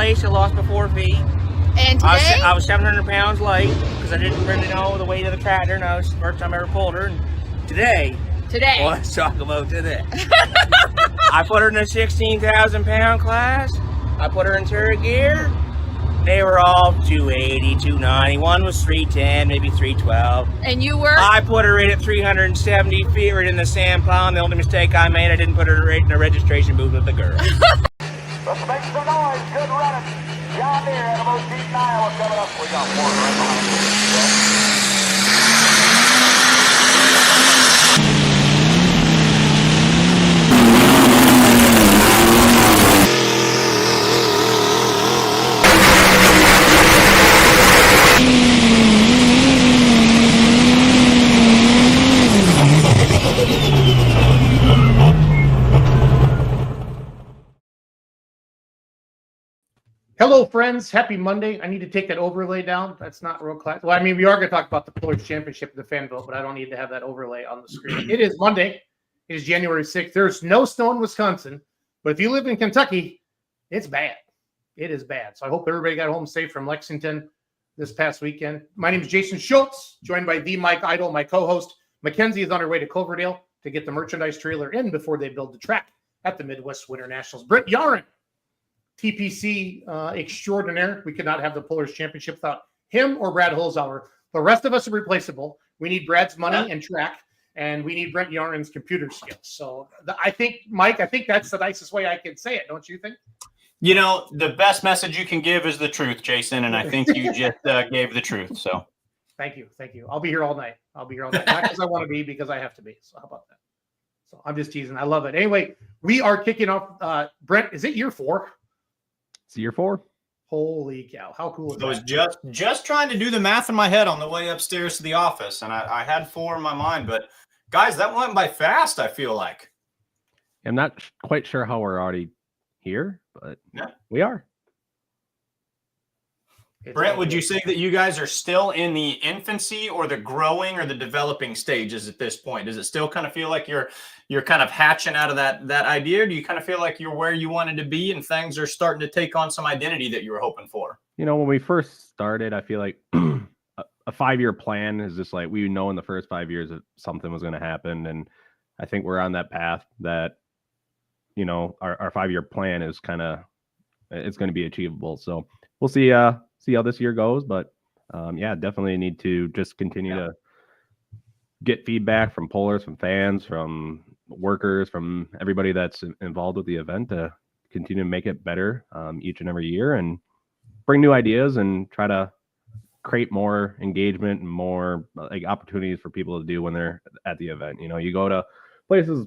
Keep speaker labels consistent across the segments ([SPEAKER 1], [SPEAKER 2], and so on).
[SPEAKER 1] place. I lost my 4 feet.
[SPEAKER 2] And today?
[SPEAKER 1] I was 700 pounds light because I didn't really know the weight of the tractor, and that was the first time I ever pulled her. And today. Well, let's talk about today. I put her in a 16,000 pound class. I put her in turret gear. They were all 280, 290. One was 310, maybe 312.
[SPEAKER 2] And you were?
[SPEAKER 1] I put her in at 370 feet right in the sand pile. And the only mistake I made, I didn't put her right in the registration booth with the girl.
[SPEAKER 3] Let's make some noise. Good running. John Deere, Animal Deep Iowa coming up. We got one right behind you.
[SPEAKER 4] Hello, friends. Happy Monday. I need to take that overlay down. That's not real class. Well, I mean, we are going to talk about the Pullers Championship and the fan vote, but I don't need to have that overlay on the screen. It is Monday. It is January 6th. There's no snow in Wisconsin, but if you live in Kentucky, it's bad. It is bad. So I hope everybody got home safe from Lexington this past weekend. My name is Jason Schultz, joined by the Mike Idle, my co-host. Mackenzie is on her way to Cloverdale to get the merchandise trailer in before they build the track at the Midwest Winter Nationals. Brent Yarin, TPC extraordinaire. We could not have the Pullers Championship without him or Brad Holzhauer. The rest of us are replaceable. We need Brad's money and track, and we need Brent Yarin's computer skills. So I think, Mike, I think that's the nicest way I can say it. Don't you think?
[SPEAKER 5] You know, the best message you can give is the truth, Jason, and I think you just gave the truth. So
[SPEAKER 4] thank you. I'll be here all night. Not because I want to be, because I have to be. So how about that? So I'm just teasing. I love it. Anyway, we are kicking off. Brent, is it year 4?
[SPEAKER 6] It's year 4.
[SPEAKER 4] Holy cow. How cool is that?
[SPEAKER 5] I was just trying to do the math in my head on the way upstairs to the office, and I had 4 in my mind. But, guys, that went by fast, I feel like.
[SPEAKER 6] I'm not quite sure how we're already here, but
[SPEAKER 5] yeah,
[SPEAKER 6] we are.
[SPEAKER 5] Brent, would you say that you guys are still in the infancy or the growing or the developing stages at this point? Does it still kind of feel like you're kind of hatching out of that idea? Or do you kind of feel like you're where you wanted to be and things are starting to take on some identity that you were hoping for?
[SPEAKER 6] You know, when we first started, I feel like a 5-year plan is just like, we know in the first 5 years that something was going to happen. And I think we're on that path that, you know, our 5-year plan is kind of, it's going to be achievable. So we'll see how this year goes, but yeah, definitely need to just continue to get feedback from pullers, from fans, from workers, from everybody that's involved with the event to continue to make it better each and every year and bring new ideas and try to create more engagement and more like opportunities for people to do when they're at the event. You know, you go to places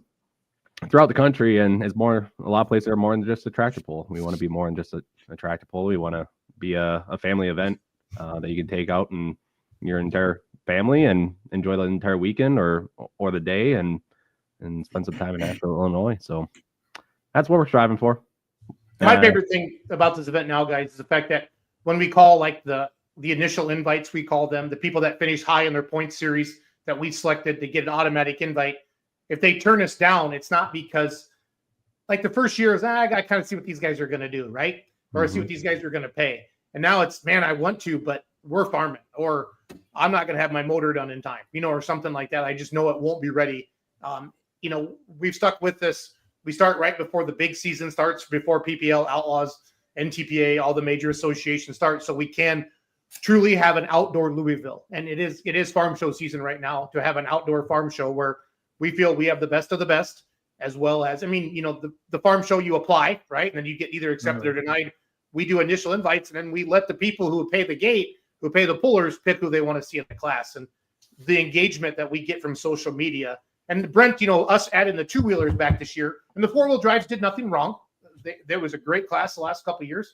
[SPEAKER 6] throughout the country and it's more, a lot of places are more than just a tractor pull. We want to be more than just a tractor pull. We want to be a family event that you can take out and your entire family and enjoy the entire weekend or the day and spend some time in Nashville, Illinois. So that's what we're striving for.
[SPEAKER 4] My favorite thing about this event now, guys, is the fact that when we call like the initial invites, we call them the people that finish high in their point series that we selected to get an automatic invite. If they turn us down, it's not because like the first year is, I kind of see what these guys are going to do, right? Or I see what these guys are going to pay. And now it's, man, I want to, but we're farming, or I'm not going to have my motor done in time, you know, or something like that. I just know it won't be ready. You know, we've stuck with this. We start right before the big season starts, before PPL, Outlaws, NTPA, all the major associations start. So we can truly have an outdoor Louisville. And it is farm show season right now to have an outdoor farm show where we feel we have the best of the best, as well as, I mean, you know, the farm show you apply, right? And then you get either accepted or denied. We do initial invites, and then we let the people who pay the gate, who pay the pullers, pick who they want to see in the class. And the engagement that we get from social media. And Brent, you know, us adding the 2-wheelers back this year, and the 4-wheel drives did nothing wrong. There was a great class the last couple of years.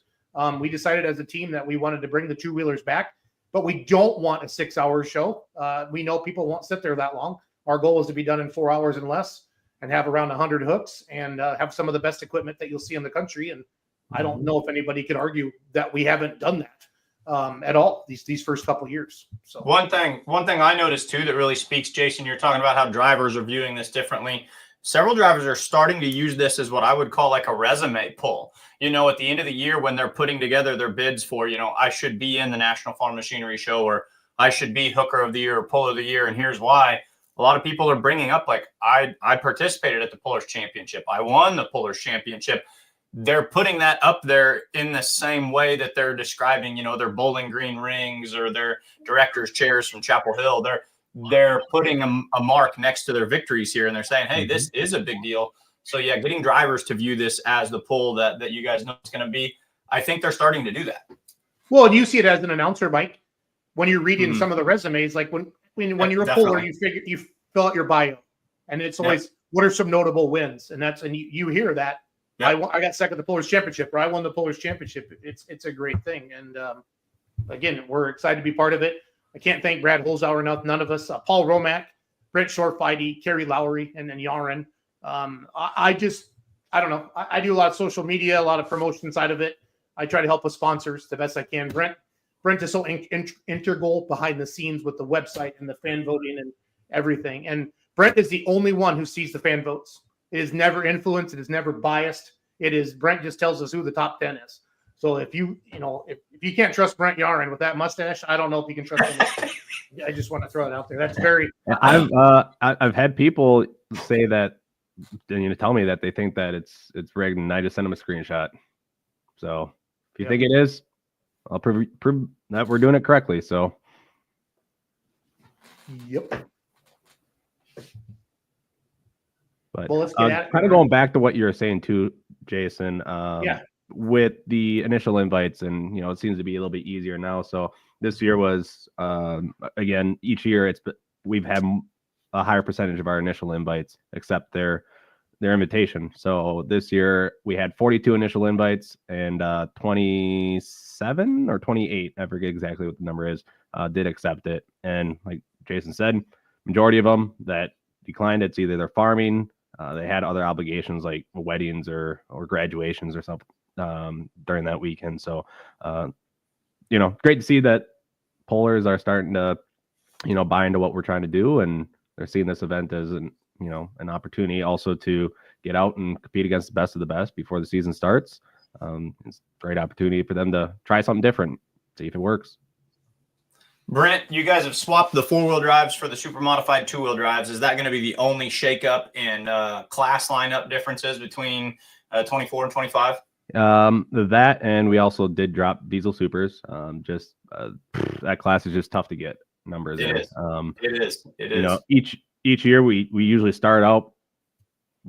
[SPEAKER 4] We decided as a team that we wanted to bring the 2-wheelers back, but we don't want a 6-hour show. We know people won't sit there that long. Our goal is to be done in 4 hours and less and have around 100 hooks and have some of the best equipment that you'll see in the country. And I don't know if anybody could argue that we haven't done that at all these first couple of years. So
[SPEAKER 5] one thing I noticed too that really speaks, Jason, you're talking about how drivers are viewing this differently. several drivers are starting to use this as what I would call like a resume pull. You know, at the end of the year when they're putting together their bids for, you know, I should be in the National Farm Machinery Show, or I should be Hooker of the Year or Puller of the Year, and here's why. A lot of people are bringing up, like, I participated at the Pullers Championship. I won the Pullers Championship. They're putting that up there in the same way that they're describing, you know, their Bowling Green rings or their director's chairs from Chapel Hill. They're putting a mark next to their victories here, and they're saying, hey, this is a big deal. So, yeah, getting drivers to view this as the pull that you guys know it's going to be, I think they're starting to do that.
[SPEAKER 4] Well, and you see it as an announcer, Mike, when you're reading some of the resumes, like when you're a puller, you fill out your bio, and it's always what are some notable wins, and you hear that. I got second at the Pullers Championship, or I won the Pullers Championship. It's a great thing, and again, we're excited to be part of it. I can't thank Brad Holzhauer enough. None of us, Paul Romack, Brent Shortfighty, Kerry Lowry, and then Yaren. I don't know. I do a lot of social media, a lot of promotion side of it. I try to help with sponsors the best I can. Brent is so integral behind the scenes with the website and the fan voting and everything. And Brent is the only one who sees the fan votes. It is never influenced. It is never biased. Brent just tells us who the top 10 is. So if you can't trust Brent Yaren with that mustache, I don't know if you can trust him. I just want to throw it out there. That's very.
[SPEAKER 6] I've had people say that, tell me that they think that it's rigged, and I just send them a screenshot. So if you think it is, I'll prove that we're doing it correctly. So.
[SPEAKER 4] Yep.
[SPEAKER 6] But
[SPEAKER 4] well, let's get at it.
[SPEAKER 6] Kind of going back to what you were saying too, Jason. With the initial invites, and it seems to be a little bit easier now. So this year was again, each year we've had a higher percentage of our initial invites accept their invitation. So this year we had 42 initial invites, and 27 or 28, I forget exactly what the number is, did accept it. And like Jason said, majority of them that declined, it's either they're farming, they had other obligations like weddings or graduations or something during that weekend. So great to see that pullers are starting to buy into what we're trying to do, and they're seeing this event as an opportunity also to get out and compete against the best of the best before the season starts. It's a great opportunity for them to try something different, see if it works.
[SPEAKER 5] Brent, you guys have swapped the 4-wheel drives for the super modified 2-wheel drives. Is that going to be the only shakeup in class lineup differences between 24 and 25?
[SPEAKER 6] That, and we also did drop diesel supers. That class is just tough to get numbers.
[SPEAKER 5] It is.
[SPEAKER 6] Each year we usually start out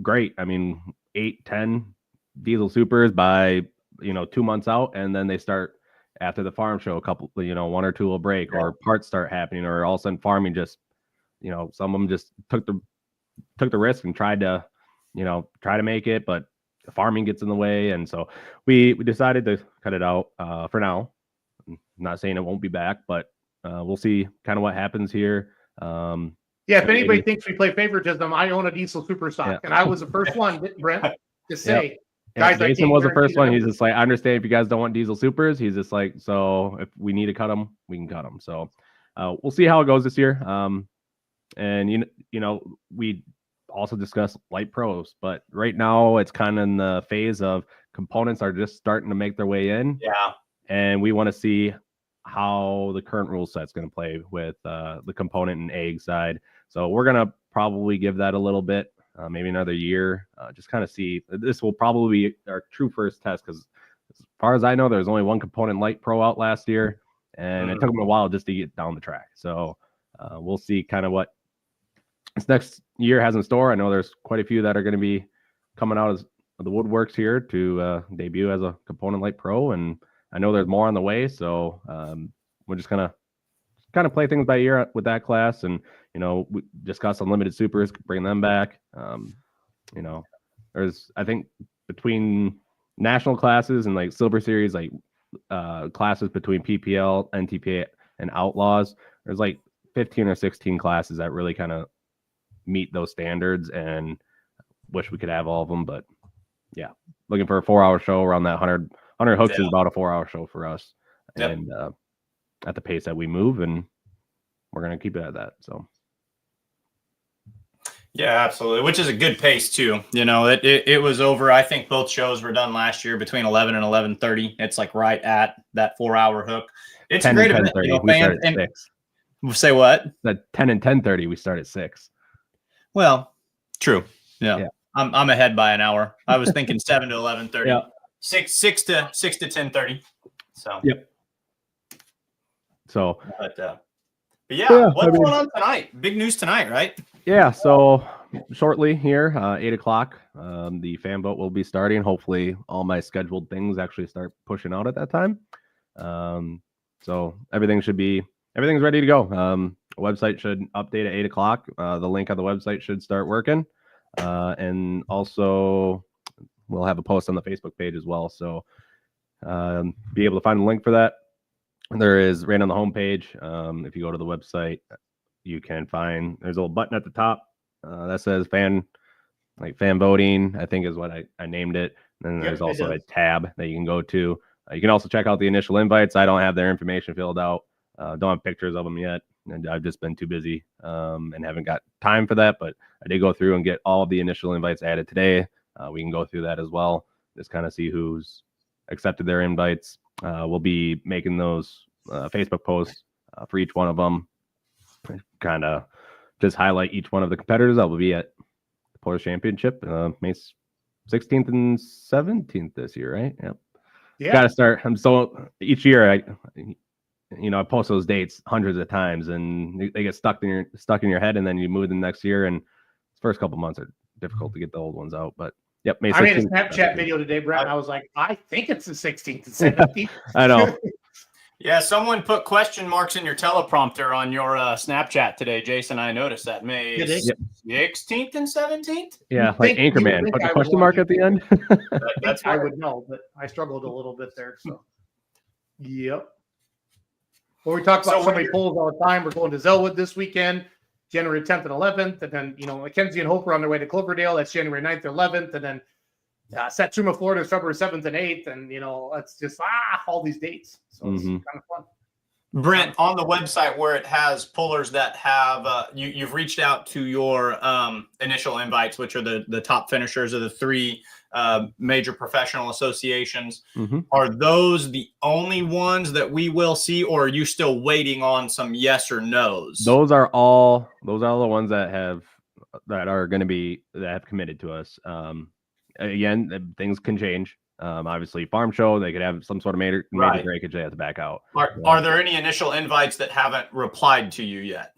[SPEAKER 6] great. I mean, 8, 10 diesel supers by 2 months out, and then they start after the farm show, a couple, 1 or 2 will break, or parts start happening, or all of a sudden farming just, some of them just took the risk and tried to make it, but the farming gets in the way. And so we decided to cut it out for now. I'm not saying it won't be back, but we'll see kind of what happens here.
[SPEAKER 4] If anybody thinks we play favoritism, I own a diesel super stock, and I was the first one, Brent, to say, guys,
[SPEAKER 6] Jason was the first one. He's just like, I understand if you guys don't want diesel supers. He's just like, so if we need to cut them, we can cut them. So we'll see how it goes this year. And we also discussed light pros, but right now it's kind of in the phase of components are just starting to make their way in.
[SPEAKER 5] Yeah.
[SPEAKER 6] And we want to see how the current rule set's going to play with the component and egg side. So we're going to probably give that a little bit. Maybe another year, just kind of see. This will probably be our true first test, because as far as I know, there's only one component light pro out last year, and it took them a while just to get down the track. So we'll see kind of what this next year has in store. I know there's quite a few that are going to be coming out of the woodworks here to debut as a component light pro, and I know there's more on the way. So we're just going to kind of play things by ear with that class, and we discuss unlimited supers, bring them back. There's, I think, between national classes and like silver series, like classes between PPL, NTPA, and outlaws, there's like 15 or 16 classes that really kind of meet those standards, and wish we could have all of them. But yeah, looking for a 4-hour show around that 100 hooks is about a 4-hour show for us. And at the pace that we move, and we're going to keep it at that. So
[SPEAKER 5] Yeah, absolutely. Which is a good pace too. You know, it was over. I think both shows were done last year between 11 and 11:30. It's like right at that 4-hour hook. It's a great event. You know,
[SPEAKER 6] we
[SPEAKER 5] fans,
[SPEAKER 6] start at 6.
[SPEAKER 5] Say what?
[SPEAKER 6] At 10 and 10:30, we start at 6.
[SPEAKER 5] Well, true. Yeah.
[SPEAKER 6] Yeah.
[SPEAKER 5] I'm ahead by an hour. I was thinking 7 to 11:30.
[SPEAKER 6] Yeah.
[SPEAKER 5] 6 to 10:30. So.
[SPEAKER 6] Yep. So.
[SPEAKER 5] But yeah, what's going on tonight? Big news tonight, right?
[SPEAKER 6] Yeah. So shortly here, 8 o'clock, the fan vote will be starting. Hopefully, all my scheduled things actually start pushing out at that time. So everything's ready to go. Website should update at 8 o'clock. The link on the website should start working. And also we'll have a post on the Facebook page as well. So be able to find a link for that. There is right on the homepage. If you go to the website, you can find, there's a little button at the top that says fan voting, I think is what I named it. And then there's also a tab that you can go to. You can also check out the initial invites. I don't have their information filled out. Don't have pictures of them yet. And I've just been too busy and haven't got time for that. But I did go through and get all of the initial invites added today. We can go through that as well. Just kind of see who's accepted their invites. We'll be making those Facebook posts for each one of them. Kind of just highlight each one of the competitors that will be at the Polaris Championship, May 16th and 17th this year, right? Yep. Yeah. Got to start. So each year I post those dates hundreds of times, and they get stuck in your head, and then you move them next year. And the first couple months are difficult to get the old ones out. But yep, May 16th,
[SPEAKER 4] I made a Snapchat video today, Brett. And I was like, I think it's the 16th and 17th.
[SPEAKER 6] I know.
[SPEAKER 5] Yeah, someone put question marks in your teleprompter on your Snapchat today, Jason. I noticed that May 16th and 17th.
[SPEAKER 6] Yeah, like Anchorman. Put the question mark at the end.
[SPEAKER 4] That's I would know, but I struggled a little bit there. So, yep. Well, we talk about so many polls all the time. We're going to Zellwood this weekend, January 10th and 11th, and then Mackenzie and Hope are on their way to Cloverdale. That's January 9th and 11th, and then Satsuma, Florida is February 7th and 8th, and it's just all these dates. So it's kind of fun.
[SPEAKER 5] Brent, on the website where it has pullers that have you've reached out to your initial invites, which are the top finishers of the 3 major professional associations. Are those the only ones that we will see, or are you still waiting on some yes or no's?
[SPEAKER 6] Those are all the ones that have committed to us. Again, things can change. Obviously, farm show, they could have some sort of major breakage. They have to back out.
[SPEAKER 5] Are there any initial invites that haven't replied to you yet?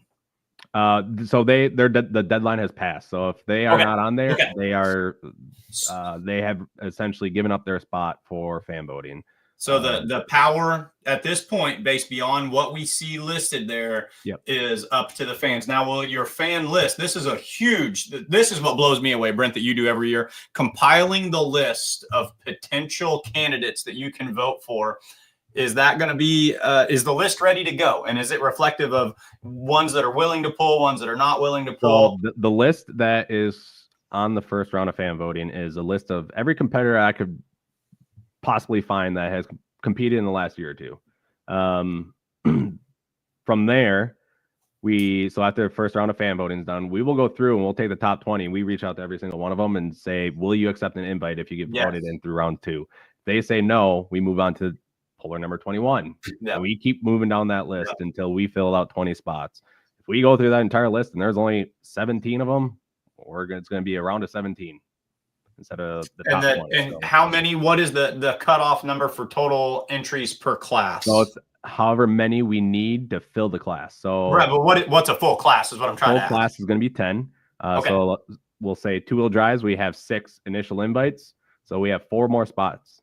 [SPEAKER 6] So the deadline has passed. So if they are not on there, they are they have essentially given up their spot for fan voting.
[SPEAKER 5] So the power at this point, based beyond what we see listed there, is up to the fans. Now, will your fan list, this is what blows me away, Brent, that you do every year, compiling the list of potential candidates that you can vote for. Is that going to be, is the list ready to go? And is it reflective of ones that are willing to pull, ones that are not willing to pull?
[SPEAKER 6] So the list that is on the first round of fan voting is a list of every competitor I could possibly find that has competed in the last year or two. From there, so after the first round of fan voting is done, we will go through and we'll take the top 20. We reach out to every single one of them and say, will you accept an invite if you get voted in through round 2? If they say no, we move on to puller number 21. And we keep moving down that list until we fill out 20 spots. If we go through that entire list and there's only 17 of them, it's going to be a round of 17 instead of the top one.
[SPEAKER 5] And how many, what is the cutoff number for total entries per class?
[SPEAKER 6] So it's however many we need to fill the class. So
[SPEAKER 5] but what's a full class is what I'm trying to ask.
[SPEAKER 6] Full class is going to be 10. So we'll say 2-wheel drives. We have 6 initial invites. So we have 4 more spots.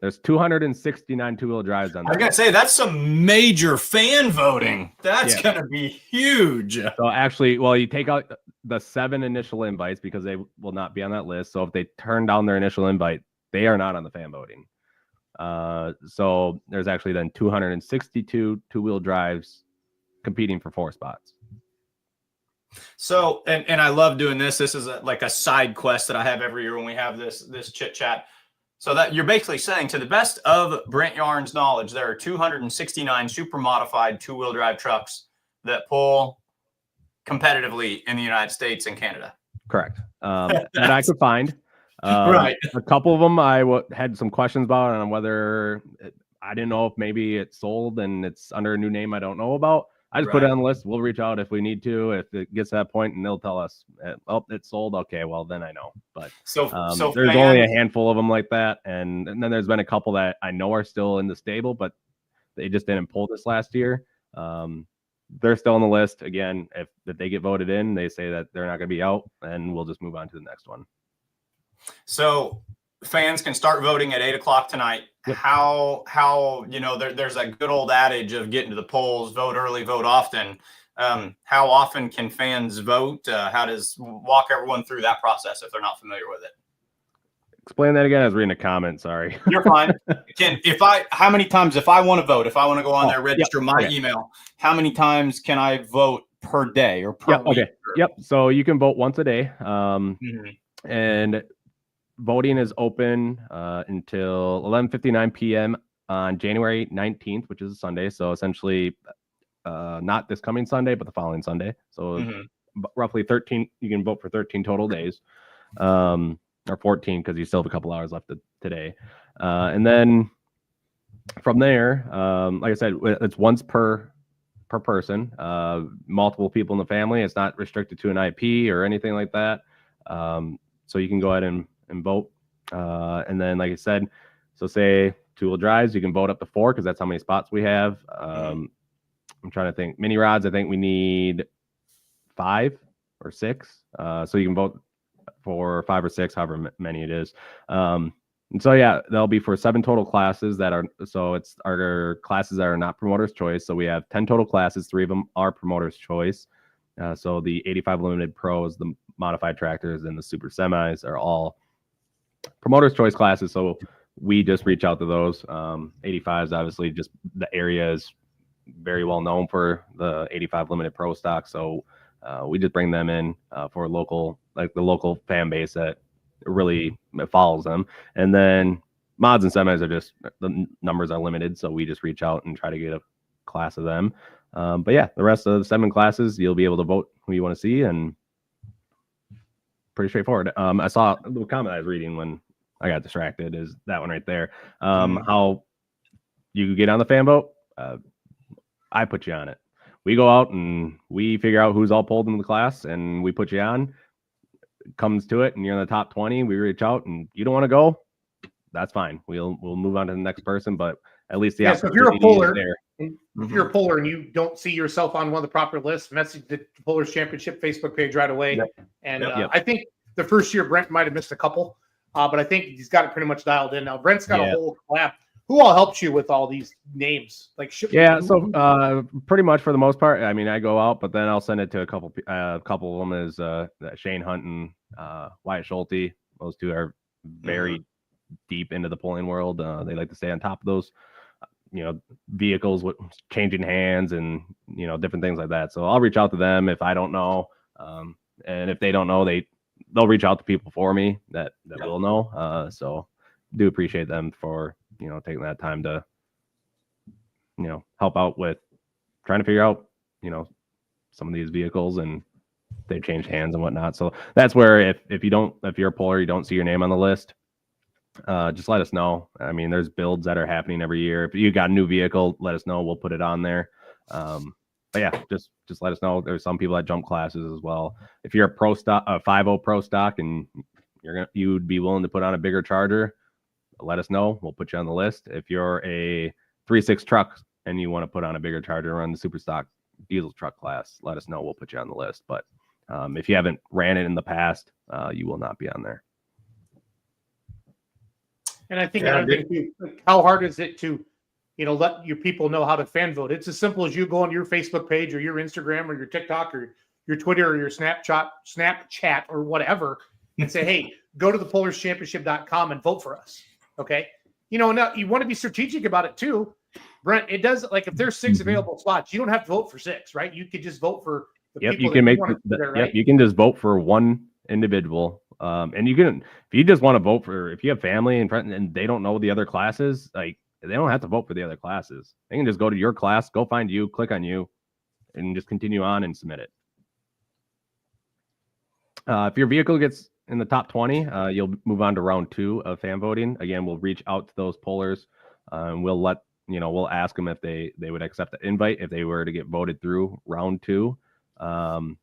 [SPEAKER 6] There's 269 2-wheel drives on there.
[SPEAKER 5] I was going to say, that's some major fan voting. That's going to be huge.
[SPEAKER 6] So actually, you take out the 7 initial invites because they will not be on that list. So if they turn down their initial invite, they are not on the fan voting. So there's actually then 262 2-wheel drives competing for 4 spots.
[SPEAKER 5] So, and I love doing this. This is like a side quest that I have every year when we have this chit chat. So that you're basically saying, to the best of Brent Yarn's knowledge, there are 269 super modified 2-wheel drive trucks that pull competitively in the United States and Canada.
[SPEAKER 6] Correct. That I could find.
[SPEAKER 5] Right.
[SPEAKER 6] A couple of them had some questions about on whether I didn't know if maybe it's sold and it's under a new name I don't know about. I just put it on the list. We'll reach out if we need to, if it gets to that point, and they'll tell us, oh, it's sold. Okay, well, then I know. But
[SPEAKER 5] so
[SPEAKER 6] there's only a handful of them like that. And then there's been a couple that I know are still in the stable, but they just didn't pull this last year. They're still on the list. Again, if they get voted in, they say that they're not going to be out, and we'll just move on to the next one.
[SPEAKER 5] So fans can start voting at 8:00 tonight. Yep. How there's that good old adage of getting to the polls, vote early, vote often. How often can fans vote? Walk everyone through that process if they're not familiar with it.
[SPEAKER 6] Explain that again. I was reading a comment. Sorry.
[SPEAKER 5] You're fine. How many times, if I want to vote, if I want to go on there, register my email, how many times can I vote per day or per week?
[SPEAKER 6] Okay. Yep. So you can vote once a day. And voting is open until 11:59 p.m. on January 19th, which is a Sunday. So essentially not this coming Sunday, but the following Sunday. So roughly 13, you can vote for 13 total days. Or 14 because you still have a couple hours left today. And then from there, like I said, it's once per person, multiple people in the family. It's not restricted to an IP or anything like that. So you can go ahead and vote. And then, like I said, so say two-wheel drives, you can vote up to 4 because that's how many spots we have. I'm trying to think. Mini rods, I think we need 5 or 6. So you can vote for 5 or 6, however many it is. And so, yeah, they'll be for 7 total classes it's our classes that are not promoter's choice. So we have 10 total classes. 3 of them are promoter's choice. So the 85 Limited Pros, the modified tractors, and the super semis are all promoter's choice classes. So we just reach out to those. 85s, obviously, just the area is very well known for the 85 Limited Pro stock. So we just bring them in for the local fan base that really follows them. And then mods and semis are just, the numbers are limited. So we just reach out and try to get a class of them. But yeah, the rest of the 7 classes, you'll be able to vote who you want to see, and pretty straightforward. I saw the comment I was reading when I got distracted is that one right there. How you get on the fan vote. I put you on it. We go out and we figure out who's all pulled into the class, and we put you on. It comes to it, and you're in the top 20. We reach out, and you don't want to go. That's fine. We'll move on to the next person, but at least the
[SPEAKER 4] so if you're a puller, if you're a puller and you don't see yourself on one of the proper lists, message the Pullers Championship Facebook page right away. Yep. And I think the first year Brent might have missed a couple, but I think he's got it pretty much dialed in now. Brent's got a whole collab. Who all helped you with all these names?
[SPEAKER 6] So pretty much for the most part, I mean, I go out, but then I'll send it to a couple of them is Shane Hunt and Wyatt Schulte. Those two are very deep into the pulling world. They like to stay on top of those, vehicles with changing hands and, different things like that. So I'll reach out to them if I don't know. And if they don't know, they'll reach out to people for me that will know. So do appreciate them for, taking that time to, help out with trying to figure out, some of these vehicles, and they've changed hands and whatnot. So that's where if you're a puller, you don't see your name on the list, just let us know. I mean, there's builds that are happening every year. If you got a new vehicle, let us know. We'll put it on there. But yeah, just let us know. There's some people that jump classes as well. If you're a pro stock, a 5.0 pro stock, and you would be willing to put on a bigger charger, let us know. We'll put you on the list. If you're a 3.6 truck and you want to put on a bigger charger, run the super stock diesel truck class, let us know. We'll put you on the list. But if you haven't ran it in the past, you will not be on there.
[SPEAKER 4] And I think another thing too, how hard is it to, let your people know how to fan vote? It's as simple as you go on your Facebook page or your Instagram or your TikTok or your Twitter or your Snapchat or whatever, and say, hey, go to thepullerschampionship.com and vote for us. Okay. Now you want to be strategic about it too. Brent, it does, like, if there's 6 available slots, you don't have to vote for 6, right? You could just vote for the people.
[SPEAKER 6] You can you can just vote for one individual. And you can, if you just want to vote for, if you have family and friends and they don't know the other classes, like, they don't have to vote for the other classes. They can just go to your class, go find you, click on you, and just continue on and submit it. If your vehicle gets in the top 20, you'll move on to round 2 of fan voting. Again, we'll reach out to those pollers, and we'll ask them if they would accept the invite if they were to get voted through round 2. And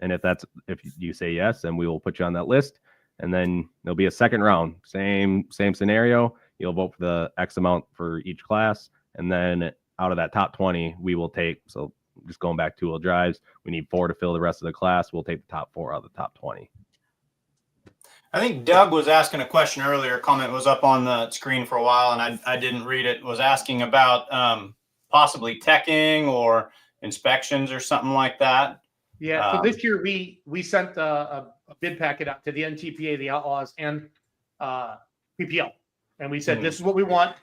[SPEAKER 6] if you say yes, then we will put you on that list. And then there'll be a second round, same scenario. You'll vote for the X amount for each class, and then out of that top 20, we will take. So just going back 2-wheel drives, we need 4 to fill the rest of the class. We'll take the top 4 out of the top 20.
[SPEAKER 5] I think Doug was asking a question earlier. A comment was up on the screen for a while, and I didn't read it. Was asking about possibly teching or inspections or something like that.
[SPEAKER 4] Yeah. So this year we sent a bid packet out to the NTPA, the Outlaws, and PPL, and we said this is what we want,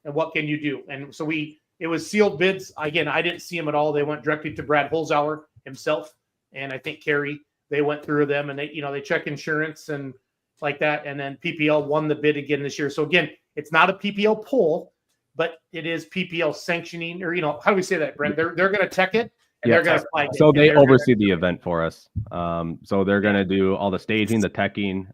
[SPEAKER 4] and what can you do? And so it was sealed bids. Again, I didn't see them at all. They went directly to Brad Holzhauer himself, and I think Carrie. They went through them, and they check insurance and like that. And then PPL won the bid again this year. So again, it's not a PPL poll, but it is PPL sanctioning, or how do we say that, Brent? They're going to tech it, and they're going to flag it.
[SPEAKER 6] So they oversee the event for us. So they're going to do all the staging, the teching.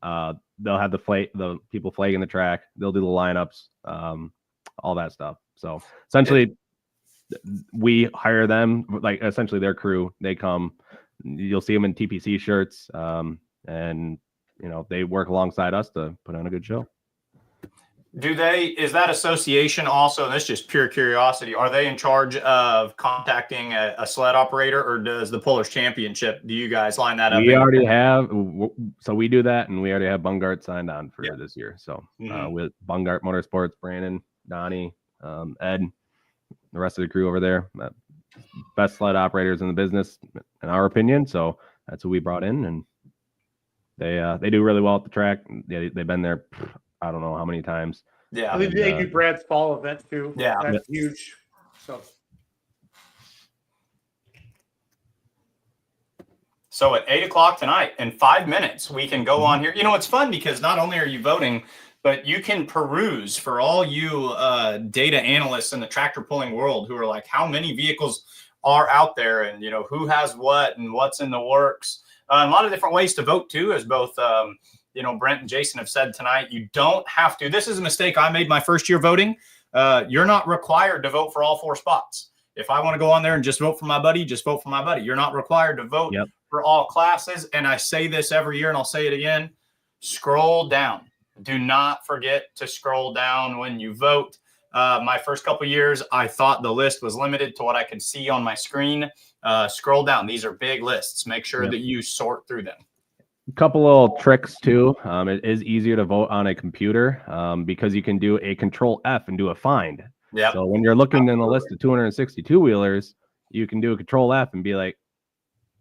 [SPEAKER 6] They'll have the people flagging the track. They'll do the lineups, all that stuff. So essentially, we hire them, like essentially their crew. They come. You'll see them in TPC shirts, and they work alongside us to put on a good show.
[SPEAKER 5] Is that association also, and this is just pure curiosity, are they in charge of contacting a sled operator, or does the Pullers Championship, do you guys line that up?
[SPEAKER 6] We already have, so we do that, and we already have Bungart signed on for this year. So with Bungart Motorsports, Brandon, Donnie, Ed, the rest of the crew over there, best sled operators in the business, in our opinion. So that's who we brought in, and they do really well at the track. They've been there, I don't know how many times.
[SPEAKER 4] Yeah, they do Brad's fall event too.
[SPEAKER 5] Yeah,
[SPEAKER 4] that's huge.
[SPEAKER 5] So at 8:00 tonight, in 5 minutes, we can go on here. It's fun because not only are you voting, but you can peruse for all you data analysts in the tractor pulling world who are like, how many vehicles are out there, and who has what and what's in the works. A lot of different ways to vote too, as both Brent and Jason have said tonight. You don't have to. This is a mistake I made my first year voting. You're not required to vote for all 4 spots. If I want to go on there and just vote for my buddy, just vote for my buddy. You're not required to vote for all classes. And I say this every year, and I'll say it again. Scroll down. Do not forget to scroll down when you vote. My first couple years, I thought the list was limited to what I could see on my screen. Scroll down. These are big lists. Make sure that you sort through them.
[SPEAKER 6] A couple little tricks too. It is easier to vote on a computer because you can do a Control F and do a find.
[SPEAKER 5] Yeah.
[SPEAKER 6] So when you're looking in the list of 262 wheelers, you can do a Control F and be like,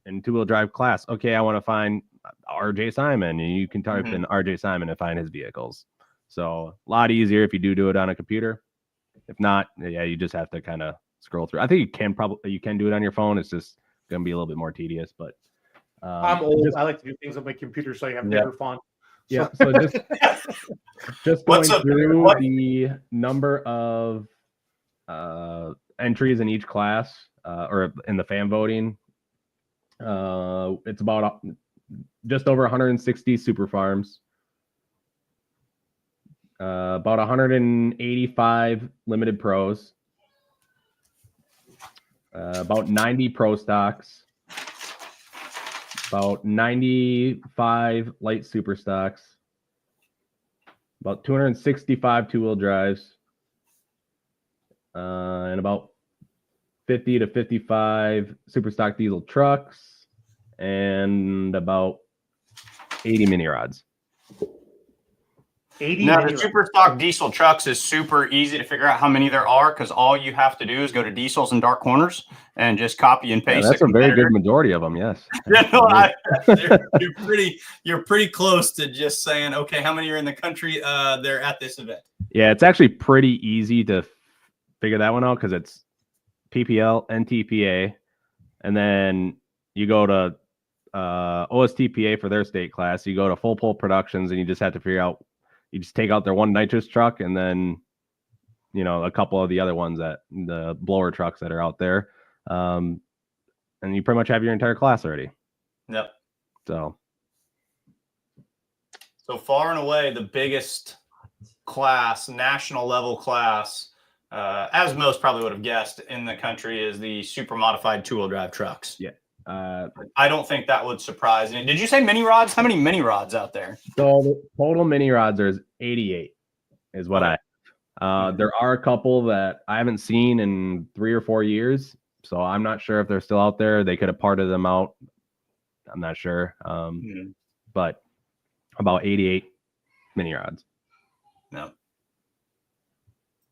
[SPEAKER 6] in 2-wheel drive class, okay, I want to find RJ Simon, and you can type in RJ Simon and find his vehicles. So a lot easier if you do it on a computer. If not, you just have to kind of scroll through. I think you can do it on your phone. It's just going to be a little bit more tedious, but
[SPEAKER 4] I'm old. I like to do things on my computer, so I have never fun.
[SPEAKER 6] Yeah. So just going through the number of entries in each class, or in the fan voting, it's about just over 160 super farms, about 185 limited pros, about 90 pro stocks, about 95 light super stocks, about 265 2-wheel drives, and about 50 to 55 super stock diesel trucks, and about 80 mini rods.
[SPEAKER 4] 80
[SPEAKER 5] now, the super stock diesel trucks is super easy to figure out how many there are, because all you have to do is go to Diesels and Dark Corners and just copy and paste.
[SPEAKER 6] That's a very good majority of them, yes.
[SPEAKER 5] You're pretty close to just saying, okay, how many are in the country? They're at this event.
[SPEAKER 6] Yeah, it's actually pretty easy to figure that one out because it's PPL, NTPA, and then you go to OSTPA for their state class. You go to Full Pull Productions, and you just have to figure out. You just take out their one nitrous truck, and then a couple of the other ones, that the blower trucks that are out there, and you pretty much have your entire class already.
[SPEAKER 5] Yep.
[SPEAKER 6] So
[SPEAKER 5] So far and away, the biggest class, national level class, as most probably would have guessed in the country, is the super modified 2-wheel drive trucks.
[SPEAKER 6] Yeah.
[SPEAKER 5] I don't think that would surprise me. Did you say mini rods? How many mini rods out there?
[SPEAKER 6] So the total mini rods is 88 is what there are a couple that I haven't seen in 3 or 4 years. So I'm not sure if they're still out there. They could have parted them out. I'm not sure. But about 88 mini rods.
[SPEAKER 5] No.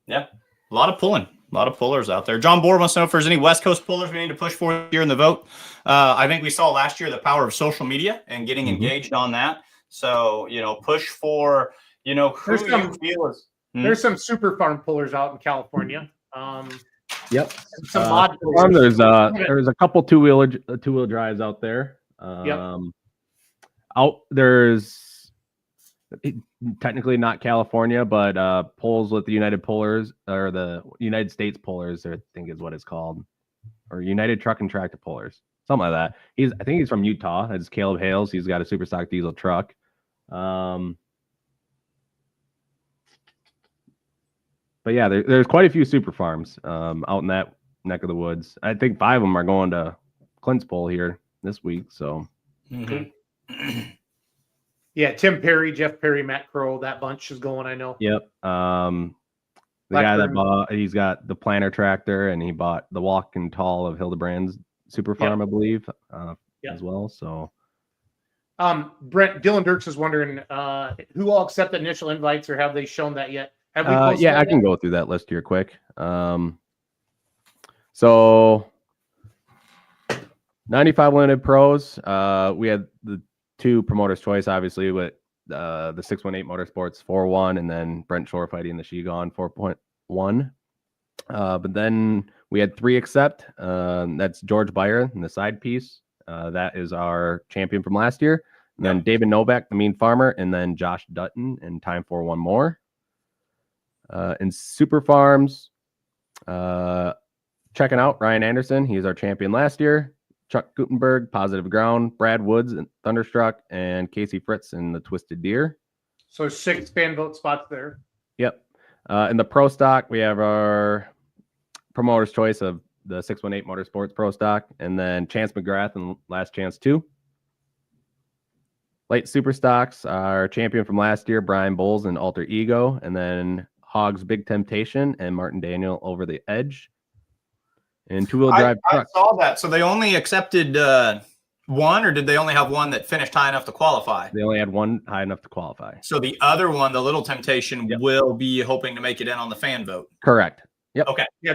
[SPEAKER 5] Yeah. A lot of pulling. A lot of pullers out there. John Bohr wants to know if there's any West Coast pullers we need to push for here in the vote. I think we saw last year the power of social media and getting engaged on that. So, push for, who you feel is.
[SPEAKER 4] There's some super farm pullers out in California.
[SPEAKER 6] Yep.
[SPEAKER 4] Some mod pullers.
[SPEAKER 6] There's a couple two-wheel drives out there. There's technically not California, but pulls with the United Pullers, or the United States Pullers, I think is what it's called, or United Truck and Tractor Pullers, something like that. I think he's from Utah. It's Caleb Hales. He's got a super stock diesel truck. But yeah, there's quite a few super farms out in that neck of the woods. I think 5 of them are going to Clint's Pull here this week. So.
[SPEAKER 4] Yeah, Tim Perry, Jeff Perry, Matt Crow, that bunch is going, I know.
[SPEAKER 6] Yep. The guy that he's got the planter tractor, and he bought the walk and tall of Hildebrand's super farm, I believe, as well. So,
[SPEAKER 4] Dylan Dirks is wondering who all accepted initial invites, or have they shown that yet? Have we posted
[SPEAKER 6] I can go through that list here quick. So 95 limited pros. We had the 2 promoters choice, obviously, with the 618 Motorsports 4-1, and then Brent Shore fighting the Shigon 4.1. But then we had 3 accept. That's George Byer in the side piece. That is our champion from last year. And then David Novak, the Mean Farmer, and then Josh Dutton in time for one more. In Super Farms, checking out Ryan Anderson. He's our champion last year. Chuck Gutenberg, Positive Ground, Brad Woods, and Thunderstruck, and Casey Fritz in the Twisted Deer.
[SPEAKER 4] So 6 fan vote spots there.
[SPEAKER 6] Yep. In the Pro Stock, we have our promoter's choice of the 618 Motorsports Pro Stock, and then Chance McGrath and Last Chance 2. Late Super Stocks, our champion from last year, Brian Bowles and Alter Ego, and then Hogg's Big Temptation and Martin Daniel Over the Edge. And 2-wheel drive trucks.
[SPEAKER 5] I saw that. So they only accepted 1, or did they only have 1 that finished high enough to qualify?
[SPEAKER 6] They only had 1 high enough to qualify.
[SPEAKER 5] So the other one, the Little Temptation, will be hoping to make it in on the fan vote.
[SPEAKER 6] Correct. Yep.
[SPEAKER 5] Okay.
[SPEAKER 4] Yeah,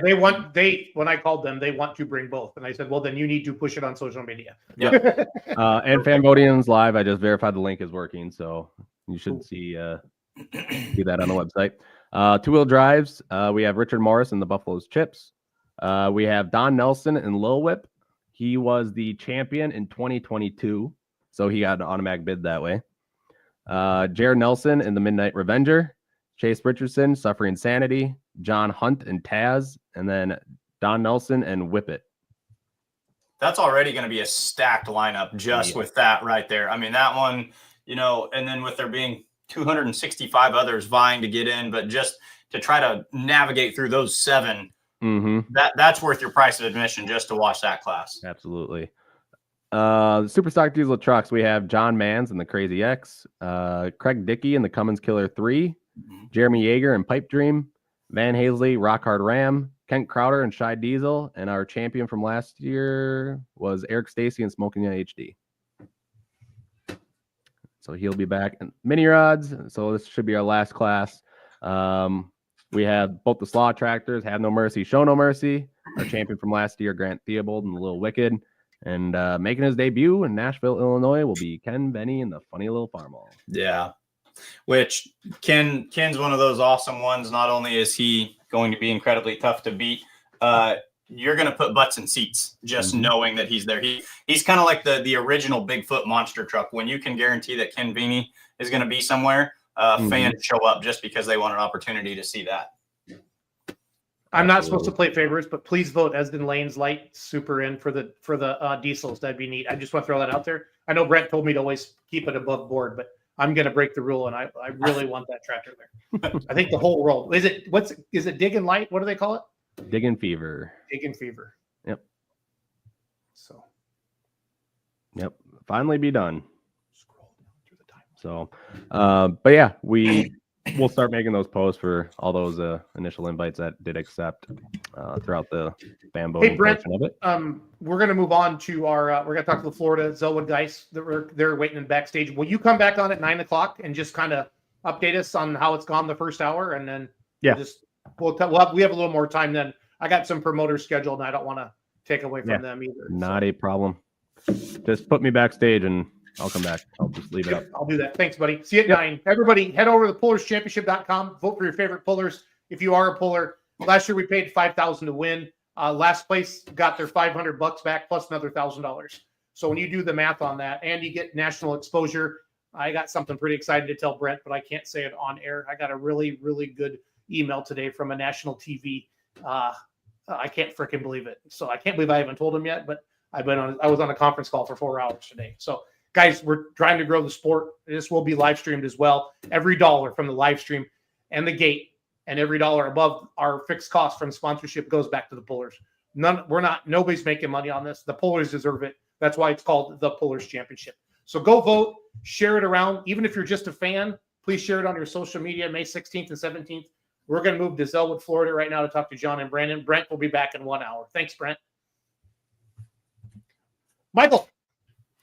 [SPEAKER 4] when I called them, they want to bring both. And I said, well, then you need to push it on social media.
[SPEAKER 5] Yep.
[SPEAKER 6] And fan voting's live. I just verified the link is working, so you should see that on the website. 2-wheel drives, we have Richard Morris and the Buffalo's Chips. We have Don Nelson and Lil Whip. He was the champion in 2022, so he got an automatic bid that way. Jared Nelson and the Midnight Revenger. Chase Richardson, Suffering Sanity. John Hunt and Taz, and then Don Nelson and Whip It.
[SPEAKER 5] That's already going to be a stacked lineup just with that right there. I mean, that one, and then with there being 265 others vying to get in, but just to try to navigate through those 7, that's worth your price of admission just to watch that class.
[SPEAKER 6] Absolutely. Super Stock Diesel Trucks, we have John Mans and the Crazy X, Craig Dickey and the Cummins Killer 3, Jeremy Yeager and Pipe Dream, Van Hazley, Rock Hard Ram, Kent Crowder and Shy Diesel, and our champion from last year was Eric Stacy and Smoking HD. So he'll be back. And mini rods, so this should be our last class. We have both the Slaw Tractors, Have No Mercy, Show No Mercy. Our champion from last year, Grant Theobald and the Little Wicked. And making his debut in Nashville, Illinois, will be Ken Benny and the Funny Little Farmall.
[SPEAKER 5] Yeah. Which Ken's one of those awesome ones. Not only is he going to be incredibly tough to beat, you're going to put butts in seats just knowing that he's there. He's kind of like the original Bigfoot monster truck. When you can guarantee that Ken Benny is going to be somewhere, fans show up just because they want an opportunity to see that.
[SPEAKER 4] I'm not supposed to play favorites, but please vote Esden Lane's light super in for the diesels. That'd be neat. I just want to throw that out there. I know Brent told me to always keep it above board, but I'm going to break the rule, and I really want that tractor there. I think the whole world is it Diggin' Light? What do they call it?
[SPEAKER 6] Diggin' Fever.
[SPEAKER 4] Diggin' Fever.
[SPEAKER 6] Yep.
[SPEAKER 4] So.
[SPEAKER 6] Yep. Finally be done.
[SPEAKER 4] Scroll down through the time.
[SPEAKER 6] So, but yeah, we'll start making those posts for all those initial invites that did accept throughout the bamboo portion of it.
[SPEAKER 4] We're going to move on to our. We're going to talk to the Florida Zellwood guys that they're waiting in backstage. Will you come back on at 9:00 and just kind of update us on how it's gone the first hour, and then we have a little more time then. I got some promoters scheduled, and I don't want to take away from them either.
[SPEAKER 6] Not a problem. Just put me backstage and I'll come back. I'll just leave it up.
[SPEAKER 4] I'll do that. Thanks, buddy. See you at 9. Everybody, head over to pullerschampionship.com. Vote for your favorite pullers. If you are a puller, last year we paid $5,000 to win. Last place got their $500 back plus another $1,000. So when you do the math on that and you get national exposure, I got something pretty excited to tell Brent, but I can't say it on air. I got a really, really good email today from a national TV. I can't freaking believe it. So I can't believe I haven't told him yet, but I was on a conference call for 4 hours today. So guys, we're trying to grow the sport. This will be live streamed as well. Every dollar from the live stream and the gate and every dollar above our fixed cost from sponsorship goes back to the pullers. Nobody's making money on this. The pullers deserve it. That's why it's called the Pullers Championship. So go vote, share it around. Even if you're just a fan, please share it on your social media, May 16th and 17th. We're going to move to Zellwood, Florida right now to talk to John and Brandon. Brent will be back in 1 hour. Thanks, Brent. Michael,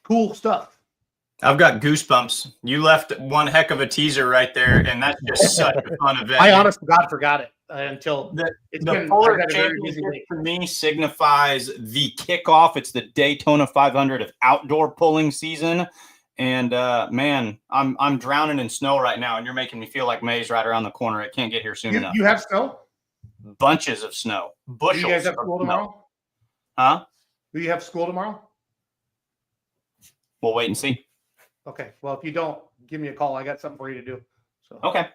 [SPEAKER 4] cool stuff.
[SPEAKER 5] I've got goosebumps. You left one heck of a teaser right there, and that's just such a fun event.
[SPEAKER 4] I honest to God forgot it until
[SPEAKER 5] the Puller Championship for me signifies the kickoff. It's the Daytona 500 of outdoor pulling season. And man, I'm drowning in snow right now, and you're making me feel like May's right around the corner. It can't get here soon enough.
[SPEAKER 4] You have snow?
[SPEAKER 5] Bunches of snow. Bushels.
[SPEAKER 4] Do you guys have school tomorrow?
[SPEAKER 5] Huh?
[SPEAKER 4] Do you have school tomorrow?
[SPEAKER 5] We'll wait and see.
[SPEAKER 4] Okay. Well, if you don't, give me a call. I got something for you to do. So
[SPEAKER 5] okay.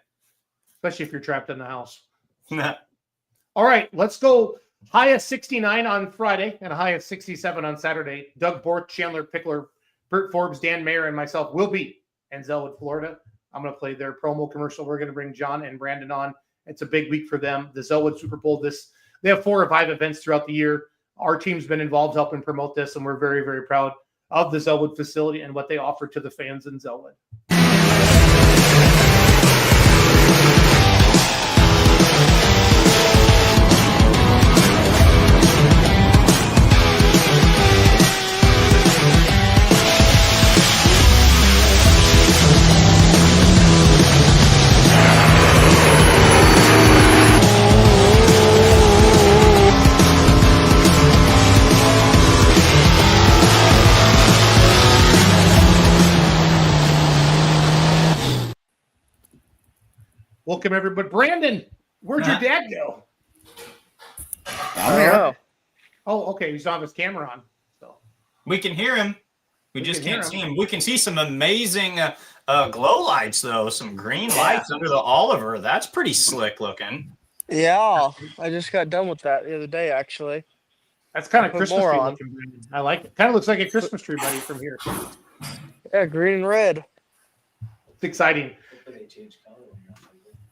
[SPEAKER 4] Especially if you're trapped in the house. All right. Let's go. High of 69 on Friday and a high of 67 on Saturday. Doug Borth, Chandler Pickler, Bert Forbes, Dan Mayer, and myself will be in Zellwood, Florida. I'm going to play their promo commercial. We're going to bring John and Brandon on. It's a big week for them. The Zellwood Super Bowl. They have 4 or 5 events throughout the year. Our team's been involved helping promote this, and we're very, very proud of the Zellwood facility and what they offer to the fans in Zellwood. Welcome, everybody. Brandon, where'd your dad go?
[SPEAKER 7] I'm here.
[SPEAKER 4] Oh, okay. He's on his camera on. So
[SPEAKER 5] we can hear him. We just can't see him. We can see some amazing glow lights, though. Some green lights under the Oliver. That's pretty slick looking.
[SPEAKER 7] Yeah, I just got done with that the other day, actually.
[SPEAKER 4] That's kind of Christmas tree looking, Brandon. I like it. Kind of looks like a Christmas tree, buddy, from here.
[SPEAKER 7] Yeah, green and red.
[SPEAKER 4] It's exciting.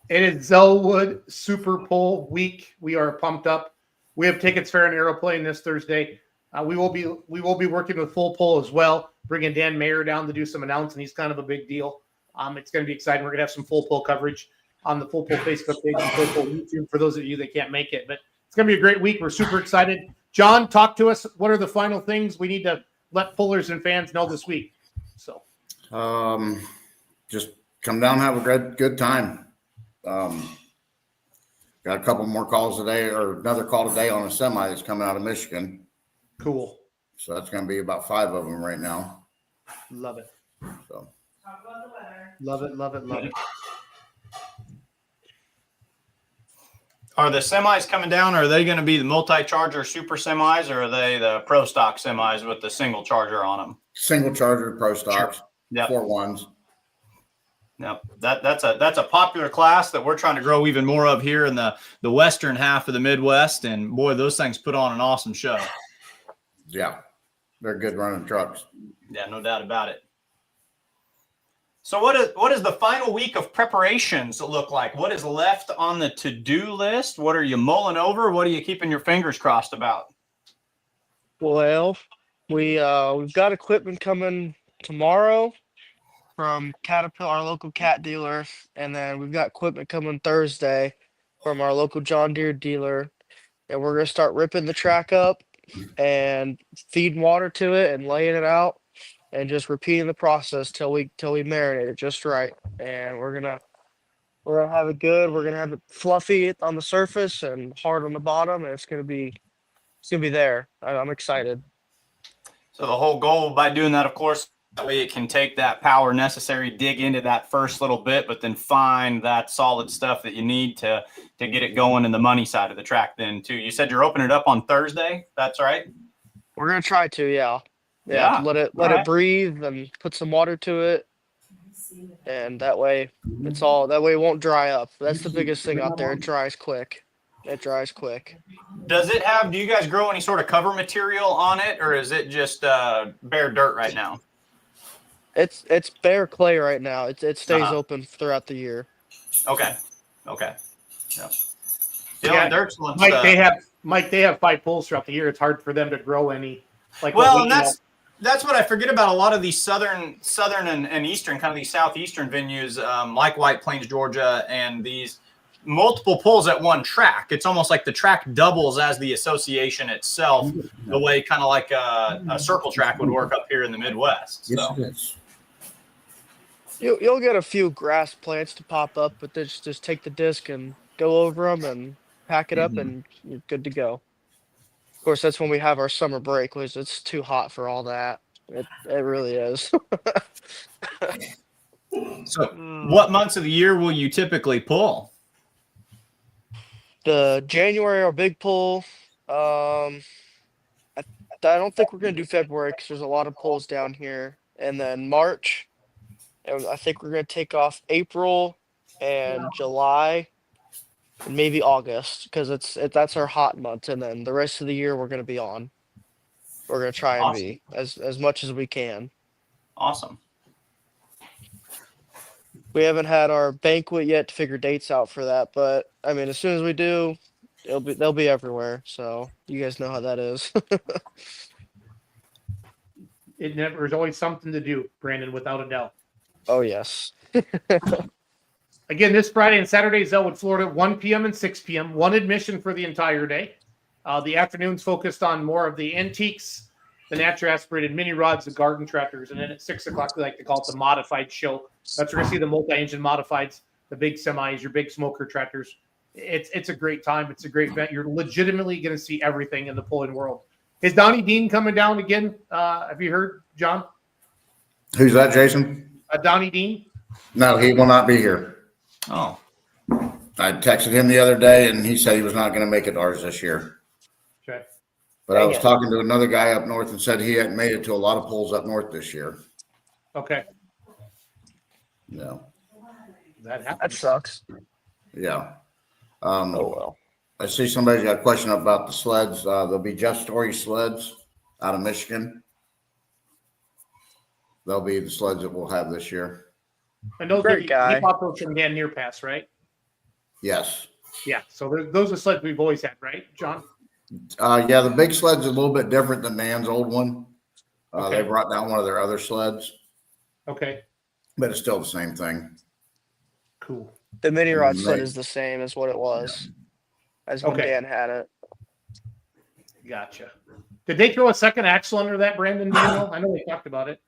[SPEAKER 4] It is Zellwood Super Bowl week. We are pumped up. We have tickets, fair, and aeroplane this Thursday. We will be working with Full Pull as well, bringing Dan Mayer down to do some announcing. He's kind of a big deal. It's going to be exciting. We're going to have some Full Pull coverage on the Full Pull Facebook page and Full Pull YouTube for those of you that can't make it. But it's going to be a great week. We're super excited. John, talk to us. What are the final things we need to let pullers and fans know this week? So,
[SPEAKER 8] just come down, have a good time. Got a couple more calls today, or another call today on a semi that's coming out of Michigan.
[SPEAKER 4] Cool.
[SPEAKER 8] So that's going to be about 5 of them right now.
[SPEAKER 4] Love it.
[SPEAKER 8] So
[SPEAKER 2] Talk about the weather.
[SPEAKER 4] Love it. Love it. Love it.
[SPEAKER 5] Are the semis coming down? Are they going to be the multi-charger super semis, or are they the pro stock semis with the single charger on them?
[SPEAKER 8] Single charger pro stocks,
[SPEAKER 5] Sure. Yep.
[SPEAKER 8] 4-1s.
[SPEAKER 5] Yep. That's a popular class that we're trying to grow even more of here in the western half of the Midwest. And boy, those things put on an awesome show.
[SPEAKER 8] Yeah, they're good running trucks.
[SPEAKER 5] Yeah, no doubt about it. So what is the final week of preparations look like? What is left on the to-do list? What are you mulling over? What are you keeping your fingers crossed about?
[SPEAKER 7] Well, we've got equipment coming tomorrow from Caterpillar, our local cat dealer, and then we've got equipment coming Thursday from our local John Deere dealer, and we're gonna start ripping the track up and feeding water to it and laying it out and just repeating the process till we marinate it just right. And we're gonna have it good. We're gonna have it fluffy on the surface and hard on the bottom, and it's gonna be there. I'm excited.
[SPEAKER 5] So the whole goal by doing that, of course, that way it can take that power necessary, dig into that first little bit, but then find that solid stuff that you need to get it going in the money side of the track then too. You said you're opening it up on Thursday. That's right.
[SPEAKER 7] We're gonna try to, yeah. Let it breathe and put some water to it, and that way it won't dry up. That's the biggest thing out there. It dries quick.
[SPEAKER 5] Does it have? Do you guys grow any sort of cover material on it, or is it just bare dirt right now?
[SPEAKER 7] It's bare clay right now. It stays open throughout the year.
[SPEAKER 5] Okay. Yeah.
[SPEAKER 4] Yeah,
[SPEAKER 5] Dirk's
[SPEAKER 4] Mike, they have 5 pulls throughout the year. It's hard for them to grow any.
[SPEAKER 5] Well, and that's what I forget about a lot of these southern and eastern, kind of these southeastern venues, like White Plains, Georgia, and these multiple pulls at one track. It's almost like the track doubles as the association itself, the way kind of like a circle track would work up here in the Midwest. So.
[SPEAKER 8] Yes, it is.
[SPEAKER 7] You'll get a few grass plants to pop up, but just take the disc and go over them and pack it up, and you're good to go. Of course, that's when we have our summer break, which it's too hot for all that. It really is.
[SPEAKER 5] So, what months of the year will you typically pull?
[SPEAKER 7] The January, our big pull. I don't think we're gonna do February because there's a lot of pulls down here, and then March. And I think we're going to take off April and July and maybe August because that's our hot month. And then the rest of the year we're going to be on. We're going to try and be as much as we can.
[SPEAKER 5] Awesome.
[SPEAKER 7] We haven't had our banquet yet to figure dates out for that, but I mean, as soon as we do, they'll be everywhere. So you guys know how that is.
[SPEAKER 4] There's always something to do, Brandon, without a doubt.
[SPEAKER 7] Oh, yes.
[SPEAKER 4] Again, this Friday and Saturday, Zellwood, Florida, 1 p.m. and 6 p.m. One admission for the entire day. The afternoon's focused on more of the antiques, the natural aspirated mini rods, the garden tractors, and then at 6 o'clock, we like to call it the modified show. That's where we're going to see the multi-engine modifieds, the big semis, your big smoker tractors. It's a great time. It's a great event. You're legitimately going to see everything in the pulling world. Is Donnie Dean coming down again? Have you heard, John?
[SPEAKER 8] Who's that, Jason?
[SPEAKER 4] Donnie Dean?
[SPEAKER 8] No, he will not be here.
[SPEAKER 5] Oh.
[SPEAKER 8] I texted him the other day, and he said he was not going to make it to ours this year.
[SPEAKER 4] Okay.
[SPEAKER 8] But I was talking to another guy up north and said he hadn't made it to a lot of polls up north this year.
[SPEAKER 4] Okay.
[SPEAKER 8] No.
[SPEAKER 7] That sucks.
[SPEAKER 8] Yeah.
[SPEAKER 7] Oh, well.
[SPEAKER 8] I see somebody's got a question about the sleds. There'll be Jeff Story sleds out of Michigan. They'll be the sleds that we'll have this year.
[SPEAKER 4] And those
[SPEAKER 7] Great guy.
[SPEAKER 4] He popped those from Dan Near Pass, right?
[SPEAKER 8] Yes.
[SPEAKER 4] Yeah. So those are sleds we've always had, right, John?
[SPEAKER 8] Yeah, the big sled's a little bit different than Dan's old one.
[SPEAKER 4] Okay.
[SPEAKER 8] They brought down one of their other sleds,
[SPEAKER 4] Okay.
[SPEAKER 8] but it's still the same thing.
[SPEAKER 4] Cool.
[SPEAKER 7] The mini rod sled is the same as what it was as when
[SPEAKER 4] Okay.
[SPEAKER 7] Dan had it.
[SPEAKER 4] Gotcha. Did they throw a second axle under that, Brandon? Do you know? I know they talked about it.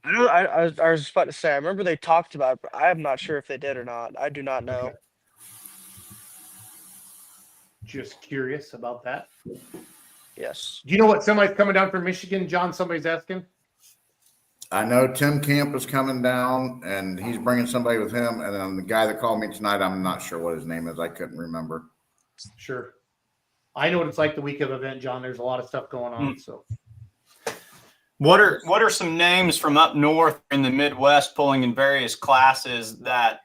[SPEAKER 7] I was just about to say, I remember they talked about it, but I'm not sure if they did or not. I do not know.
[SPEAKER 4] Okay. Just curious about that.
[SPEAKER 7] Yes.
[SPEAKER 4] Do you know what semi's coming down from Michigan, John? Somebody's asking.
[SPEAKER 8] I know Tim Camp is coming down, and he's bringing somebody with him. And then the guy that called me tonight, I'm not sure what his name is. I couldn't remember.
[SPEAKER 4] Sure. I know what it's like the week of event, John. There's a lot of stuff going on. So,
[SPEAKER 5] What are some names from up north in the Midwest pulling in various classes that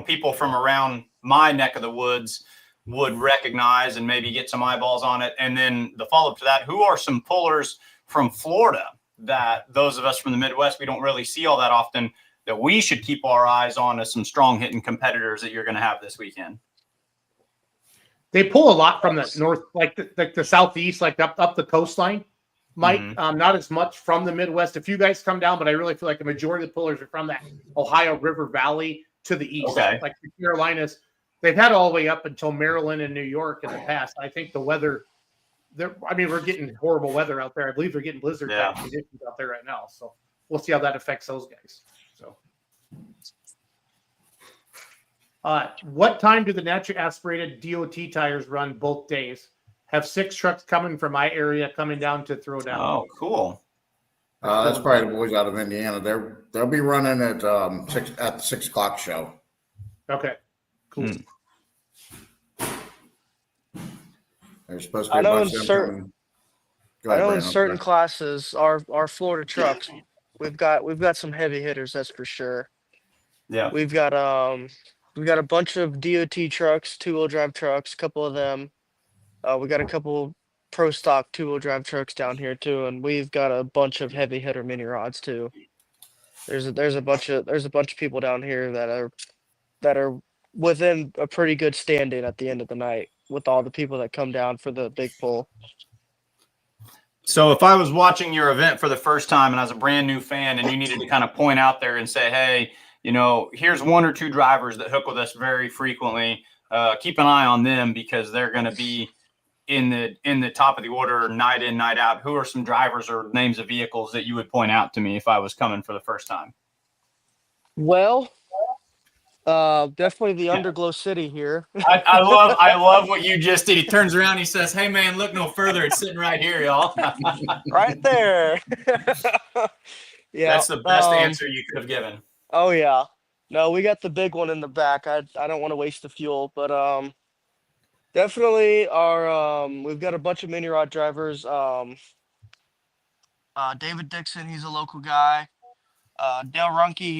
[SPEAKER 5] people from around my neck of the woods would recognize and maybe get some eyeballs on it? And then the follow-up to that, who are some pullers from Florida that those of us from the Midwest, we don't really see all that often, that we should keep our eyes on as some strong hitting competitors that you're going to have this weekend?
[SPEAKER 4] They pull a lot from the north, like the southeast, like up the coastline. Mike, not as much from the Midwest. A few guys come down, but I really feel like the majority of the pullers are from that Ohio River Valley to the east.
[SPEAKER 5] Okay.
[SPEAKER 4] Like the Carolinas, they've had all the way up until Maryland and New York in the past. I think the weather, we're getting horrible weather out there. I believe they're getting blizzard type conditions out there right now. So we'll see how that affects those guys. So, what time do the naturally aspirated DOT tires run both days? Have 6 trucks coming from my area coming down to throw down.
[SPEAKER 5] Oh, cool.
[SPEAKER 8] That's probably the boys out of Indiana. They'll be running at the 6 o'clock show.
[SPEAKER 4] Okay, cool.
[SPEAKER 8] There's supposed to be a bunch of them coming. Go ahead,
[SPEAKER 7] I know in
[SPEAKER 8] Brandon.
[SPEAKER 7] certain classes, our Florida trucks, we've got some heavy hitters, that's for sure.
[SPEAKER 5] Yeah.
[SPEAKER 7] We've got a bunch of DOT trucks, 2-wheel drive trucks, a couple of them. We got a couple pro stock 2-wheel drive trucks down here too, and we've got a bunch of heavy hitter mini rods too. There's a bunch of people down here that are within a pretty good standing at the end of the night with all the people that come down for the big pull.
[SPEAKER 5] So if I was watching your event for the first time and I was a brand new fan and you needed to kind of point out there and say, hey, here's 1 or 2 drivers that hook with us very frequently. Keep an eye on them because they're going to be in the top of the order night in, night out. Who are some drivers or names of vehicles that you would point out to me if I was coming for the first time?
[SPEAKER 7] Well, definitely the Underglow City here.
[SPEAKER 5] I love what you just did. He turns around, he says, hey man, look no further. It's sitting right here, y'all.
[SPEAKER 7] Right there. Yeah.
[SPEAKER 5] That's the best answer you could have given.
[SPEAKER 7] Oh yeah. No, we got the big one in the back. I don't want to waste the fuel, but definitely we've got a bunch of mini rod drivers. David Dixon, he's a local guy. Dale Runkey,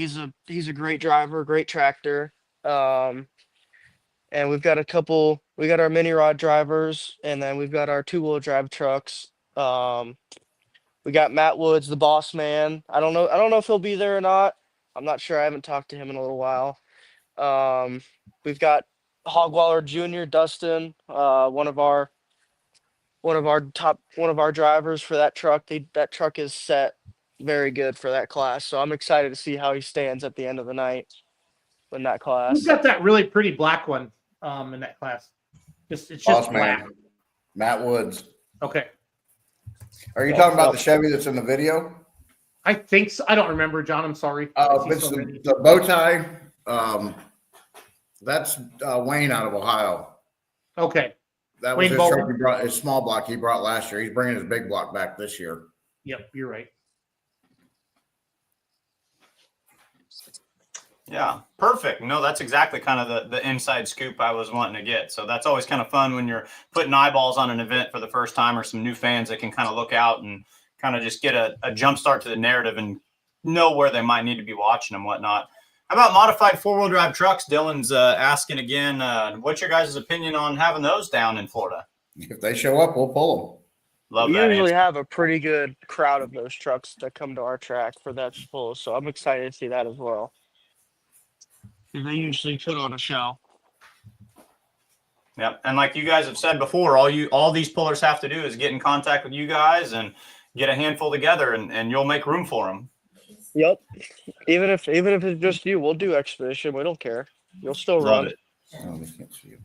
[SPEAKER 7] he's a great driver, great tractor. And we've got our mini rod drivers, and then we've got our 2-wheel drive trucks. We got Matt Woods, the boss man. I don't know if he'll be there or not. I'm not sure. I haven't talked to him in a little while. We've got Hogwaller Jr., Dustin, one of our drivers for that truck. That truck is set very good for that class. So I'm excited to see how he stands at the end of the night in that class.
[SPEAKER 4] Who's got that really pretty black one in that class? It's just
[SPEAKER 8] Boss
[SPEAKER 4] black.
[SPEAKER 8] man, Matt Woods.
[SPEAKER 4] Okay.
[SPEAKER 8] Are you talking about the Chevy that's in the video?
[SPEAKER 4] I think so. I don't remember, John. I'm sorry.
[SPEAKER 8] It's the bow tie. That's Wayne out of Ohio.
[SPEAKER 4] Okay.
[SPEAKER 8] That was
[SPEAKER 4] Wayne
[SPEAKER 8] his
[SPEAKER 4] Baldwin.
[SPEAKER 8] truck he brought, his small block he brought last year. He's bringing his big block back this year.
[SPEAKER 4] Yep, you're right.
[SPEAKER 5] Yeah, perfect. No, that's exactly kind of the inside scoop I was wanting to get. So that's always kind of fun when you're putting eyeballs on an event for the first time or some new fans that can kind of look out and kind of just get a jump start to the narrative and know where they might need to be watching and whatnot. How about modified 4-wheel drive trucks? Dylan's asking again, what's your guys' opinion on having those down in Florida?
[SPEAKER 8] If they show up, we'll pull them.
[SPEAKER 5] Love
[SPEAKER 7] We
[SPEAKER 5] that
[SPEAKER 7] usually
[SPEAKER 5] answer.
[SPEAKER 7] have a pretty good crowd of those trucks that come to our track for that pull, so I'm excited to see that as well. They usually put on a show.
[SPEAKER 5] Yep. And like you guys have said before, all these pullers have to do is get in contact with you guys and get a handful together and you'll make room for them.
[SPEAKER 7] Yep. Even if it's just you, we'll do expedition. We don't care. You'll still
[SPEAKER 5] Love
[SPEAKER 7] run.
[SPEAKER 5] it.
[SPEAKER 8] Oh, they can't see you.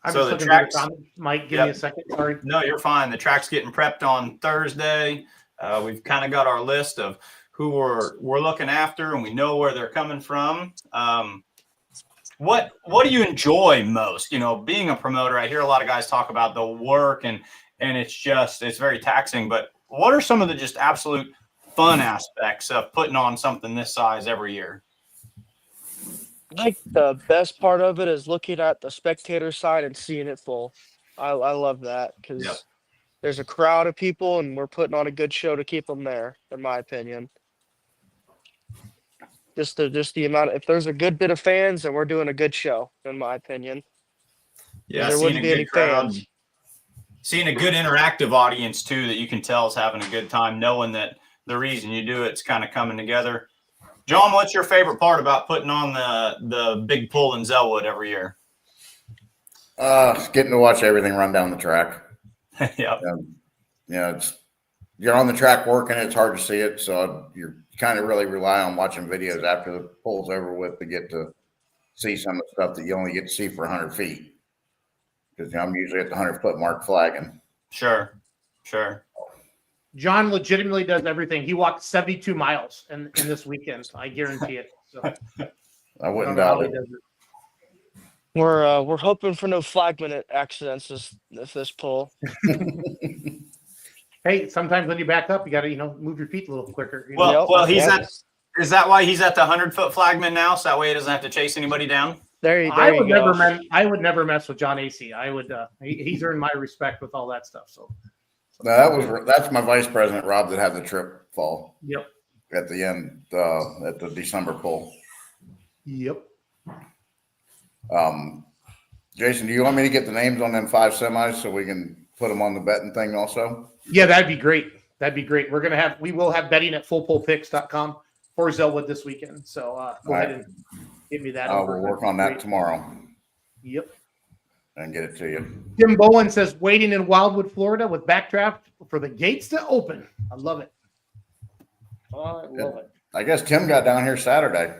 [SPEAKER 4] I'm
[SPEAKER 5] So
[SPEAKER 4] just
[SPEAKER 5] the
[SPEAKER 4] looking
[SPEAKER 5] tracks-
[SPEAKER 4] at it. Mike, give me a second. Sorry.
[SPEAKER 5] No, you're fine. The track's getting prepped on Thursday. We've kind of got our list of who we're looking after, and we know where they're coming from. What do you enjoy most? Being a promoter, I hear a lot of guys talk about the work and it's very taxing. But what are some of the just absolute fun aspects of putting on something this size every year?
[SPEAKER 7] I think the best part of it is looking at the spectator side and seeing it full. I love that because
[SPEAKER 5] Yep.
[SPEAKER 7] there's a crowd of people and we're putting on a good show to keep them there, in my opinion. Just the amount if there's a good bit of fans, then we're doing a good show, in my opinion.
[SPEAKER 5] Yeah,
[SPEAKER 7] There
[SPEAKER 5] seeing
[SPEAKER 7] wouldn't
[SPEAKER 5] a
[SPEAKER 7] be
[SPEAKER 5] good
[SPEAKER 7] any
[SPEAKER 5] crowd.
[SPEAKER 7] fans.
[SPEAKER 5] seeing a good interactive audience too that you can tell is having a good time, knowing that the reason you do it's kind of coming together. John, what's your favorite part about putting on the big pull in Zellwood every year?
[SPEAKER 8] Getting to watch everything run down the track.
[SPEAKER 5] Yeah.
[SPEAKER 8] You're on the track working, it's hard to see it, so you're kind of really rely on watching videos after the pull's over with to get to see some of the stuff that you only get to see for 100 feet. Because I'm usually at the 100-foot mark flagging.
[SPEAKER 5] Sure.
[SPEAKER 4] John legitimately does everything. He walked 72 miles in this weekend. I guarantee it. So
[SPEAKER 8] I wouldn't doubt it.
[SPEAKER 7] We're hoping for no flag accidents this pull.
[SPEAKER 4] Hey, sometimes when you back up, you got to move your feet a little quicker.
[SPEAKER 5] Well, is that why he's at the 100-foot flagman now? So that way he doesn't have to chase anybody down.
[SPEAKER 4] I would never mess with John AC. I would. He's earned my respect with all that stuff. So.
[SPEAKER 8] No, that's my vice president Rob that had the trip fall.
[SPEAKER 4] Yep.
[SPEAKER 8] At the end, at the December pull.
[SPEAKER 4] Yep.
[SPEAKER 8] Jason, do you want me to get the names on them 5 semis so we can put them on the betting thing also?
[SPEAKER 4] Yeah, that'd be great. We will have betting at fullpullpicks.com for Zellwood this weekend. So go ahead and give me that.
[SPEAKER 8] We'll work on that tomorrow.
[SPEAKER 4] Yep.
[SPEAKER 8] And get it to you.
[SPEAKER 4] Tim Bowen says waiting in Wildwood, Florida with backdraft for the gates to open. I love it. I love it.
[SPEAKER 8] I guess Tim got down here Saturday.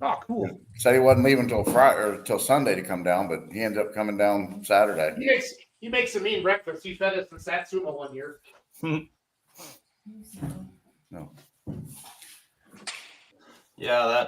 [SPEAKER 4] Oh, cool.
[SPEAKER 8] Said he wasn't leaving until Friday or till Sunday to come down, but he ended up coming down Saturday.
[SPEAKER 4] He makes a mean breakfast. He fed us in Satsuma one year.
[SPEAKER 8] No.
[SPEAKER 5] Yeah,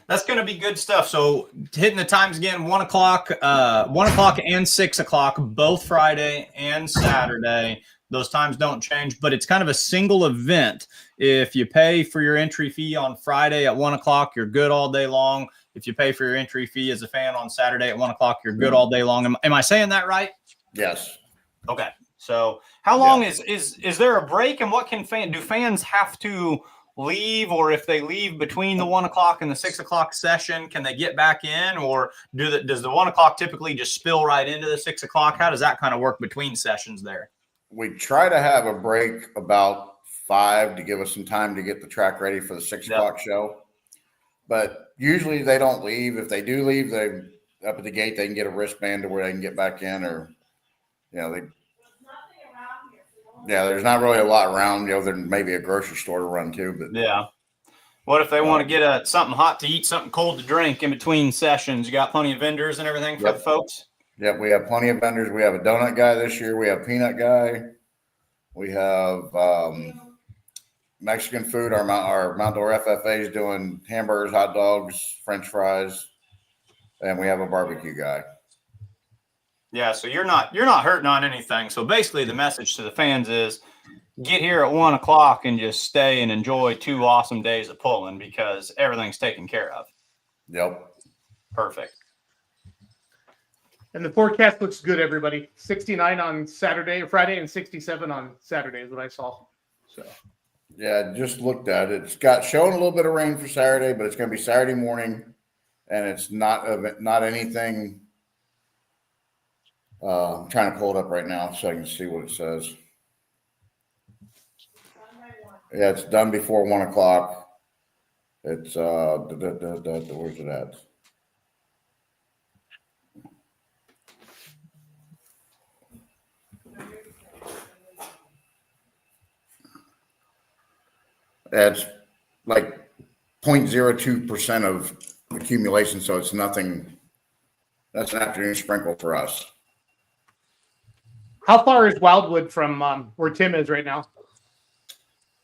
[SPEAKER 5] that's going to be good stuff. So hitting the times again, 1 o'clock and 6 o'clock, both Friday and Saturday. Those times don't change, but it's kind of a single event. If you pay for your entry fee on Friday at 1 o'clock, you're good all day long. If you pay for your entry fee as a fan on Saturday at 1 o'clock, you're good all day long. Am I saying that right?
[SPEAKER 8] Yes.
[SPEAKER 5] Okay. So how long is there a break, and what do fans have to leave, or if they leave between the 1 o'clock and the 6 o'clock session, can they get back in, or does the 1 o'clock typically just spill right into the 6 o'clock? How does that kind of work between sessions there?
[SPEAKER 8] We try to have a break about 5 to give us some time to get the track ready for the 6 o'clock show. But usually they don't leave. If they do leave, they up at the gate, they can get a wristband to where they can get back in, or there's not really a lot around. There may be a grocery store to run to, but
[SPEAKER 5] yeah. What if they want to get something hot to eat, something cold to drink in between sessions? You got plenty of vendors and everything for the folks?
[SPEAKER 8] Yep, we have plenty of vendors. We have a donut guy this year. We have a peanut guy. We have Mexican food. Our Mountdoor FFA is doing hamburgers, hot dogs, French fries, and we have a barbecue guy.
[SPEAKER 5] Yeah, so you're not hurting on anything. So basically, the message to the fans is get here at 1 o'clock and just stay and enjoy 2 awesome days of pulling, because everything's taken care of.
[SPEAKER 8] Yep.
[SPEAKER 5] Perfect.
[SPEAKER 4] And the forecast looks good, everybody. 69 on Friday, and 67 on Saturday is what I saw. So.
[SPEAKER 8] Yeah, just looked at it. It's got showing a little bit of rain for Saturday, but it's going to be Saturday morning, and it's not anything. I'm trying to pull it up right now so I can see what it says. Yeah, it's done before 1 o'clock. It's where's it at? It's like 0.02% of accumulation, so it's nothing. That's an afternoon sprinkle for us.
[SPEAKER 4] How far is Wildwood from where Tim is right now?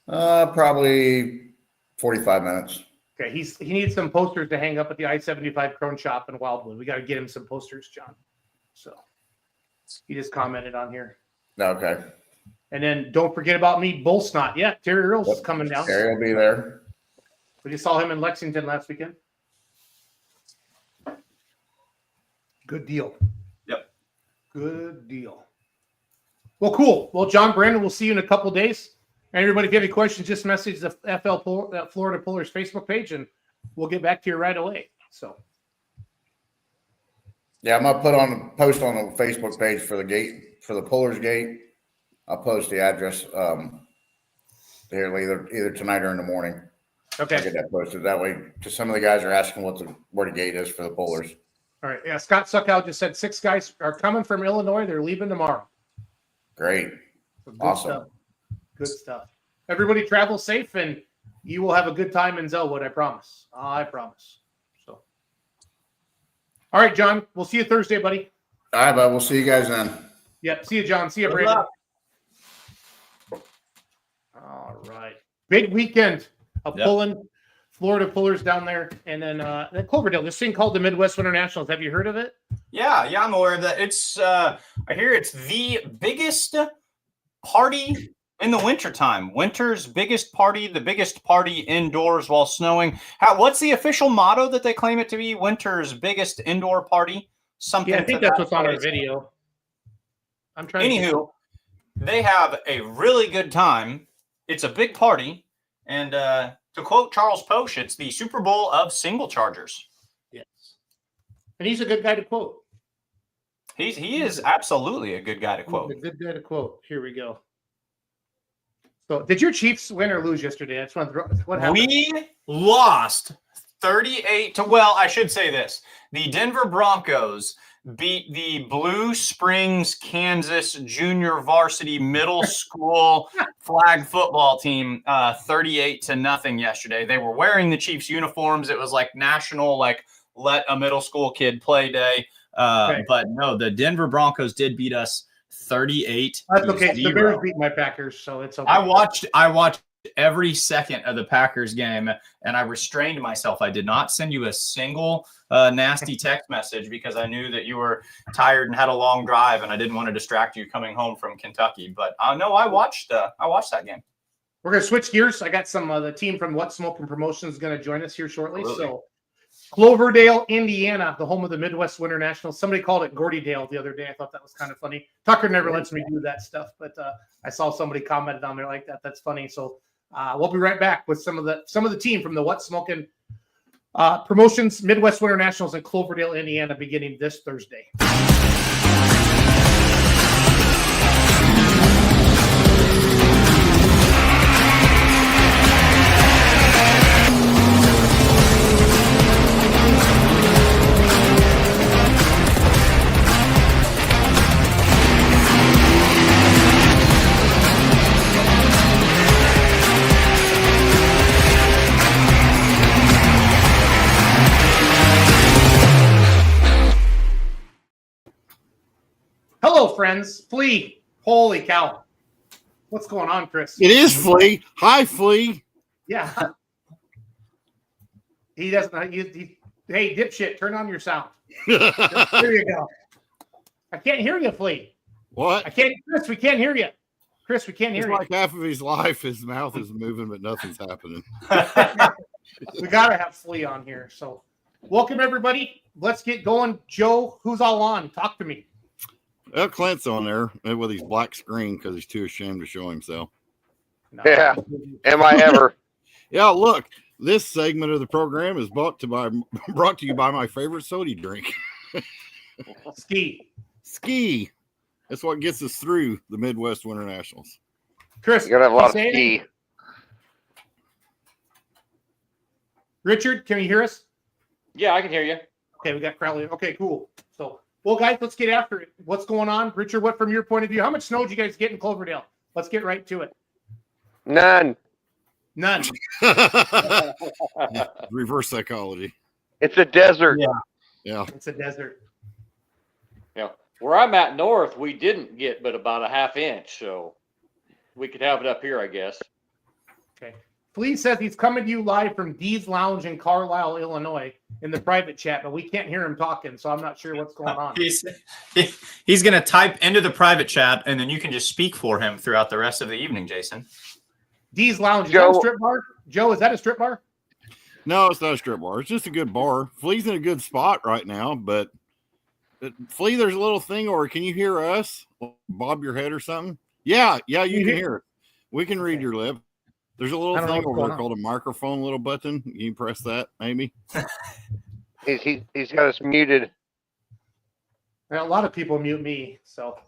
[SPEAKER 8] Probably 45 minutes.
[SPEAKER 4] Okay, he needs some posters to hang up at the I-75 Crone Shop in Wildwood. We got to get him some posters, John. So he just commented on here.
[SPEAKER 8] Okay.
[SPEAKER 4] And then don't forget about me, Bull Snot. Yeah, Terry Earls is coming down.
[SPEAKER 8] Terry will be there.
[SPEAKER 4] We just saw him in Lexington last weekend. Good deal.
[SPEAKER 5] Yep.
[SPEAKER 4] Good deal. Well, cool. Well, John Brandon, we'll see you in a couple days. And everybody, if you have any questions, just message the Florida Pullers Facebook page, and we'll get back to you right away. So,
[SPEAKER 8] Yeah, I'm gonna post on the Facebook page for the gate, for the Puller's Gate. I'll post the address here either tonight or in the morning.
[SPEAKER 4] Okay.
[SPEAKER 8] I'll get that posted that way, because some of the guys are asking where the gate is for the Pullers.
[SPEAKER 4] All right. Yeah, Scott Suckow just said 6 guys are coming from Illinois. They're leaving tomorrow.
[SPEAKER 8] Great.
[SPEAKER 4] So
[SPEAKER 8] Awesome.
[SPEAKER 4] Stuff. Good stuff. Everybody travel safe, and you will have a good time in Zellwood. I promise. I promise. So, all right, John. We'll see you Thursday, buddy.
[SPEAKER 8] All right, bud. We'll see you guys then.
[SPEAKER 4] Yep. See you, John. See you,
[SPEAKER 5] Good
[SPEAKER 4] Brandon.
[SPEAKER 5] luck.
[SPEAKER 4] All right. Big weekend of
[SPEAKER 5] Yep.
[SPEAKER 4] pulling, Florida pullers down there, and then Cloverdale. This thing called the Midwest Winter Nationals. Have you heard of it?
[SPEAKER 5] Yeah, I'm aware of that. It's I hear it's the biggest party in the wintertime. Winter's biggest party, the biggest party indoors while snowing. What's the official motto that they claim it to be? Winter's biggest indoor party? Something.
[SPEAKER 4] Yeah, I think that's what's on our video. I'm trying.
[SPEAKER 5] Anywho, they have a really good time. It's a big party, and to quote Charles Posh, it's the Super Bowl of single chargers.
[SPEAKER 4] Yes. And he's a good guy to quote.
[SPEAKER 5] He is absolutely a good guy to quote.
[SPEAKER 4] He's a good guy to quote. Here we go. So, did your Chiefs win or lose yesterday? I just want to what happened?
[SPEAKER 5] We lost 38 to, well, I should say this. The Denver Broncos beat the Blue Springs, Kansas junior varsity middle school flag football team 38-0 yesterday. They were wearing the Chiefs uniforms. It was like national, like let a middle school kid play day.
[SPEAKER 4] Okay.
[SPEAKER 5] But no, the Denver Broncos did beat us 38.
[SPEAKER 4] That's okay. The Bears beat my Packers, so it's okay.
[SPEAKER 5] I watched every second of the Packers game, and I restrained myself. I did not send you a single nasty text message because I knew that you were tired and had a long drive, and I didn't want to distract you coming home from Kentucky. But no, I watched that game.
[SPEAKER 4] We're gonna switch gears. I got some the team from What Smoking Promotions is going to join us here shortly.
[SPEAKER 5] Absolutely.
[SPEAKER 4] So, Cloverdale, Indiana, the home of the Midwest Winter Nationals. Somebody called it Gordydale the other day. I thought that was kind of funny. Tucker never lets me do that stuff, but I saw somebody commented on there like that. That's funny. So we'll be right back with some of the team from the What Smoking Promotions Midwest Winter Nationals in Cloverdale, Indiana, beginning this Thursday. Hello, friends. Flea. Holy cow. What's going on, Chris?
[SPEAKER 9] It is Flea. Hi, Flea.
[SPEAKER 4] Yeah. He doesn't. Hey, dipshit, turn on your sound. There you go. I can't hear you, Flea.
[SPEAKER 9] What?
[SPEAKER 4] I can't, Chris. We can't hear you. Chris, we can't
[SPEAKER 9] It's
[SPEAKER 4] hear
[SPEAKER 9] like half of his life, his mouth is moving, but nothing's happening.
[SPEAKER 4] We gotta have Flea on here. So, welcome everybody. Let's get going. Joe, who's all on? Talk to me.
[SPEAKER 9] Well, Clint's on there with his black screen because he's too ashamed to show himself.
[SPEAKER 4] No.
[SPEAKER 10] Yeah. Am I ever?
[SPEAKER 9] Yeah, look, this segment of the program is brought to you by my favorite soda drink. Ski. That's what gets us through the Midwest Winter Nationals.
[SPEAKER 4] Chris,
[SPEAKER 10] You're gonna have a lot of
[SPEAKER 4] say
[SPEAKER 10] ski.
[SPEAKER 4] it? Richard, can you hear us?
[SPEAKER 11] Yeah, I can hear you.
[SPEAKER 4] Okay, we got Crowley. Okay, cool. So, well, guys, let's get after it. What's going on? Richard, what from your point of view? How much snow did you guys get in Cloverdale? Let's get right to it.
[SPEAKER 10] None.
[SPEAKER 9] Reverse psychology.
[SPEAKER 10] It's a desert.
[SPEAKER 9] Yeah.
[SPEAKER 4] It's a desert.
[SPEAKER 11] Yeah. Where I'm at north, we didn't get but about a half inch, so we could have it up here, I guess.
[SPEAKER 4] Okay. Flea says he's coming to you live from Dee's Lounge in Carlisle, Illinois, in the private chat, but we can't hear him talking, so I'm not sure what's going on.
[SPEAKER 5] He's going to type into the private chat, and then you can just speak for him throughout the rest of the evening, Jason.
[SPEAKER 4] Dee's Lounge. Is that a strip bar? Joe, is that a strip bar?
[SPEAKER 9] No, it's not a strip bar. It's just a good bar. Flea's in a good spot right now, but Flea, there's a little thing, or can you hear us? Bob your head or something? Yeah, you can hear it. We can read your lip. There's a little thing over there called a microphone, little button. You can press that, maybe.
[SPEAKER 10] He's got us muted.
[SPEAKER 4] A lot of people mute me. So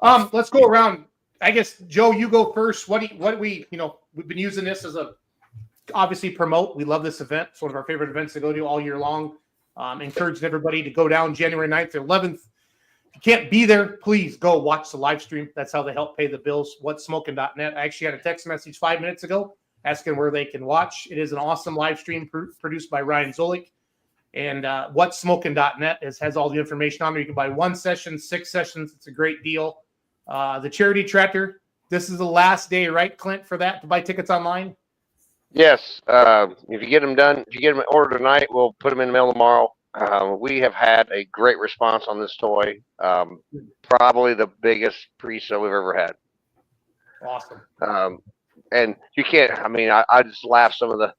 [SPEAKER 4] let's go around. I guess, Joe, you go first. What we've been using this as a obviously promote. We love this event. It's one of our favorite events to go to all year long. Encouraging everybody to go down January 9th or 11th. If you can't be there, please go watch the live stream. That's how they help pay the bills. Whatsmoking.net. I actually had a text message 5 minutes ago asking where they can watch. It is an awesome live stream produced by Ryan Zolik. And whatsmoking.net has all the information on there. You can buy 1 session, 6 sessions. It's a great deal. The charity tractor. This is the last day, right, Clint, for that to buy tickets online?
[SPEAKER 10] Yes. If you get them done, if you get them ordered tonight, we'll put them in the mail tomorrow. We have had a great response on this toy. Probably the biggest pre-sale we've ever had.
[SPEAKER 4] Awesome.
[SPEAKER 10] And you can't, I just laugh some of the,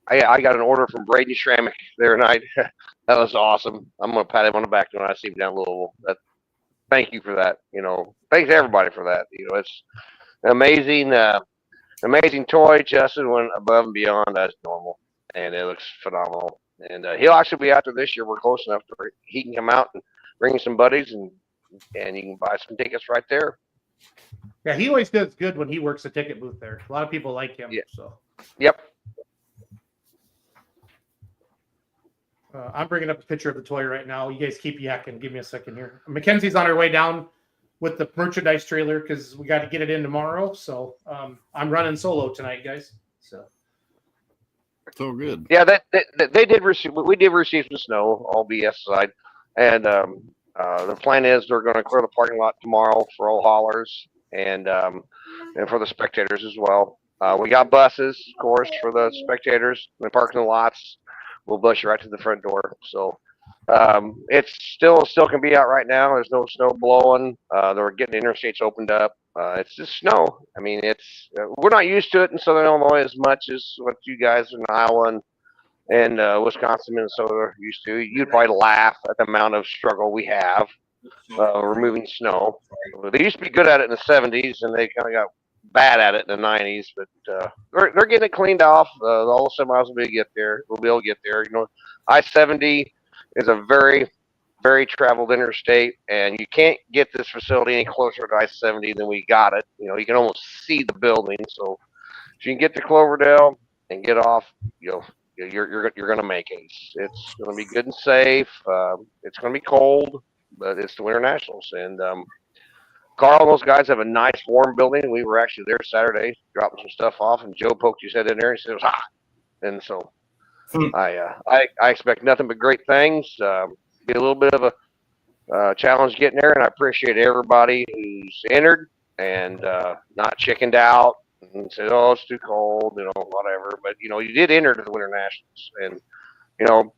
[SPEAKER 10] I got an order from Brady Shramick there tonight. That was awesome. I'm going to pat him on the back when I see him down Louisville. Thank you for that. Thanks to everybody for that. It's an amazing toy. Justin went above and beyond as normal, and it looks phenomenal. And he'll actually be out there this year. We're close enough to he can come out and bring some buddies, and you can buy some tickets right there.
[SPEAKER 4] Yeah, he always does good when he works the ticket booth there. A lot of people like him.
[SPEAKER 10] Yeah.
[SPEAKER 4] So.
[SPEAKER 10] Yep.
[SPEAKER 4] I'm bringing up a picture of the toy right now. You guys keep yakking. Give me a second here. Mackenzie's on her way down with the merchandise trailer because we got to get it in tomorrow. So I'm running solo tonight, guys.
[SPEAKER 9] So good.
[SPEAKER 10] Yeah, they did receive. We did receive some snow, all BS aside, and the plan is they're going to clear the parking lot tomorrow for all haulers and for the spectators as well. We got buses, of course, for the spectators. They park in the lots. We'll bus you right to the front door. So it's still can be out right now. There's no snow blowing. They're getting the interstates opened up. It's just snow. We're not used to it in Southern Illinois as much as what you guys in Iowa and Wisconsin, Minnesota are used to. You'd probably laugh at the amount of struggle we have removing snow. They used to be good at it in the 70s, and they kind of got bad at it in the 90s, but they're getting it cleaned off. All the semis will be able to get there. I-70 is a very, very traveled interstate, and you can't get this facility any closer to I-70 than we got it. You can almost see the building. So if you can get to Cloverdale and get off, you're going to make it. It's going to be good and safe. It's going to be cold, but it's the Winter Nationals, and Carl and those guys have a nice warm building. We were actually there Saturday dropping some stuff off, and Joe poked his head in there and said it was hot. And so I expect nothing but great things. Be a little bit of a challenge getting there, and I appreciate everybody who's entered and not chickened out and said, "Oh, it's too cold," whatever. But you did enter to the Winter Nationals, and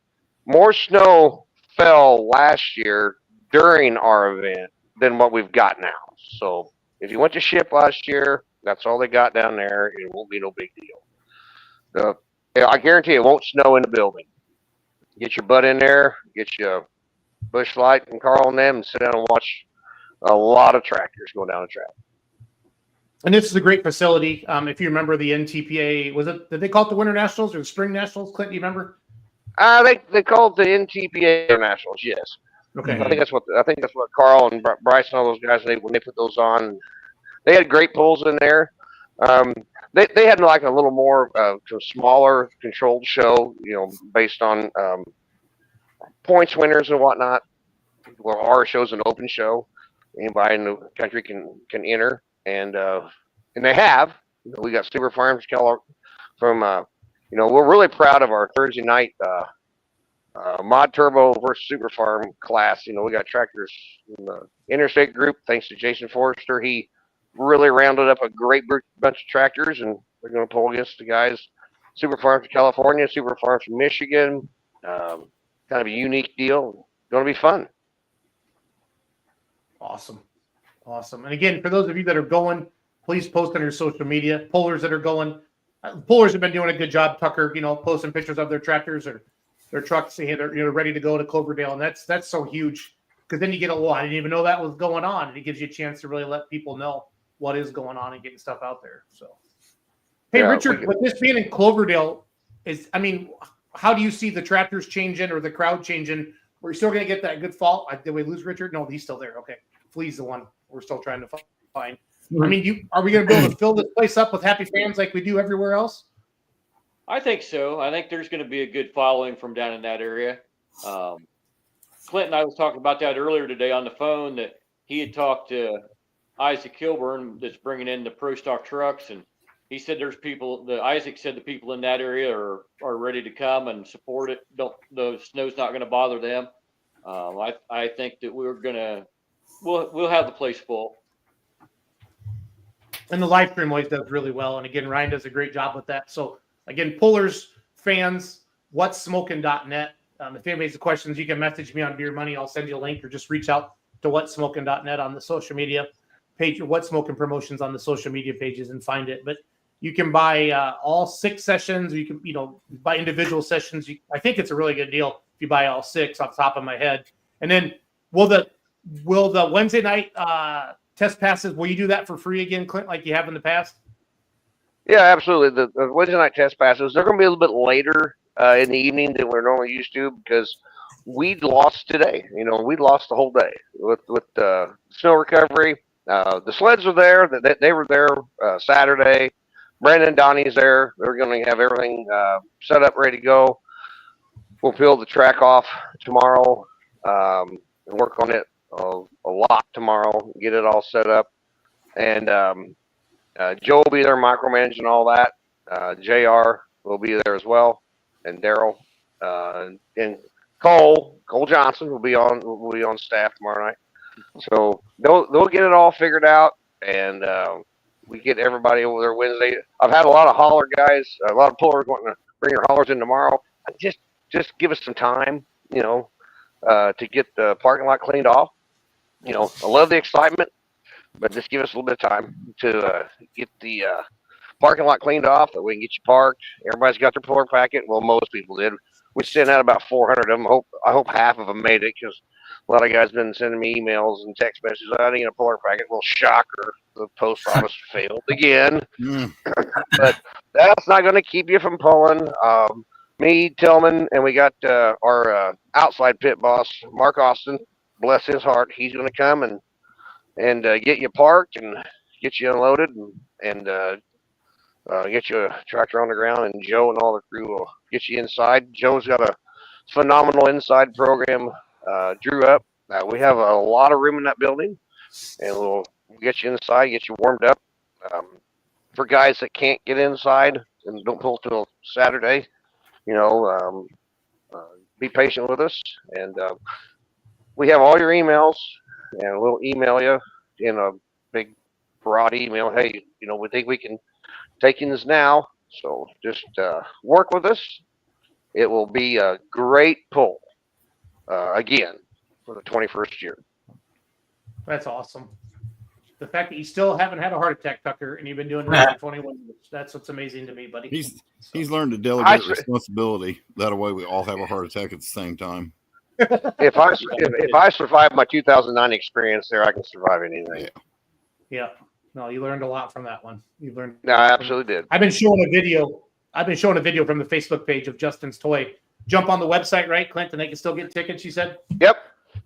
[SPEAKER 10] more snow fell last year during our event than what we've got now. So if you went to ship last year, that's all they got down there. It won't be no big deal. I guarantee it won't snow in the building. Get your butt in there, get you a Busch Light and Carl and them, and sit down and watch a lot of tractors go down the track.
[SPEAKER 4] And this is a great facility. If you remember the NTPA, did they call it the Winter Nationals or the Spring Nationals? Clint, do you remember?
[SPEAKER 10] They called it the NTPA Nationals, yes.
[SPEAKER 4] Okay.
[SPEAKER 10] I think that's what Carl and Bryce and all those guys, when they put those on, they had great pulls in there. They had like a little more smaller controlled show, based on points winners and whatnot. Well, our show's an open show. Anybody in the country can enter, and they have. We got Super Farms from. We're really proud of our Thursday night. Mod Turbo versus Super Farm class. We got tractors in the interstate group, thanks to Jason Forrester. He really rounded up a great bunch of tractors, and we're going to pull against the guys, Super Farms from California, Super Farms from Michigan. Kind of a unique deal. Going to be fun.
[SPEAKER 4] Awesome. And again, for those of you that are going, please post on your social media. Pullers that are going, pullers have been doing a good job. Tucker, posting pictures of their tractors or their trucks, they're ready to go to Cloverdale, and that's so huge because then you get I didn't even know that was going on, and it gives you a chance to really let people know what is going on and getting stuff out there. So, hey, yeah, Richard, with this being in Cloverdale, how do you see the tractors changing or the crowd changing We're still going to get that good fall. Did we lose Richard? No, he's still there. Okay. Flea's the one we're still trying to find. I mean, are we going to be able to fill this place up with happy fans like we do everywhere else?
[SPEAKER 11] I think so. I think there's going to be a good following from down in that area. Clint and I was talking about that earlier today on the phone, that he had talked to Isaac Kilburn that's bringing in the Pro Stock trucks, and he said there's people. Isaac said the people in that area are ready to come and support it. The snow's not going to bother them. I think that we'll have the place full.
[SPEAKER 4] And the live stream always does really well. And again, Ryan does a great job with that. So again, pullers, fans, whatsmoking.net. If anybody has questions, you can message me on Beer Money. I'll send you a link, or just reach out to whatsmoking.net on the social media page, or What's Smoking Promotions on the social media pages, and find it. But you can buy all 6 sessions, or you can, buy individual sessions. I think it's a really good deal if you buy all 6 off the top of my head. And then will the Wednesday night test passes, will you do that for free again, Clint, like you have in the past?
[SPEAKER 10] Yeah, absolutely. The Wednesday night test passes, they're going to be a little bit later in the evening than we're normally used to, because we lost today. We lost the whole day with snow recovery. The sleds are there. They were there Saturday. Brandon and Donnie's there. They're going to have everything set up, ready to go. We'll peel the track off tomorrow and work on it a lot tomorrow, get it all set up. And Joe will be there micromanaging all that. JR will be there as well, and Daryl. And Cole Johnson will be on staff tomorrow night. So they'll get it all figured out, and we get everybody over there Wednesday. I've had a lot of holler guys, a lot of pullers wanting to bring their haulers in tomorrow. Just give us some time, to get the parking lot cleaned off. I love the excitement, but just give us a little bit of time to get the parking lot cleaned off, that we can get you parked. Everybody's got their puller packet. Well, most people did. We sent out about 400 of them. I hope half of them made it, because a lot of guys been sending me emails and text messages. I didn't get a puller packet. Well, shocker, the post office failed again. But that's not going to keep you from pulling. Me, Tillman, and we got our outside pit boss, Mark Austin. Bless his heart. He's going to come and get you parked and get you unloaded and get you a tractor on the ground. And Joe and all the crew will get you inside. Joe's got a phenomenal inside program drew up. We have a lot of room in that building, and we'll get you inside, get you warmed up. For guys that can't get inside and don't pull till Saturday, be patient with us. And we have all your emails, and we'll email you in a big broad email. Hey, we think we can take in this now, so just work with us. It will be a great pull again for the 21st year.
[SPEAKER 4] That's awesome. The fact that you still haven't had a heart attack, Tucker, and you've been doing it for 21 years. That's what's amazing to me, buddy.
[SPEAKER 9] He's learned to delegate responsibility. That way we all have a heart attack at the same time.
[SPEAKER 10] If I survive my 2009 experience there, I can survive anything.
[SPEAKER 4] Yeah. No, you learned a lot from that one. You learned.
[SPEAKER 10] No, I absolutely did.
[SPEAKER 4] I've been showing a video from the Facebook page of Justin's toy. Jump on the website, right, Clint, and they can still get tickets, you said?
[SPEAKER 10] Yep.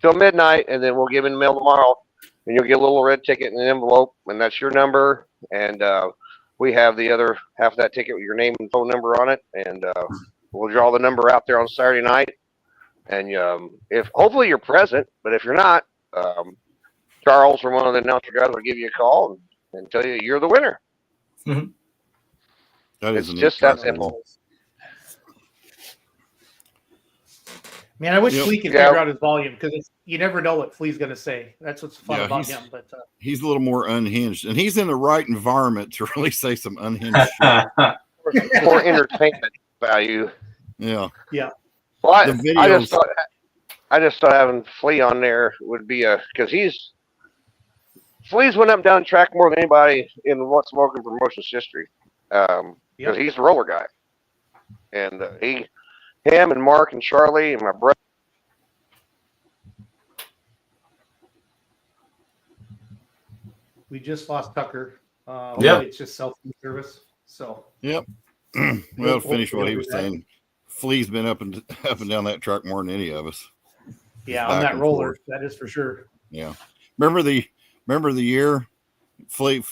[SPEAKER 10] Till midnight, and then we'll give in the mail tomorrow. And you'll get a little red ticket in an envelope, and that's your number. And we have the other half of that ticket with your name and phone number on it. And we'll draw the number out there on Saturday night. And if hopefully you're present, but if you're not, Charles or one of the announcer guys will give you a call and tell you you're the winner. It's just that simple.
[SPEAKER 4] Man, I wish Flea could figure out his volume, because you never know what Flea's going to say. That's what's fun about him. But
[SPEAKER 9] he's a little more unhinged, and he's in the right environment to really say some unhinged shit.
[SPEAKER 10] More entertainment value.
[SPEAKER 9] Yeah.
[SPEAKER 4] Yeah.
[SPEAKER 10] Well, I just thought having Flea on there would be because Flea's went up and down the track more than anybody in What's Smoking Promotions history. Because he's the roller guy, and him and Mark and Charlie and my brother.
[SPEAKER 4] We just lost Tucker. It's just self-service. So.
[SPEAKER 9] Yep. Well, finish what he was saying. Flea's been up and down that track more than any of us.
[SPEAKER 4] Yeah,
[SPEAKER 9] back
[SPEAKER 4] on that
[SPEAKER 9] and
[SPEAKER 4] roller,
[SPEAKER 9] forth.
[SPEAKER 4] that is for sure.
[SPEAKER 9] Yeah. Remember the year, Flea,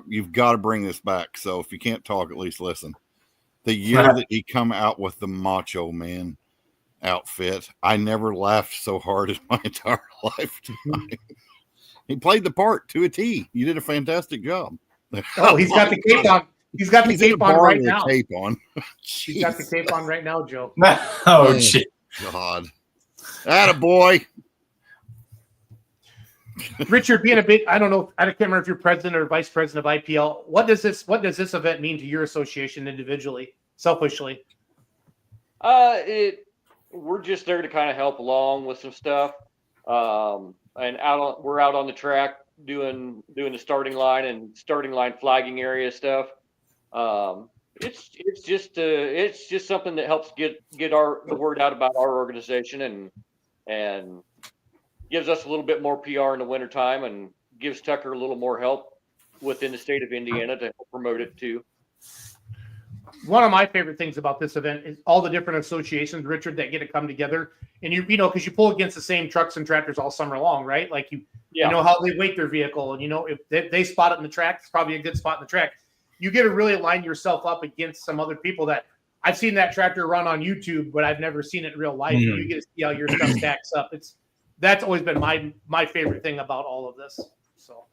[SPEAKER 9] you've got to bring this back. So if you can't talk, at least listen. The year that he come out with the Macho Man outfit, I never laughed so hard in my entire lifetime. He played the part to a T. You did a fantastic job.
[SPEAKER 4] Oh, he's got the cape on. He's got the cape on right now.
[SPEAKER 9] Cape on.
[SPEAKER 4] He's got the cape on right now, Joe.
[SPEAKER 5] Oh, shit.
[SPEAKER 9] God. Attaboy.
[SPEAKER 4] Richard, being a big, I don't know, I can't remember if you're president or vice president of IPL. What does this event mean to your association individually, selfishly?
[SPEAKER 11] We're just there to kind of help along with some stuff. And we're out on the track doing the starting line flagging area stuff. It's just something that helps get the word out about our organization and gives us a little bit more PR in the wintertime and gives Tucker a little more help within the state of Indiana to help promote it too.
[SPEAKER 4] One of my favorite things about this event is all the different associations, Richard, that get to come together. And you know, because you pull against the same trucks and tractors all summer long, right? Like you know how they weight their vehicle, and you know if they spot it in the track, it's probably a good spot in the track. You get to really line yourself up against some other people that I've seen that tractor run on YouTube, but I've never seen it in real life. You get to see how your stuff stacks up. That's always been my favorite thing about all of this. So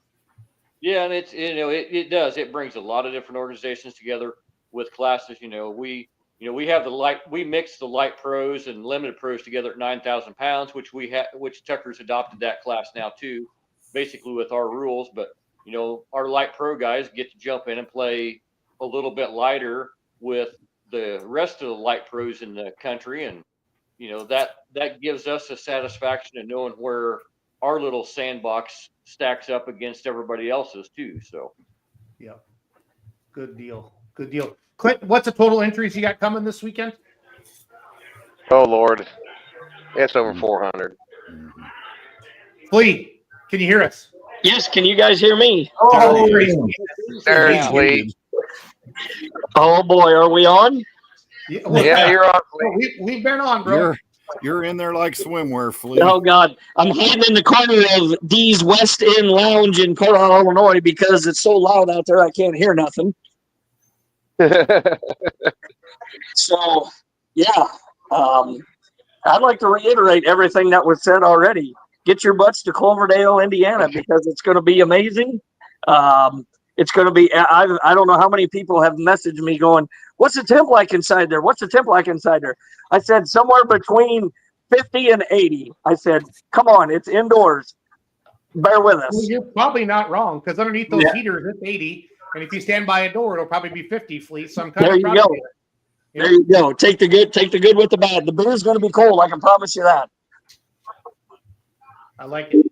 [SPEAKER 11] yeah, and it does. It brings a lot of different organizations together with classes. We have we mix the light pros and limited pros together at 9,000 pounds, which Tucker's adopted that class now too, basically with our rules. But our light pro guys get to jump in and play a little bit lighter with the rest of the light pros in the country, and that gives us a satisfaction of knowing where our little sandbox stacks up against everybody else's too. So
[SPEAKER 4] yeah, good deal. Clint, what's the total entries you got coming this weekend?
[SPEAKER 10] Oh Lord, it's over 400.
[SPEAKER 4] Flea, can you hear us?
[SPEAKER 12] Yes, can you guys hear me?
[SPEAKER 4] Oh,
[SPEAKER 10] there's Flea.
[SPEAKER 12] Oh boy, are we on?
[SPEAKER 10] Yeah, you're on.
[SPEAKER 4] We've been on, bro.
[SPEAKER 9] You're in there like swimwear, Flea.
[SPEAKER 12] Oh God, I'm hiding in the corner of Dee's West End Lounge in Carlisle, Illinois, because it's so loud out there I can't hear nothing. So, yeah, I'd like to reiterate everything that was said already. Get your butts to Cloverdale, Indiana, because it's going to be amazing. It's going to be, I don't know how many people have messaged me going, what's the temp like inside there? What's the temp like inside there? I said, somewhere between 50 and 80. I said, come on, it's indoors. Bear with us.
[SPEAKER 4] Well, you're probably not wrong, because underneath those heaters, it's 80. And if you stand by a door, it'll probably be 50, Flea. So I'm kind
[SPEAKER 12] there
[SPEAKER 4] of
[SPEAKER 12] you go. There you go. Take the good with the bad. The beer's going to be cold. I can promise you that.
[SPEAKER 4] I like it.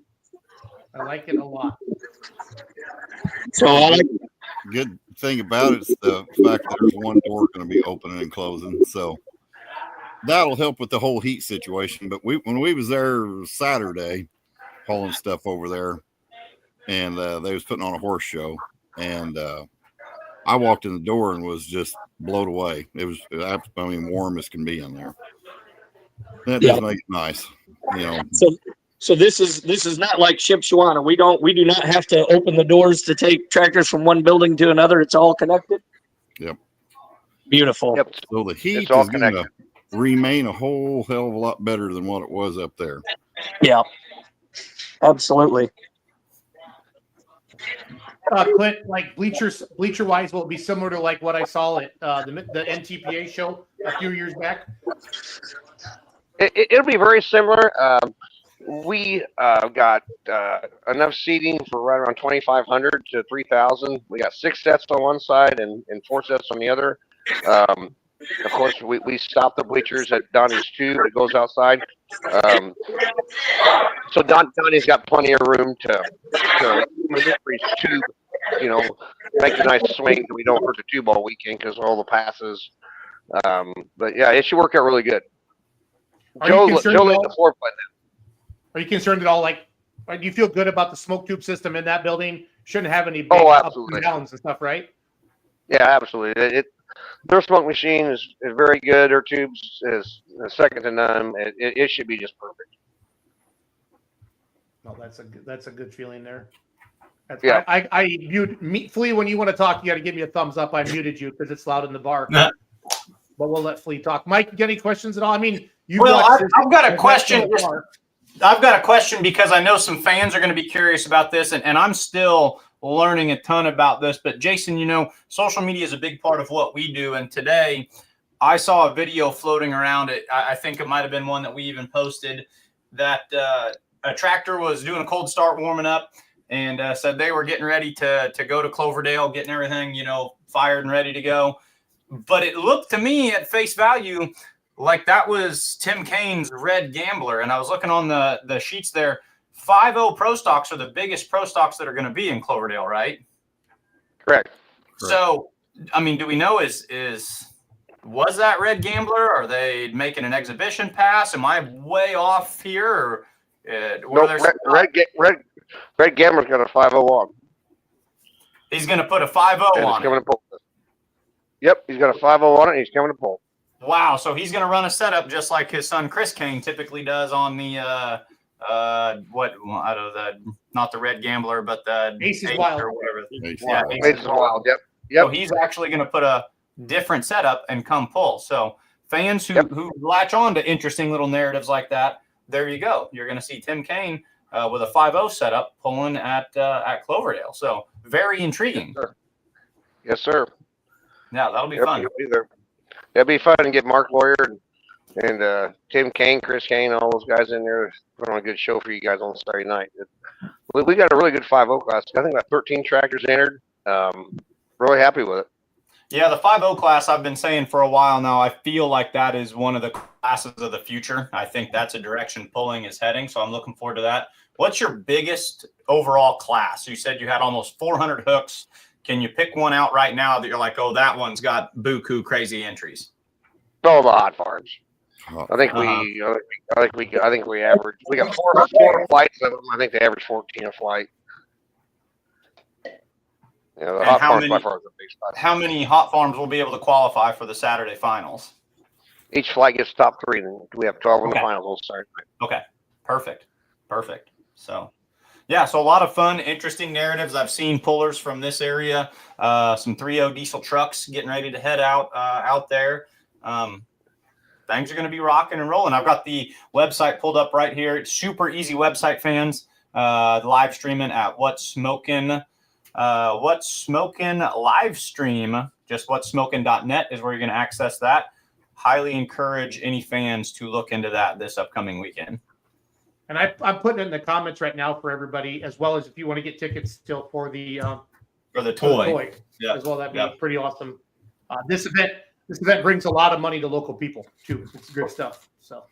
[SPEAKER 4] I like it a lot.
[SPEAKER 12] So
[SPEAKER 9] good thing about it is the fact that there's one door going to be opening and closing. So that'll help with the whole heat situation. But when we was there Saturday, hauling stuff over there, and they was putting on a horse show. And I walked in the door and was just blown away. It was, warm as can be in there. That does make it nice,
[SPEAKER 12] So this is not like Shipshewana. We do not have to open the doors to take tractors from one building to another. It's all connected.
[SPEAKER 9] Yep.
[SPEAKER 12] Beautiful.
[SPEAKER 10] Yep.
[SPEAKER 9] So the heat is going to remain a whole hell of a lot better than what it was up there.
[SPEAKER 12] Yeah. Absolutely.
[SPEAKER 4] Clint, like bleacher wise, will it be similar to like what I saw at the NTPA show a few years back?
[SPEAKER 10] It'll be very similar. We got enough seating for right around 2,500 to 3,000. We got 6 sets on one side and 4 sets on the other. Of course, we stop the bleachers at Donnie's tube that goes outside. So Donnie's got plenty of room to maneuver his tube, make a nice swing so we don't hurt the tube all weekend because of all the passes. But yeah, it should work out really good. Joe laid the floor plan now.
[SPEAKER 4] Are you concerned at all? Do you feel good about the smoke tube system in that building? Shouldn't have any big
[SPEAKER 10] absolutely.
[SPEAKER 4] ups and downs and stuff, right?
[SPEAKER 10] Yeah, absolutely. their smoke machine is very good. Their tubes is second to none. It should be just perfect.
[SPEAKER 4] No, that's a good feeling there.
[SPEAKER 10] Yeah.
[SPEAKER 4] I mute Flea when you want to talk. You got to give me a thumbs up. I muted you because it's loud in the bar.
[SPEAKER 5] Nah.
[SPEAKER 4] But we'll let Flea talk. Mike, you got any questions at all? I mean,
[SPEAKER 5] I've got a question. I've got a question because I know some fans are going to be curious about this, and I'm still learning a ton about this. But Jason, you know, social media is a big part of what we do. And today I saw a video floating around it. I think it might have been one that we even posted that a tractor was doing a cold start warming up and said they were getting ready to go to Cloverdale, getting everything, you know, fired and ready to go. But it looked to me at face value like that was Tim Kane's Red Gambler. And I was looking on the sheets there. 5.0 Pro Stocks are the biggest Pro Stocks that are going to be in Cloverdale, right?
[SPEAKER 10] Correct.
[SPEAKER 5] So, I mean, do we know was that Red Gambler? Are they making an exhibition pass? Am I way off here? Or
[SPEAKER 10] Red Gambler's got a 5.0 on.
[SPEAKER 5] He's going to put a 5.0 on it.
[SPEAKER 10] Yep, he's got a 5.0 on it, and he's coming to pull.
[SPEAKER 5] Wow, so he's going to run a setup just like his son Chris Kane typically does on the not the Red Gambler, but the
[SPEAKER 4] Aces Wild
[SPEAKER 5] or whatever.
[SPEAKER 10] Aces Wild. Yep.
[SPEAKER 5] So he's actually going to put a different setup and come pull. So fans who latch on to interesting little narratives like that, there you go. You're going to see Tim Kane with a 5.0 setup pulling at Cloverdale. So very intriguing.
[SPEAKER 10] Yes, sir.
[SPEAKER 5] Yeah, that'll be fun.
[SPEAKER 10] It'll be fun to get Mark Lawyer and Tim Kane, Chris Kane, all those guys in there. Put on a good show for you guys on Saturday night. We got a really good 5.0 class. I think about 13 tractors entered. Really happy with it.
[SPEAKER 5] Yeah, the 5.0 class I've been saying for a while now. I feel like that is one of the classes of the future. I think that's a direction pulling is heading. So I'm looking forward to that. What's your biggest overall class? You said you had almost 400 hooks. Can you pick one out right now that you're like, oh, that one's got buku crazy entries?
[SPEAKER 10] Oh, the hot farms. I think we average. We got four flights of them. I think they average 14 a flight. Yeah, the hot farms by far is the big spot.
[SPEAKER 5] How many hot farms will be able to qualify for the Saturday finals?
[SPEAKER 10] Each flight gets top 3. Then we have 12 in the finals on Saturday.
[SPEAKER 5] Okay, perfect. So. Yeah, so a lot of fun, interesting narratives. I've seen pullers from this area, some 3.0 diesel trucks getting ready to head out there. Things are going to be rocking and rolling. I've got the website pulled up right here. It's super easy website, fans. Live streaming at What's Smokin' live stream. Just whatsmokin.net is where you're going to access that. Highly encourage any fans to look into that this upcoming weekend.
[SPEAKER 4] And I'm putting it in the comments right now for everybody, as well as if you want to get tickets still for the toy
[SPEAKER 5] yeah.
[SPEAKER 4] as well. That'd be pretty awesome. This event brings a lot of money to local people too. It's good stuff. So,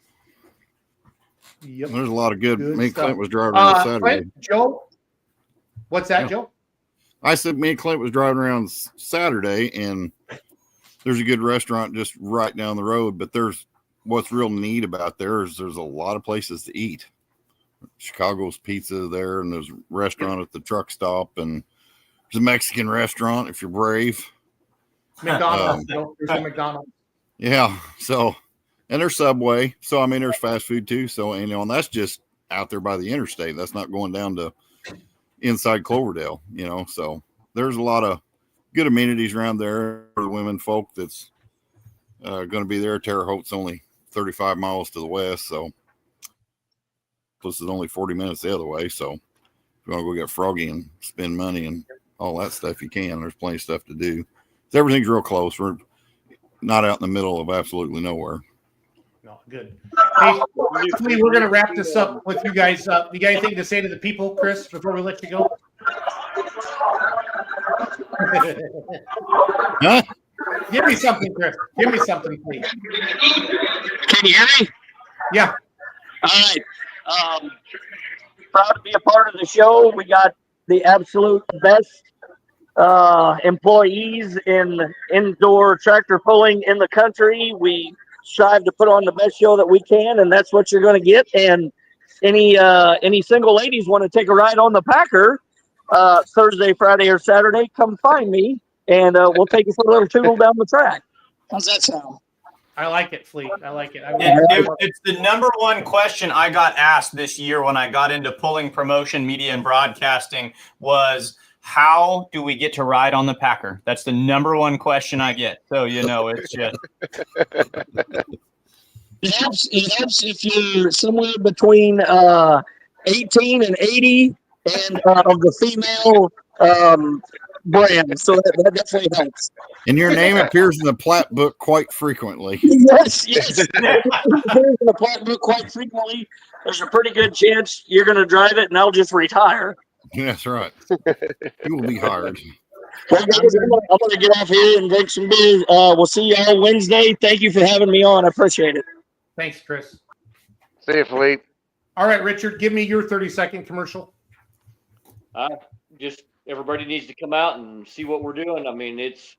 [SPEAKER 9] yep. There's a lot of good. Me and Clint was driving around Saturday.
[SPEAKER 4] Clint, Joe, what's that, Joe?
[SPEAKER 9] I said me and Clint was driving around Saturday, and there's a good restaurant just right down the road. But what's real neat about there's a lot of places to eat. Chicago's Pizza there, and there's a restaurant at the truck stop, and there's a Mexican restaurant if you're brave.
[SPEAKER 4] McDonald's. There's a McDonald's.
[SPEAKER 9] Yeah. So, and there's Subway. So, I mean, there's fast food too. So, and that's just out there by the interstate. That's not going down to inside Cloverdale, So, there's a lot of good amenities around there for the women folk that's going to be there. Terre Haute's only 35 miles to the west. So, this is only 40 minutes the other way. So, if you want to go get froggy and spend money and all that stuff, you can. There's plenty of stuff to do. So everything's real close. We're not out in the middle of absolutely nowhere.
[SPEAKER 4] No, good. Hey, we're going to wrap this up with you guys. You got anything to say to the people, Chris, before we let you go?
[SPEAKER 9] Huh?
[SPEAKER 4] Give me something, Chris. Give me something, please.
[SPEAKER 12] Can you hear me?
[SPEAKER 4] Yeah.
[SPEAKER 12] All right. Proud to be a part of the show. We got the absolute best employees in indoor tractor pulling in the country. We strive to put on the best show that we can, and that's what you're going to get. And any single ladies want to take a ride on the Packer Thursday, Friday, or Saturday, come find me. and we'll take you for a little tootle down the track. How's that sound?
[SPEAKER 4] I like it, Flea. I like it.
[SPEAKER 5] It's the number one question I got asked this year when I got into pulling promotion, media, and broadcasting was, how do we get to ride on the Packer? That's the number one question I get. So, it's just.
[SPEAKER 12] It helps if you're somewhere between 18 and 80 and of the female brand. So that definitely helps.
[SPEAKER 9] And your name appears in the plat book quite frequently.
[SPEAKER 12] Yes. It appears in the plat book quite frequently. There's a pretty good chance you're going to drive it and I'll just retire.
[SPEAKER 9] That's right. You will be hired.
[SPEAKER 12] Well, guys, I'm going to get off here and drink some beer. We'll see you all Wednesday. Thank you for having me on. I appreciate it.
[SPEAKER 4] Thanks, Chris.
[SPEAKER 10] See you, Philippe.
[SPEAKER 4] All right, Richard, give me your 30-second commercial.
[SPEAKER 11] Just everybody needs to come out and see what we're doing. I mean, it's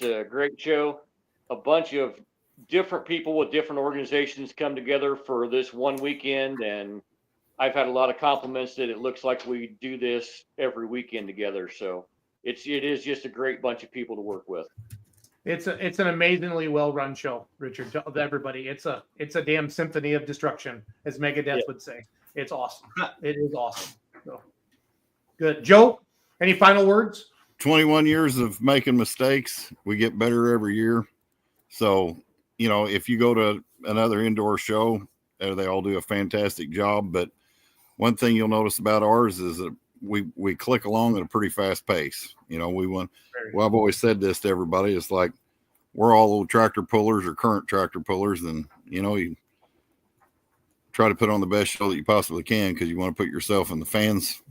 [SPEAKER 11] a great show. A bunch of different people with different organizations come together for this one weekend, and I've had a lot of compliments that it looks like we do this every weekend together. So it is just a great bunch of people to work with.
[SPEAKER 4] It's an amazingly well-run show, Richard. To everybody, it's a damn symphony of destruction, as Megadeth would say. It's awesome. It is awesome. So, good, Joe. Any final words?
[SPEAKER 9] 21 years of making mistakes. We get better every year. So, if you go to another indoor show, they all do a fantastic job. But one thing you'll notice about ours is that we click along at a pretty fast pace. Well, I've always said this to everybody. It's like we're all little tractor pullers or current tractor pullers. And, you try to put on the best show that you possibly can because you want to put yourself in the fans'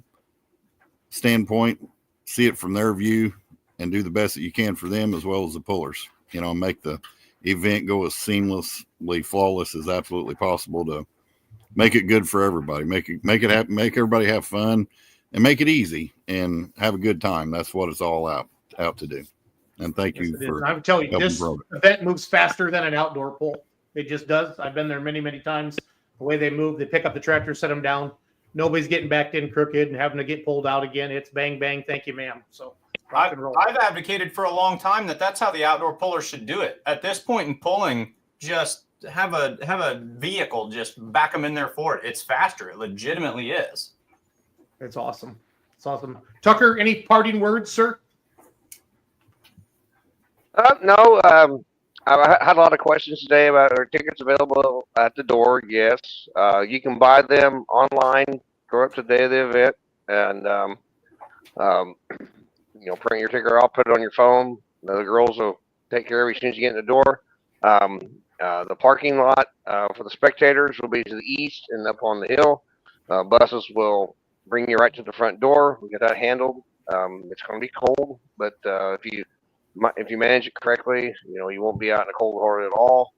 [SPEAKER 9] standpoint, see it from their view, and do the best that you can for them as well as the pullers. Make the event go as seamlessly flawless as absolutely possible to make it good for everybody. Make it happen. Make everybody have fun. And make it easy and have a good time. That's what it's all out to do. And thank you for.
[SPEAKER 4] I would tell you, this event moves faster than an outdoor pull. It just does. I've been there many, many times. The way they move, they pick up the tractor, set them down. Nobody's getting backed in crooked and having to get pulled out again. It's bang, bang. Thank you, ma'am. So rock and roll.
[SPEAKER 5] I've advocated for a long time that's how the outdoor puller should do it. At this point in pulling, just have a vehicle, just back them in there for it. It's faster. It legitimately is.
[SPEAKER 4] It's awesome. It's awesome. Tucker, any parting words, sir?
[SPEAKER 10] No. I had a lot of questions today about our tickets available at the door. Yes. You can buy them online. Go up to the day of the event and, print your ticket off, put it on your phone. The girls will take care of you as soon as you get in the door. The parking lot for the spectators will be to the east and up on the hill. Buses will bring you right to the front door. We get that handled. It's going to be cold, but if you manage it correctly, you won't be out in the cold hard at all.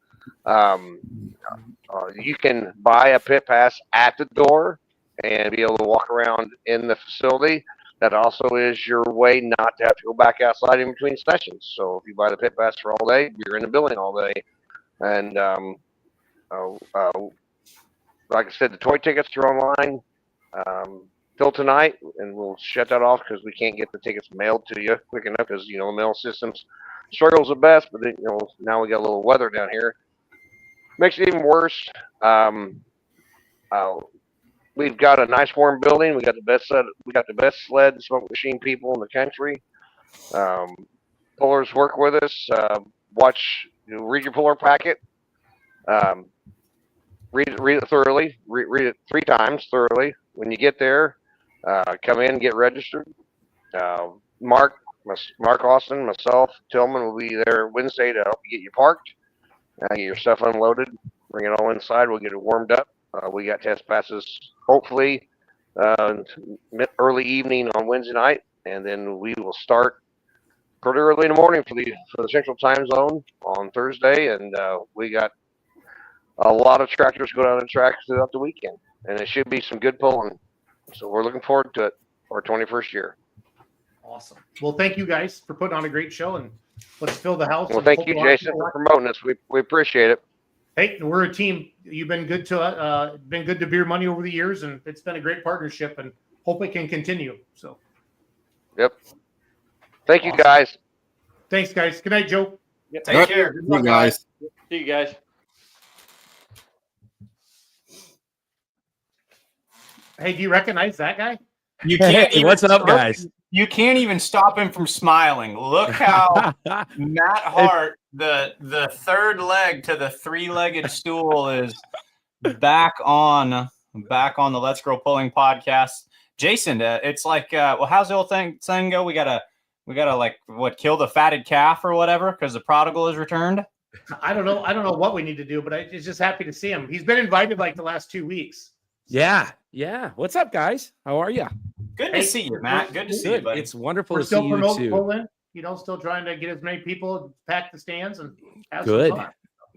[SPEAKER 10] You can buy a pit pass at the door and be able to walk around in the facility. That also is your way not to have to go back outside in between sessions. So if you buy the pit pass for all day, you're in the building all day. And like I said, the toy tickets are online till tonight, and we'll shut that off because we can't get the tickets mailed to you quick enough because the mail systems struggles the best. But now we got a little weather down here, makes it even worse. We've got a nice warm building. We got the best sled and smoke machine people in the country. Pullers work with us. Read your puller packet. Read it thoroughly. Read it 3 times thoroughly. When you get there, come in, get registered. Mark Austin, myself, Tillman will be there Wednesday to help you get you parked, get your stuff unloaded, bring it all inside. We'll get it warmed up. We got test passes, hopefully, early evening on Wednesday night, and then we will start pretty early in the morning for the Central Time Zone on Thursday, and we got a lot of tractors go down the track throughout the weekend, and it should be some good pulling. So we're looking forward to it for our 21st year.
[SPEAKER 4] Awesome. Well, thank you guys for putting on a great show, and let's fill the house.
[SPEAKER 10] Well, thank you, Jason, for promoting us. We appreciate it.
[SPEAKER 4] Hey, we're a team. You've been good to Beer Money over the years, and it's been a great partnership, and hope it can continue. So.
[SPEAKER 10] Yep. Thank you, guys.
[SPEAKER 4] Thanks, guys. Good night, Joe.
[SPEAKER 5] Take care.
[SPEAKER 9] Good luck, guys.
[SPEAKER 11] See you guys.
[SPEAKER 4] Hey, do you recognize that guy?
[SPEAKER 5] You can't
[SPEAKER 6] Hey,
[SPEAKER 5] even
[SPEAKER 6] what's up,
[SPEAKER 5] stop-
[SPEAKER 6] guys?
[SPEAKER 5] You can't even stop him from smiling. Look how Matt Hart, the third leg to the three-legged stool, is back on the Let's Grow Pulling podcast. Jason, it's like, well, how's the old thing go? We gotta like kill the fatted calf or whatever because the prodigal is returned.
[SPEAKER 4] I don't know what we need to do, but I'm just happy to see him. He's been invited like the last 2 weeks.
[SPEAKER 13] Yeah. What's up, guys? How are you?
[SPEAKER 5] Good to see you, Matt. Good to see you, buddy.
[SPEAKER 13] It's wonderful
[SPEAKER 4] We're
[SPEAKER 13] to see
[SPEAKER 4] still
[SPEAKER 13] you
[SPEAKER 4] promoting
[SPEAKER 13] too.
[SPEAKER 4] pulling, still trying to get as many people pack the stands and have
[SPEAKER 13] Good.
[SPEAKER 4] some fun.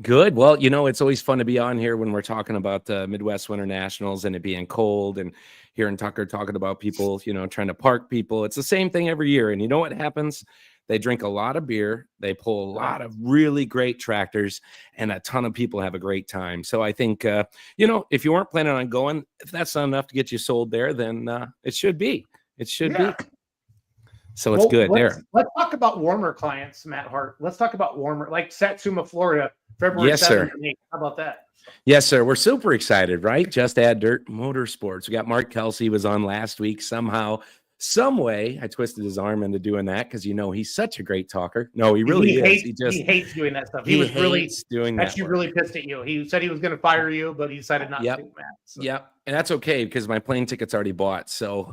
[SPEAKER 13] Good. Well, it's always fun to be on here when we're talking about the Midwest Winter Nationals and it being cold, and hearing Tucker talking about people, trying to park people. It's the same thing every year. And you know what happens? They drink a lot of beer. They pull a lot of really great tractors, and a ton of people have a great time. So I think, if you weren't planning on going, if that's not enough to get you sold there, then it should be. It should be. So it's good there.
[SPEAKER 4] Let's talk about warmer clients, Matt Hart. Let's talk about warmer, like Satsuma, Florida, February 7th and 8th. How about that?
[SPEAKER 13] Yes, sir. We're super excited, right? Just Add Dirt Motorsports. We got Mark Kelsey was on last week. Somehow, some way, I twisted his arm into doing that because he's such a great talker. No, he really is.
[SPEAKER 4] He hates doing that stuff.
[SPEAKER 13] He
[SPEAKER 4] was really
[SPEAKER 13] doing that.
[SPEAKER 4] Actually, really pissed at you. He said he was going to fire you, but he decided not to. Matt. So.
[SPEAKER 13] Yep. And that's okay because my plane ticket's already bought. So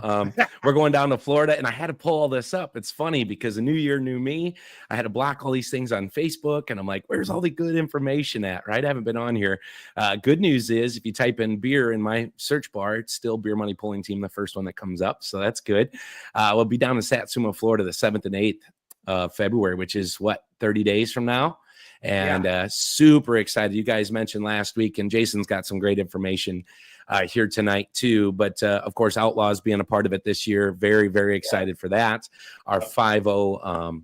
[SPEAKER 13] we're going down to Florida, and I had to pull all this up. It's funny because the new year, new me. I had to block all these things on Facebook, and I'm like, where's all the good information at, right? I haven't been on here. Good news is if you type in beer in my search bar, it's still Beer Money Pulling Team, the first one that comes up. So that's good. We'll be down in Satsuma, Florida, the 7th and 8th of February, which is 30 days from now. And super excited. You guys mentioned last week, and Jason's got some great information here tonight too. But of course, Outlaws being a part of it this year. Very, very excited for that. Our 5-0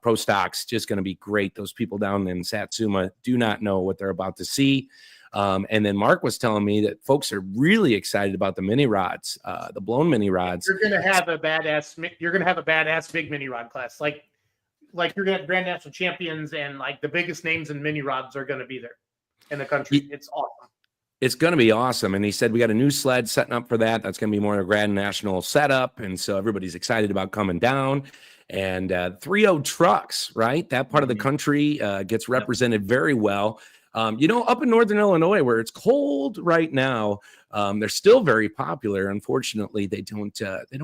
[SPEAKER 13] Pro Stocks just going to be great. Those people down in Satsuma do not know what they're about to see. And then Mark was telling me that folks are really excited about the mini rods, the blown mini rods.
[SPEAKER 4] You're going to have a badass big mini rod class. Like you're going to have Grand National champions, and like the biggest names in mini rods are going to be there in the country. It's awesome.
[SPEAKER 13] It's going to be awesome. And he said, we got a new sled setting up for that. That's going to be more of a Grand National setup. And so everybody's excited about coming down. And 3-0 trucks, right? That part of the country gets represented very well. Up in Northern Illinois, where it's cold right now, they're still very popular. Unfortunately, they don't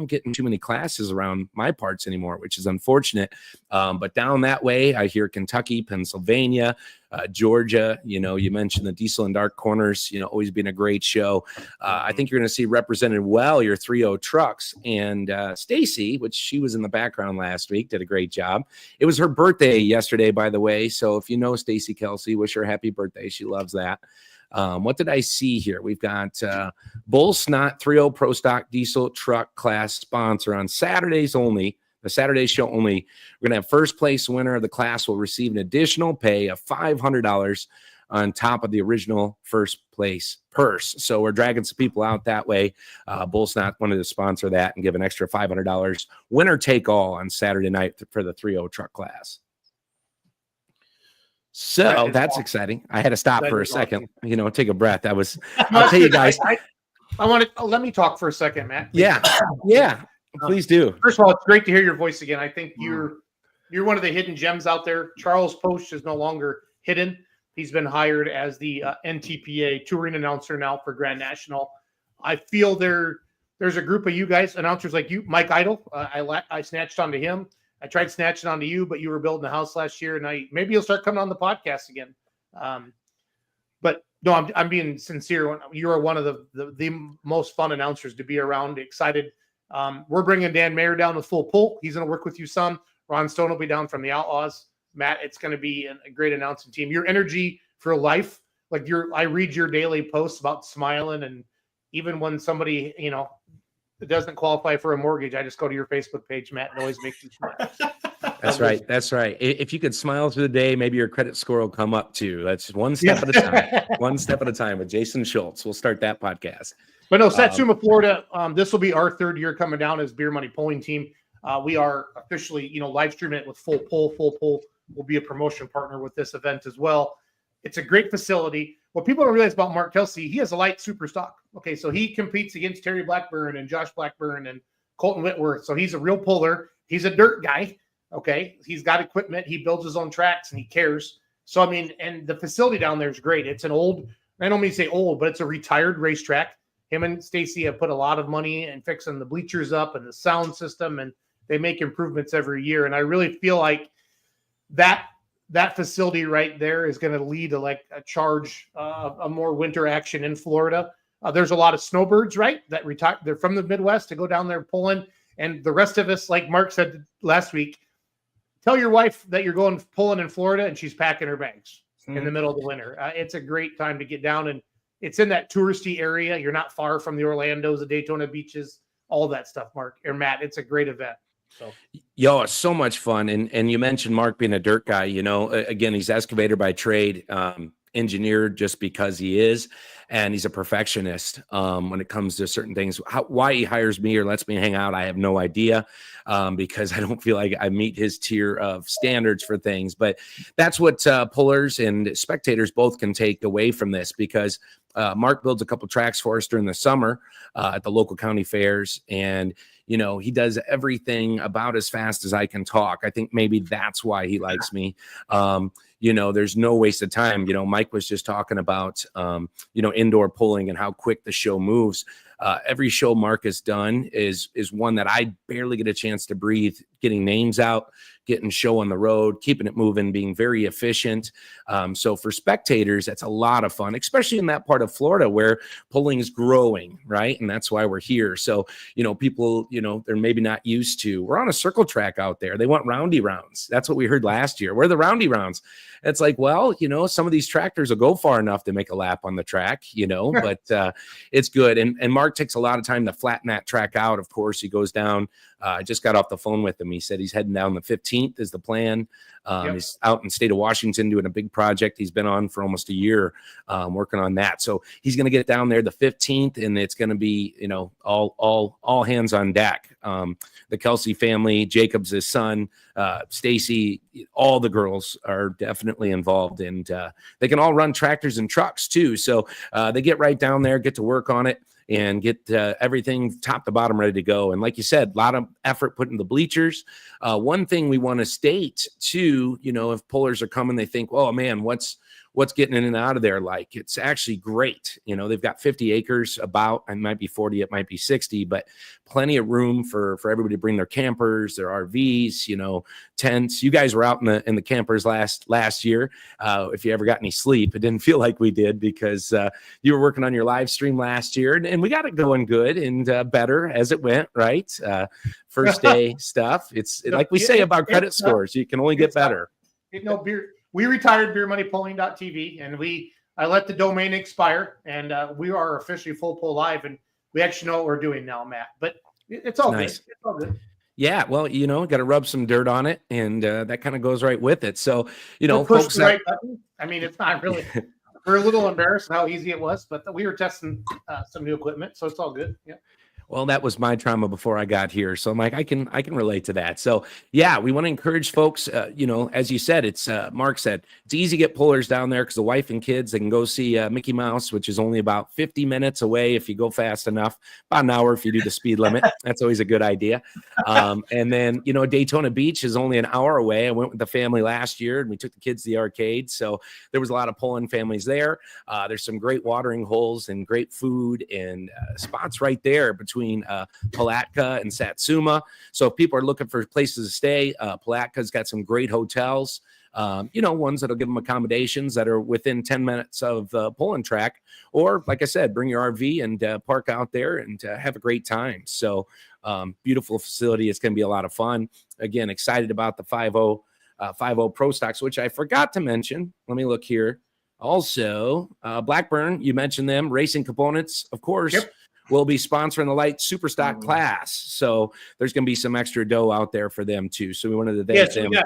[SPEAKER 13] get in too many classes around my parts anymore, which is unfortunate. But down that way, I hear Kentucky, Pennsylvania, Georgia. You mentioned the Diesel and Dark Corners. Always been a great show. I think you're going to see represented well your 3-0 trucks, and Stacy, which she was in the background last week, did a great job. It was her birthday yesterday, by the way. So if you know Stacy Kelsey, wish her happy birthday. She loves that. What did I see here? We've got Bull Snot 3-0 Pro Stock Diesel Truck Class sponsor on Saturdays only. The Saturday show only. We're going to have first place winner of the class will receive an additional pay of $500 on top of the original first place purse. So we're dragging some people out that way. Bull Snot wanted to sponsor that and give an extra $500 winner take all on Saturday night for the 3-0 truck class. So that's exciting. I had to stop for a second, take a breath. I'll tell you guys.
[SPEAKER 4] I want to let me talk for a second, Matt.
[SPEAKER 13] Yeah. Please do.
[SPEAKER 4] First of all, it's great to hear your voice again. I think you're one of the hidden gems out there. Charles Post is no longer hidden. He's been hired as the NTPA touring announcer now for Grand National. I feel there's a group of you guys, announcers like you, Mike Idle. I snatched onto him. I tried snatching onto you, but you were building a house last year, and maybe you'll start coming on the podcast again. But no, I'm being sincere. You are one of the most fun announcers to be around. Excited. We're bringing Dan Mayer down with full pull. He's going to work with you some. Ron Stone will be down from the Outlaws. Matt, it's going to be a great announcing team. Your energy for life, I read your daily posts about smiling, and even when somebody doesn't qualify for a mortgage, I just go to your Facebook page, Matt, and always makes you smile.
[SPEAKER 13] That's right. That's right. If you could smile through the day, maybe your credit score will come up too. That's one step at a time. One step at a time with Jason Schultz. We'll start that podcast.
[SPEAKER 4] But no, Satsuma, Florida. This will be our third year coming down as Beer Money Pulling Team. We are officially, live streaming it with Full Pull. Full Pull will be a promotion partner with this event as well. It's a great facility. What people don't realize about Mark Kelsey, he has a light super stock. Okay, so he competes against Terry Blackburn and Josh Blackburn and Colton Whitworth. So he's a real puller. He's a dirt guy. Okay, he's got equipment. He builds his own tracks and he cares. So, I mean, and the facility down there is great. It's an old, I don't mean to say old, but it's a retired racetrack. Him and Stacy have put a lot of money in fixing the bleachers up and the sound system, and they make improvements every year. And I really feel like that facility right there is going to lead to like a charge, a more winter action in Florida. There's a lot of snowbirds, right? That retire. They're from the Midwest to go down there pulling. And the rest of us, like Mark said last week, tell your wife that you're going pulling in Florida and she's packing her bags in the middle of the winter. It's a great time to get down, and it's in that touristy area. You're not far from the Orlandos, the Daytona beaches, all that stuff, Mark or Matt. It's a great event. So,
[SPEAKER 13] it's so much fun. And you mentioned Mark being a dirt guy. Again, he's excavator by trade, engineer just because he is, and he's a perfectionist when it comes to certain things. Why he hires me or lets me hang out, I have no idea, because I don't feel like I meet his tier of standards for things. But that's what pullers and spectators both can take away from this, because Mark builds a couple tracks for us during the summer at the local county fairs, and he does everything about as fast as I can talk. I think maybe that's why he likes me. There's no waste of time. Mike was just talking about, indoor pulling and how quick the show moves. Every show Mark has done is one that I barely get a chance to breathe, getting names out, getting show on the road, keeping it moving, being very efficient. So for spectators, that's a lot of fun, especially in that part of Florida where pulling is growing, right? And that's why we're here. So, people, they're maybe not used to, we're on a circle track out there. They want roundy rounds. That's what we heard last year. Where are the roundy rounds? It's like, well, some of these tractors will go far enough to make a lap on the track, but it's good. And Mark takes a lot of time to flatten that track out. Of course, he goes down. I just got off the phone with him. He said he's heading down the 15th is the plan. He's out in the state of Washington doing a big project he's been on for almost a year, working on that. So he's going to get down there the 15th, and it's going to be, all hands on deck. The Kelsey family, Jacob's his son, Stacy, all the girls are definitely involved, and they can all run tractors and trucks too. So they get right down there, get to work on it, and get everything top to bottom ready to go. And like you said, a lot of effort put in the bleachers. One thing we want to state too, if pullers are coming, they think, oh man, what's getting in and out of there like? It's actually great. They've got 50 acres about, it might be 40, it might be 60, but plenty of room for everybody to bring their campers, their RVs, tents. You guys were out in the campers last year. If you ever got any sleep, it didn't feel like we did, because you were working on your live stream last year, and we got it going good and better as it went, right? First day stuff. It's like we say about credit scores, you can only get better.
[SPEAKER 4] We retired beermoneypulling.tv, and I let the domain expire, and we are officially Full Pull Live, and we actually know what we're doing now, Matt. But it's all nice. Good. It's all good.
[SPEAKER 13] Yeah, well, got to rub some dirt on it, and that kind of goes right with it. So,
[SPEAKER 4] push
[SPEAKER 13] folks,
[SPEAKER 4] the right button. I mean, it's not really. We're a little embarrassed how easy it was, but we were testing some new equipment, so it's all good. Yeah.
[SPEAKER 13] Well, that was my trauma before I got here. So, Mike, I can relate to that. So, yeah, we want to encourage folks, as you said, it's Mark said, it's easy to get pullers down there because the wife and kids, they can go see Mickey Mouse, which is only about 50 minutes away if you go fast enough, about an hour if you do the speed limit. That's always a good idea. And then, Daytona Beach is only an hour away. I went with the family last year, and we took the kids to the arcade. So there was a lot of pulling families there. There's some great watering holes and great food and spots right there between Palatka and Satsuma. So if people are looking for places to stay, Palatka's got some great hotels, ones that'll give them accommodations that are within 10 minutes of the pulling track. Or, like I said, bring your RV and park out there and have a great time. So beautiful facility. It's going to be a lot of fun. Again, excited about the 5.0 Pro Stocks, which I forgot to mention. Let me look here. Also, Blackburn, you mentioned them. Racing Components, of course.
[SPEAKER 4] Yep.
[SPEAKER 13] Will be sponsoring the light super stock class. So there's going to be some extra dough out there for them too. So we wanted to thank them.
[SPEAKER 4] We got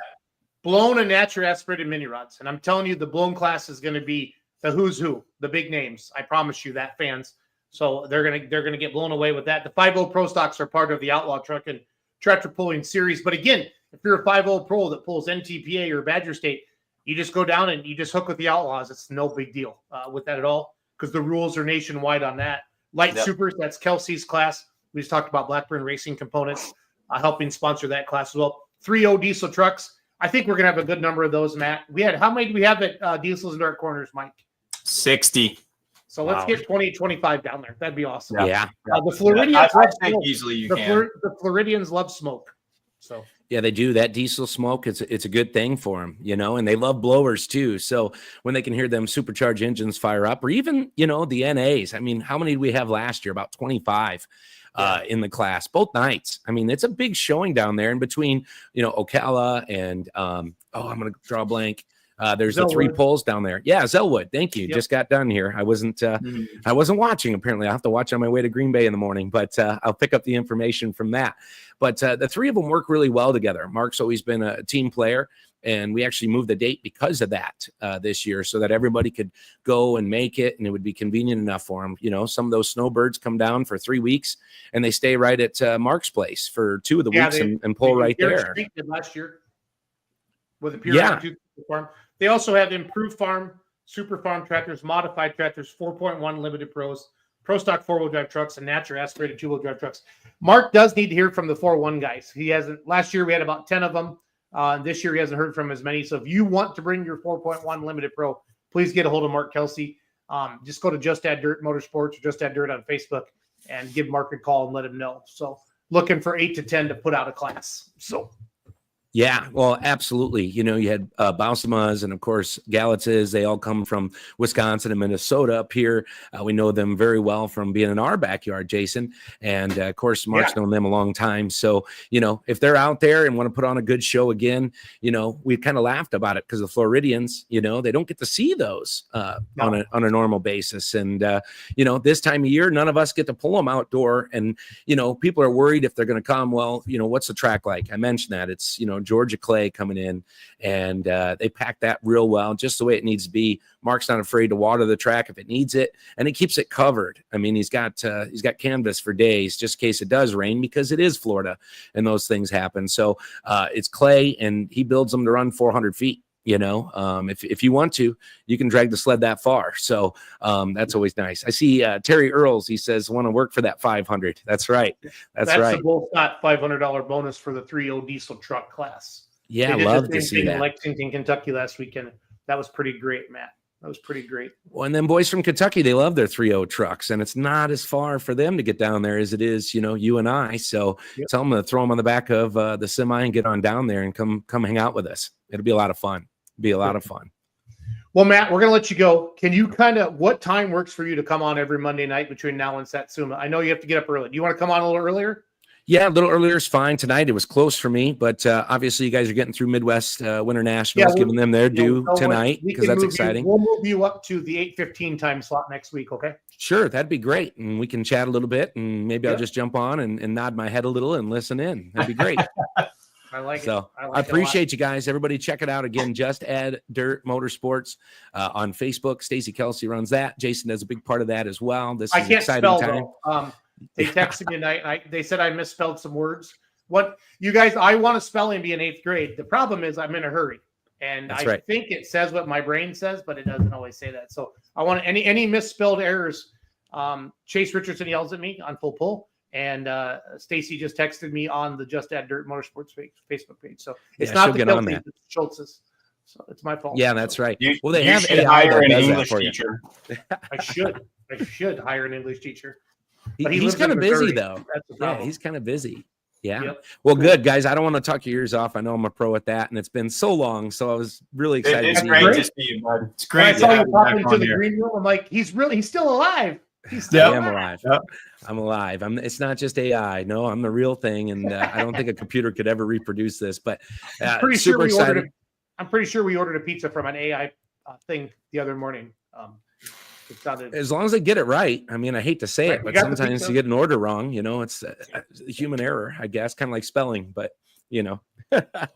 [SPEAKER 4] blown and natural aspirated mini rods. And I'm telling you, the blown class is going to be the who's who, the big names. I promise you that, fans. So they're going to get blown away with that. The 5.0 Pro Stocks are part of the Outlaw Truck and tractor pulling series. But again, if you're a 5.0 pro that pulls NTPA or Badger State, you just go down and you just hook with the Outlaws. It's no big deal with that at all because the rules are nationwide on that. Light Supers, that's Kelsey's class. We just talked about Blackburn Racing Components helping sponsor that class as well. 3.0 diesel trucks. I think we're going to have a good number of those, Matt. How many do we have at Diesels and Dark Corners, Mike?
[SPEAKER 5] 60.
[SPEAKER 4] So let's get 20, 25 down there. That'd be awesome.
[SPEAKER 13] Yeah.
[SPEAKER 4] The Floridians,
[SPEAKER 5] I think easily you can.
[SPEAKER 4] The Floridians love smoke. So
[SPEAKER 13] yeah, they do. That diesel smoke, it's a good thing for them, and they love blowers too. So when they can hear them supercharged engines fire up, or even, the NAs. I mean, how many did we have last year? About 25 in the class, both nights. I mean, it's a big showing down there in between, Ocala and, I'm going to draw a blank. There's
[SPEAKER 4] Zellwood.
[SPEAKER 13] the 3 poles down there. Yeah, Zellwood. Thank you.
[SPEAKER 4] Yep.
[SPEAKER 13] Just got done here. I wasn't watching. Apparently, I have to watch on my way to Green Bay in the morning, but I'll pick up the information from that. But the 3 of them work really well together. Mark's always been a team player, and we actually moved the date because of that this year, so that everybody could go and make it, and it would be convenient enough for them. Some of those snowbirds come down for 3 weeks, and they stay right at Mark's place for 2 of the weeks and pull right there.
[SPEAKER 4] Last year with the Pure Farm. They also have improved farm, super farm tractors, modified tractors, 4.1 limited pros, pro stock 4-wheel drive trucks, and natural aspirated 2-wheel drive trucks. Mark does need to hear from the 4.1 guys. He hasn't. Last year we had about 10 of them. This year he hasn't heard from as many. So if you want to bring your 4.1 limited pro, please get a hold of Mark Kelsey. Just go to Just Add Dirt Motorsports or Just Add Dirt on Facebook and give Mark a call and let him know. So looking for 8 to 10 to put out a class. So.
[SPEAKER 13] Yeah, well, absolutely. You had Bausamas and, of course, Galitzes. They all come from Wisconsin and Minnesota up here. We know them very well from being in our backyard, Jason. And, of course, Mark's known them a long time. So, if they're out there and want to put on a good show again, we kind of laughed about it because the Floridians, they don't get to see those on a normal basis. And, this time of year, none of us get to pull them outdoor. And, people are worried if they're going to come. Well, what's the track like? I mentioned that. It's, Georgia clay coming in, and they pack that real well, just the way it needs to be. Mark's not afraid to water the track if it needs it, and it keeps it covered. I mean, he's got canvas for days just in case it does rain, because it is Florida and those things happen. So it's clay, and he builds them to run 400 feet. If you want to, you can drag the sled that far. So that's always nice. I see Terry Earls. He says, want to work for that 500. That's right. That's right.
[SPEAKER 4] The Bull Scott $500 bonus for the 3.0 diesel truck class.
[SPEAKER 13] Yeah, love to see that.
[SPEAKER 4] In Lexington, Kentucky last weekend. That was pretty great, Matt. That was pretty great.
[SPEAKER 13] Well, and then boys from Kentucky, they love their 3.0 trucks, and it's not as far for them to get down there as it is, you and I. So tell them to throw them on the back of the semi and get on down there and come hang out with us. It'll be a lot of fun. Be a lot of fun.
[SPEAKER 4] Well, Matt, we're going to let you go. Can you what time works for you to come on every Monday night between now and Satsuma? I know you have to get up early. Do you want to come on a little earlier?
[SPEAKER 13] Yeah, a little earlier is fine. Tonight it was close for me, but obviously you guys are getting through Midwest Winter Nationals, giving them their due tonight, because that's exciting.
[SPEAKER 4] We'll move you up to the 8:15 time slot next week, okay?
[SPEAKER 13] Sure, that'd be great. And we can chat a little bit, and maybe I'll just jump on and nod my head a little and listen in. That'd be great.
[SPEAKER 4] I like
[SPEAKER 13] it. I appreciate you guys. Everybody check it out again. Just Add Dirt Motorsports on Facebook. Stacey Kelsey runs that. Jason does a big part of that as well. This is an exciting time.
[SPEAKER 4] Though. They texted me tonight. They said I misspelled some words. What you guys? I want to spell and be in 8th grade. The problem is I'm in a hurry, and I think it says what my brain says, but it doesn't always say that. So I want any misspelled errors. Chase Richardson yells at me on Full Pull. And Stacy just texted me on the Just Add Dirt Motorsports Facebook page. So it's not the Kelsey, it's Schultz's. So it's my fault.
[SPEAKER 13] Yeah, that's right.
[SPEAKER 5] Well, they have AI hire an English teacher.
[SPEAKER 4] I should hire an English teacher.
[SPEAKER 13] But he's kind of busy, though. Yeah, he's kind of busy. Yeah. Yep. Well, good, guys. I don't want to talk your ears off. I know I'm a pro at that, and it's been so long. So I was really excited.
[SPEAKER 5] It's great to see you, bud. It's great.
[SPEAKER 4] When I saw you pop into the green room, I'm like, he's still alive.
[SPEAKER 13] I'm alive. Yep. I'm alive. It's not just AI. No, I'm the real thing, and I don't think a computer could ever reproduce this. But
[SPEAKER 4] I'm pretty sure we ordered a pizza from an AI thing the other morning.
[SPEAKER 13] As long as they get it right. I mean, I hate to say it, but sometimes you get an order wrong. It's a human error, I guess, kind of like spelling. But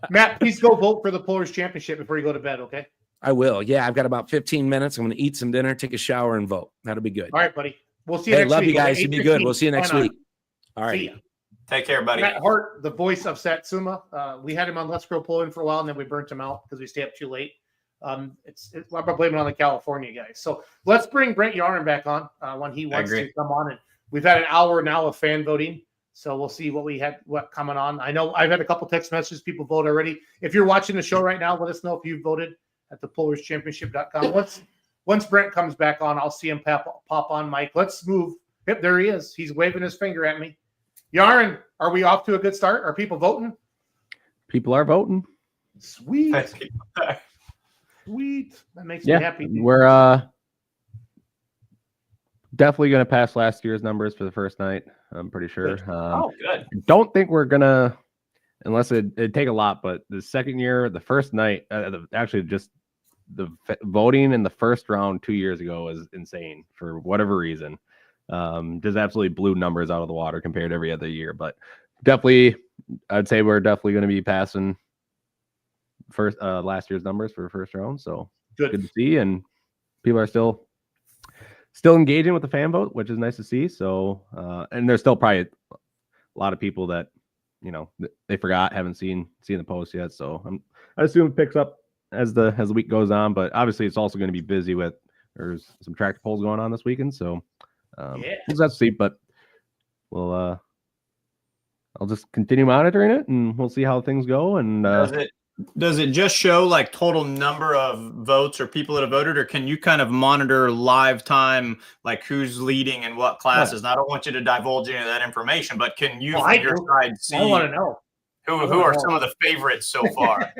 [SPEAKER 4] Matt, please go vote for the Pullers Championship before you go to bed. Okay.
[SPEAKER 13] I will. Yeah, I've got about 15 minutes. I'm going to eat some dinner, take a shower, and vote. That'll be good.
[SPEAKER 4] All right, buddy. We'll see you next week.
[SPEAKER 13] Love you guys. You'll be good. We'll see you next week. All right.
[SPEAKER 5] Take care, buddy.
[SPEAKER 4] Matt Hart, the voice of Satsuma. We had him on Let's Grow Pulling for a while, and then we burnt him out because we stayed up too late. I'm blaming it on the California guys. So let's bring Brent Yarn back on when he wants to come on. And we've had an hour now of fan voting. So we'll see what coming on. I know I've had a couple text messages. People vote already. If you're watching the show right now, let us know if you voted at thepullerschampionship.com. Once Brent comes back on, I'll see him pop on Mike. Let's move. Yep, there he is. He's waving his finger at me. Yarn, are we off to a good start? Are people voting?
[SPEAKER 6] People are voting.
[SPEAKER 4] Sweet. Sweet. That makes me happy.
[SPEAKER 6] We're definitely going to pass last year's numbers for the first night. I'm pretty sure.
[SPEAKER 5] Good.
[SPEAKER 6] Don't think we're going to, unless it'd take a lot, but the second year, the first night, actually just the voting in the first round 2 years ago was insane for whatever reason. Just absolutely blew numbers out of the water compared to every other year. But definitely, I'd say we're definitely going to be passing last year's numbers for the first round. So good to see, and people are still engaging with the fan vote, which is nice to see. So and there's still probably a lot of people that they forgot, haven't seen the post yet. So I assume it picks up as the week goes on. But obviously, it's also going to be busy with there's some tractor pulls going on this weekend. So we'll just have to see. But we'll I'll just continue monitoring it, and we'll see how things go. And
[SPEAKER 5] does it just show like total number of votes or people that have voted, or can you kind of monitor live time, like who's leading and what classes? And I don't want you to divulge any of that information, but can you from your side see?
[SPEAKER 4] I want to know
[SPEAKER 5] who are some of the favorites so far?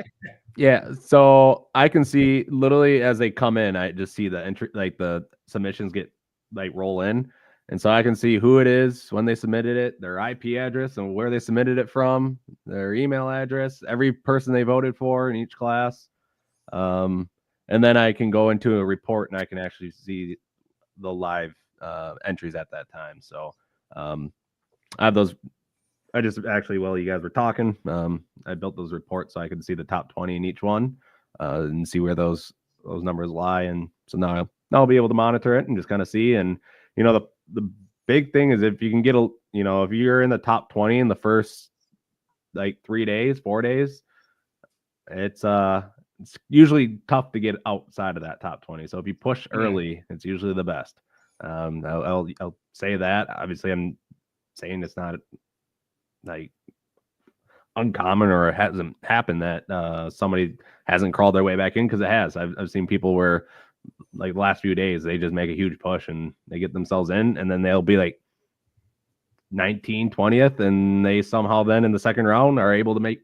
[SPEAKER 6] Yeah, so I can see literally as they come in, I just see the entry, like the submissions get roll in. And so I can see who it is, when they submitted it, their IP address and where they submitted it from, their email address, every person they voted for in each class. And then I can go into a report and I can actually see the live entries at that time. So I have those. I just actually, while you guys were talking, I built those reports so I could see the top 20 in each one and see where those numbers lie. And so now I'll be able to monitor it and just kind of see. And, the big thing is if you can get if you're in the top 20 in the first 4 days, it's usually tough to get outside of that top 20. So if you push early, it's usually the best. I'll say that. Obviously, I'm saying it's not uncommon or it hasn't happened that somebody hasn't crawled their way back in, because it has. I've seen people where the last few days they just make a huge push and they get themselves in, and then they'll be 19th, 20th, and they somehow then in the second round are able to make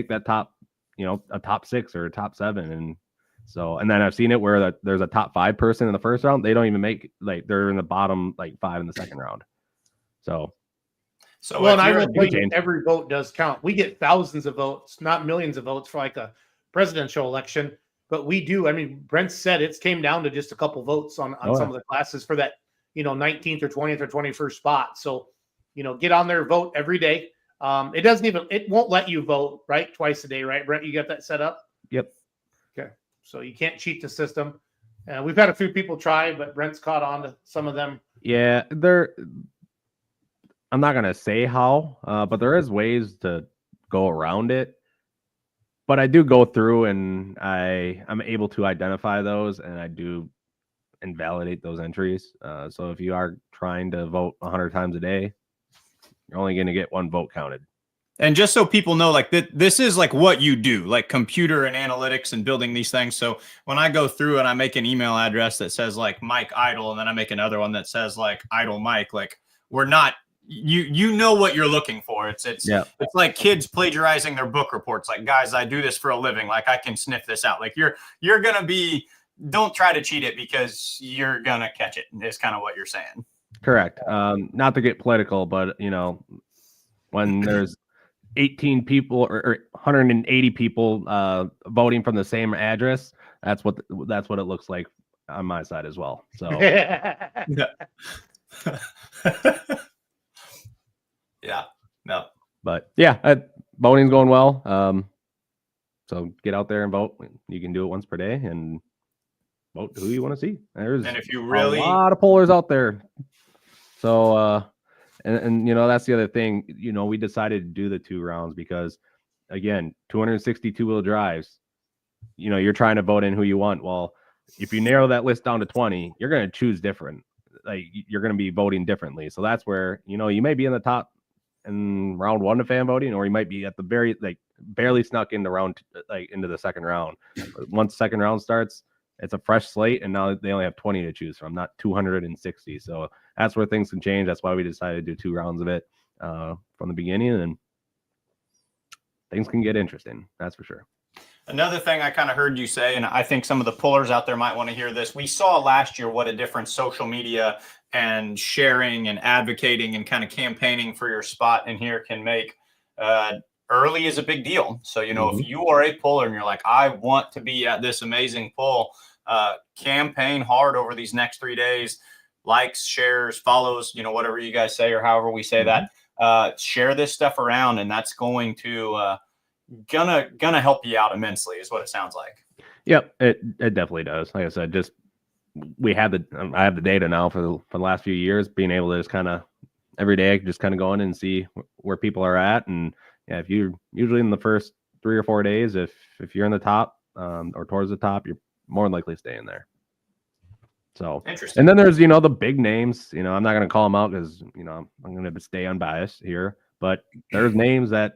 [SPEAKER 6] that top, a top 6 or a top 7. And so, and then I've seen it where there's a top 5 person in the first round, they don't even make they're in the bottom 5 in the second round. So
[SPEAKER 4] well, and I will tell you, every vote does count. We get thousands of votes, not millions of votes for a presidential election. But we do. I mean, Brent said it came down to just a couple votes on some of the classes for that, 19th or 20th or 21st spot. So, get on there, vote every day. It won't let you vote, right? Twice a day, right? Brent, you got that set up?
[SPEAKER 6] Yep.
[SPEAKER 4] Okay. So you can't cheat the system. We've had a few people try, but Brent's caught on to some of them.
[SPEAKER 6] Yeah, I'm not going to say how, but there is ways to go around it. But I do go through and I'm able to identify those, and I do invalidate those entries. So if you are trying to vote 100 times a day, you're only going to get 1 vote counted.
[SPEAKER 5] And just so people know, this is what you do, computer and analytics and building these things. So when I go through and I make an email address that says Mike Idle, and then I make another one that says Idle Mike, we're not. You know what you're looking for. It's like kids plagiarizing their book reports. Guys, I do this for a living. I can sniff this out. You're gonna be. Don't try to cheat it because you're gonna catch it. Is kind of what you're saying.
[SPEAKER 6] Correct. Not to get political, but when there's 18 people or 180 people voting from the same address, that's what it looks like on my side as well. So.
[SPEAKER 5] Yeah, no,
[SPEAKER 6] but yeah, voting's going well. So get out there and vote. You can do it once per day and vote who you want to see. There's
[SPEAKER 5] and if you really
[SPEAKER 6] a lot of pollers out there. So And that's the other thing. We decided to do the 2 rounds because, again, 262 wheel drives. You're trying to vote in who you want. Well, if you narrow that list down to 20, you're going to choose different. Like, you're going to be voting differently. So that's where you may be in the top in round 1 of fan voting, or you might be at the very barely snuck into into the second round. But once the second round starts, it's a fresh slate, and now they only have 20 to choose from, not 260. So that's where things can change. That's why we decided to do 2 rounds of it from the beginning, and things can get interesting. That's for sure.
[SPEAKER 5] Another thing I kind of heard you say, and I think some of the pullers out there might want to hear this. We saw last year what a difference social media and sharing and advocating and kind of campaigning for your spot in here can make. Early is a big deal. So, if you are a puller and you're like, I want to be at this amazing pull, campaign hard over these next 3 days, likes, shares, follows, whatever you guys say or however we say that, share this stuff around, and that's going to gonna help you out immensely is what it sounds like.
[SPEAKER 6] Yep, it definitely does. Like I said, just I have the data now for the last few years, being able to just kind of every day just kind of go in and see where people are at. And yeah, if you're usually in the first 3 or 4 days, if you're in the top or towards the top, you're more than likely staying there. So interesting. And then there's the big names. I'm not going to call them out because I'm going to stay unbiased here, but there's names that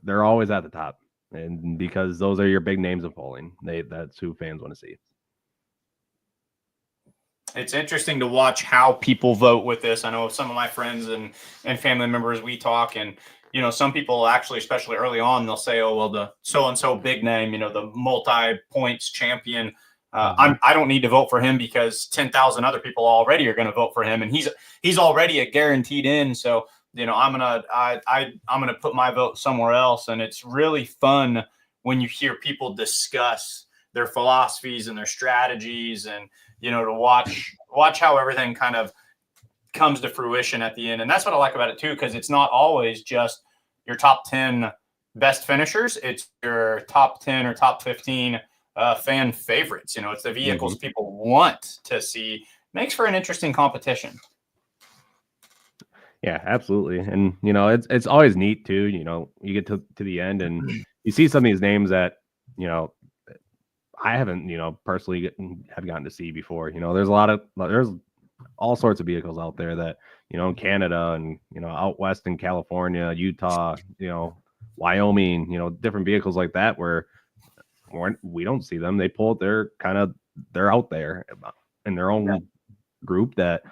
[SPEAKER 6] they're always at the top, and because those are your big names of polling, that's who fans want to see.
[SPEAKER 5] It's interesting to watch how people vote with this. I know some of my friends and family members, we talk, and some people actually, especially early on, they'll say, oh, well, the so-and-so big name, the multi-points champion, I don't need to vote for him because 10,000 other people already are going to vote for him, and he's already a guaranteed in. So I'm gonna put my vote somewhere else. And it's really fun when you hear people discuss their philosophies and their strategies, and to watch how everything kind of comes to fruition at the end. And that's what I like about it too, because it's not always just your top 10 best finishers. It's your top 10 or top 15 fan favorites. It's the vehicles people want to see. Makes for an interesting competition.
[SPEAKER 6] Yeah, absolutely. And it's always neat too. You get to the end and you see some of these names that I haven't personally have gotten to see before. There's all sorts of vehicles out there that in Canada and out west in California, Utah, Wyoming, different vehicles like that where we don't see them. They pull it. They're out there in their own group that.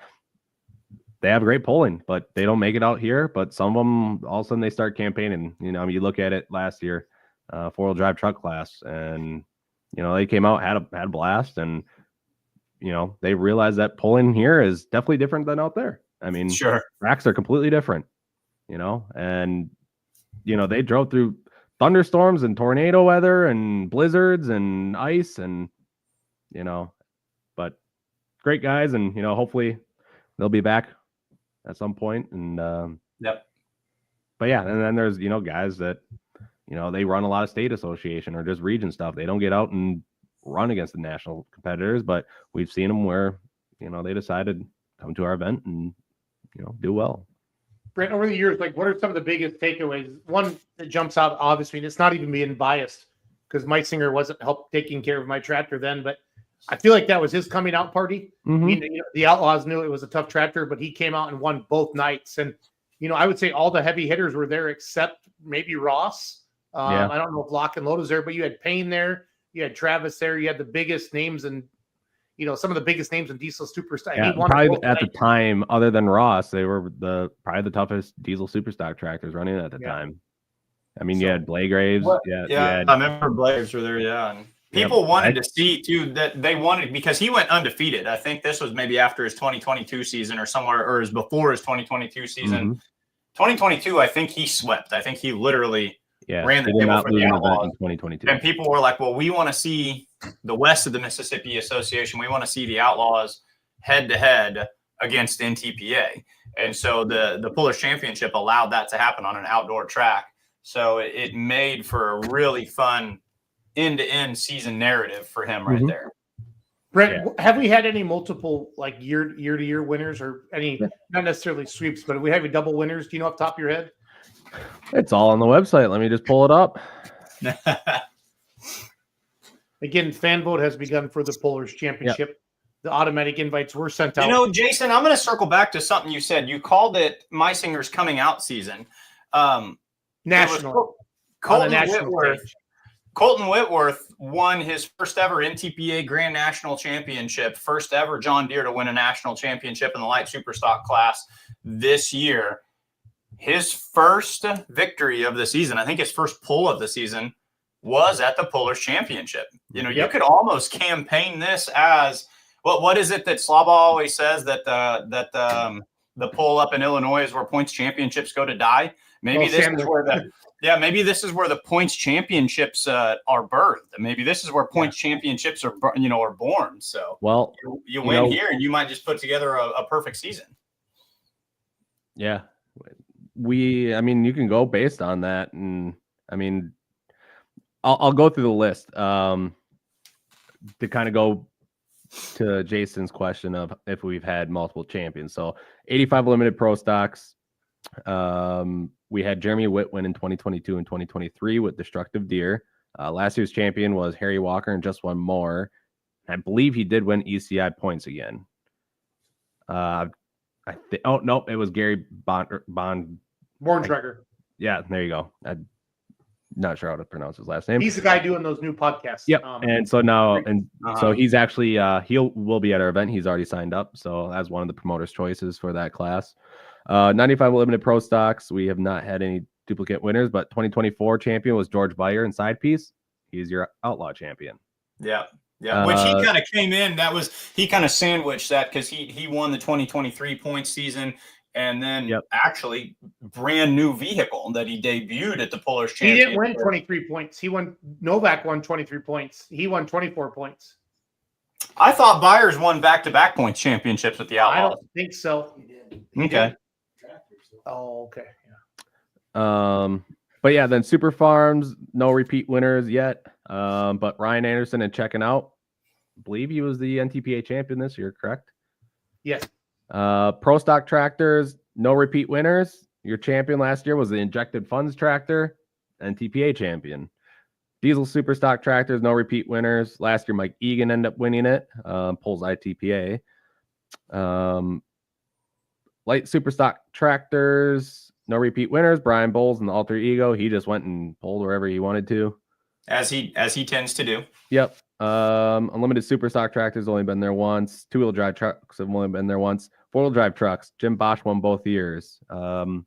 [SPEAKER 6] They have great polling, but they don't make it out here. But some of them, all of a sudden, they start campaigning. You look at it last year, 4-wheel drive truck class, and they came out, had a blast, and they realized that polling here is definitely different than out there. I mean,
[SPEAKER 5] sure,
[SPEAKER 6] tracks are completely different, and they drove through thunderstorms and tornado weather and blizzards and ice, and but great guys, and hopefully they'll be back at some point. And but yeah, and then there's guys that they run a lot of state association or just region stuff. They don't get out and run against the national competitors, but we've seen them where they decided to come to our event and do well.
[SPEAKER 4] Brent, over the years, what are some of the biggest takeaways? One that jumps out, obviously, and it's not even being biased because Meitzinger wasn't taking care of my tractor then, but I feel like that was his coming out party. The Outlaws knew it was a tough tractor, but he came out and won both nights. And, I would say all the heavy hitters were there except maybe Ross. I don't know if Lock and Load was there, but you had Payne there. You had Travis there. You had the biggest names and, some of the biggest names in diesel superstock.
[SPEAKER 6] Yeah, probably at the time, other than Ross, they were probably the toughest diesel superstock tractors running at the time. I mean, you had Blagraves.
[SPEAKER 5] I remember Blagraves were there. Yeah. And people wanted to see too that they wanted, because he went undefeated. I think this was maybe after his 2022 season or somewhere, or before his 2022 season. 2022, I think he swept. I think he literally ran the table for the Outlaws
[SPEAKER 6] in 2022.
[SPEAKER 5] And people were like, well, we want to see the West of the Mississippi Association. We want to see the Outlaws head to head against NTPA. And so the Pullers Championship allowed that to happen on an outdoor track. So it made for a really fun end-to-end season narrative for him right there.
[SPEAKER 4] Brent, have we had any multiple like year to year winners or any not necessarily sweeps, but if we have any double winners? Do you know off the top of your head?
[SPEAKER 6] It's all on the website. Let me just pull it up.
[SPEAKER 4] Again, fan vote has begun for the Polars Championship. Yep. The automatic invites were sent out.
[SPEAKER 5] You know, Jason, I'm going to circle back to something you said. You called it Meisinger's coming out season.
[SPEAKER 4] National.
[SPEAKER 5] Colton Whitworth won his first ever NTPA Grand National Championship, first ever John Deere to win a national championship in the light superstock class this year. His first victory of the season, I think his first pull of the season, was at the Polars Championship. You know, you could almost campaign this as what is it that Slaba always says that the pull up in Illinois is where points championships go to die. Maybe this is where maybe this is where the points championships are birthed. Maybe this is where points championships are born. So you win here, and you might just put together a perfect season.
[SPEAKER 6] Yeah, I mean, you can go based on that, and I mean, I'll go through the list to kind of go to Jason's question of if we've had multiple champions. So 85 limited pro stocks. We had Jeremy Witt win in 2022 and 2023 with Destructive Deer. Last year's champion was Harry Walker and just one more. I believe he did win ECI points again. Oh no, it was Gary
[SPEAKER 4] Borntrager.
[SPEAKER 6] Yeah, there you go. I'm not sure how to pronounce his last name.
[SPEAKER 4] He's the guy doing those new podcasts.
[SPEAKER 6] Yep. And so now, so he's actually will be at our event. He's already signed up, so as one of the promoters' choices for that class. 95 limited pro stocks. We have not had any duplicate winners, but 2024 champion was George Beyer in side piece. He's your outlaw champion.
[SPEAKER 5] Yeah. Yeah, which he kind of came in. He kind of sandwiched that because he won the 2023 points season, and then actually brand new vehicle that he debuted at the Polars Championship.
[SPEAKER 4] He didn't win 23 points. Novak won 23 points. He won 24 points.
[SPEAKER 5] I thought Byers won back-to-back points championships with the Outlaws.
[SPEAKER 4] I don't think so. He
[SPEAKER 5] did.
[SPEAKER 4] Oh, okay.
[SPEAKER 6] Yeah. But yeah, then Super Farms, no repeat winners yet. But Ryan Anderson and Checking Out, I believe he was the NTPA champion this year, correct?
[SPEAKER 4] Yes.
[SPEAKER 6] Pro Stock Tractors, no repeat winners. Your champion last year was the Injected Funds Tractor, NTPA champion. Diesel Super Stock Tractors, no repeat winners. Last year, Mike Egan ended up winning it. Pulls ITPA. Light Super Stock Tractors, no repeat winners. Brian Bowles and the Alter Ego. He just went and pulled wherever he wanted to.
[SPEAKER 5] As he tends to do.
[SPEAKER 6] Yep. Unlimited Super Stock Tractors only been there once. 2-wheel drive trucks have only been there once. 4-wheel drive trucks. Jim Bosch won both years. I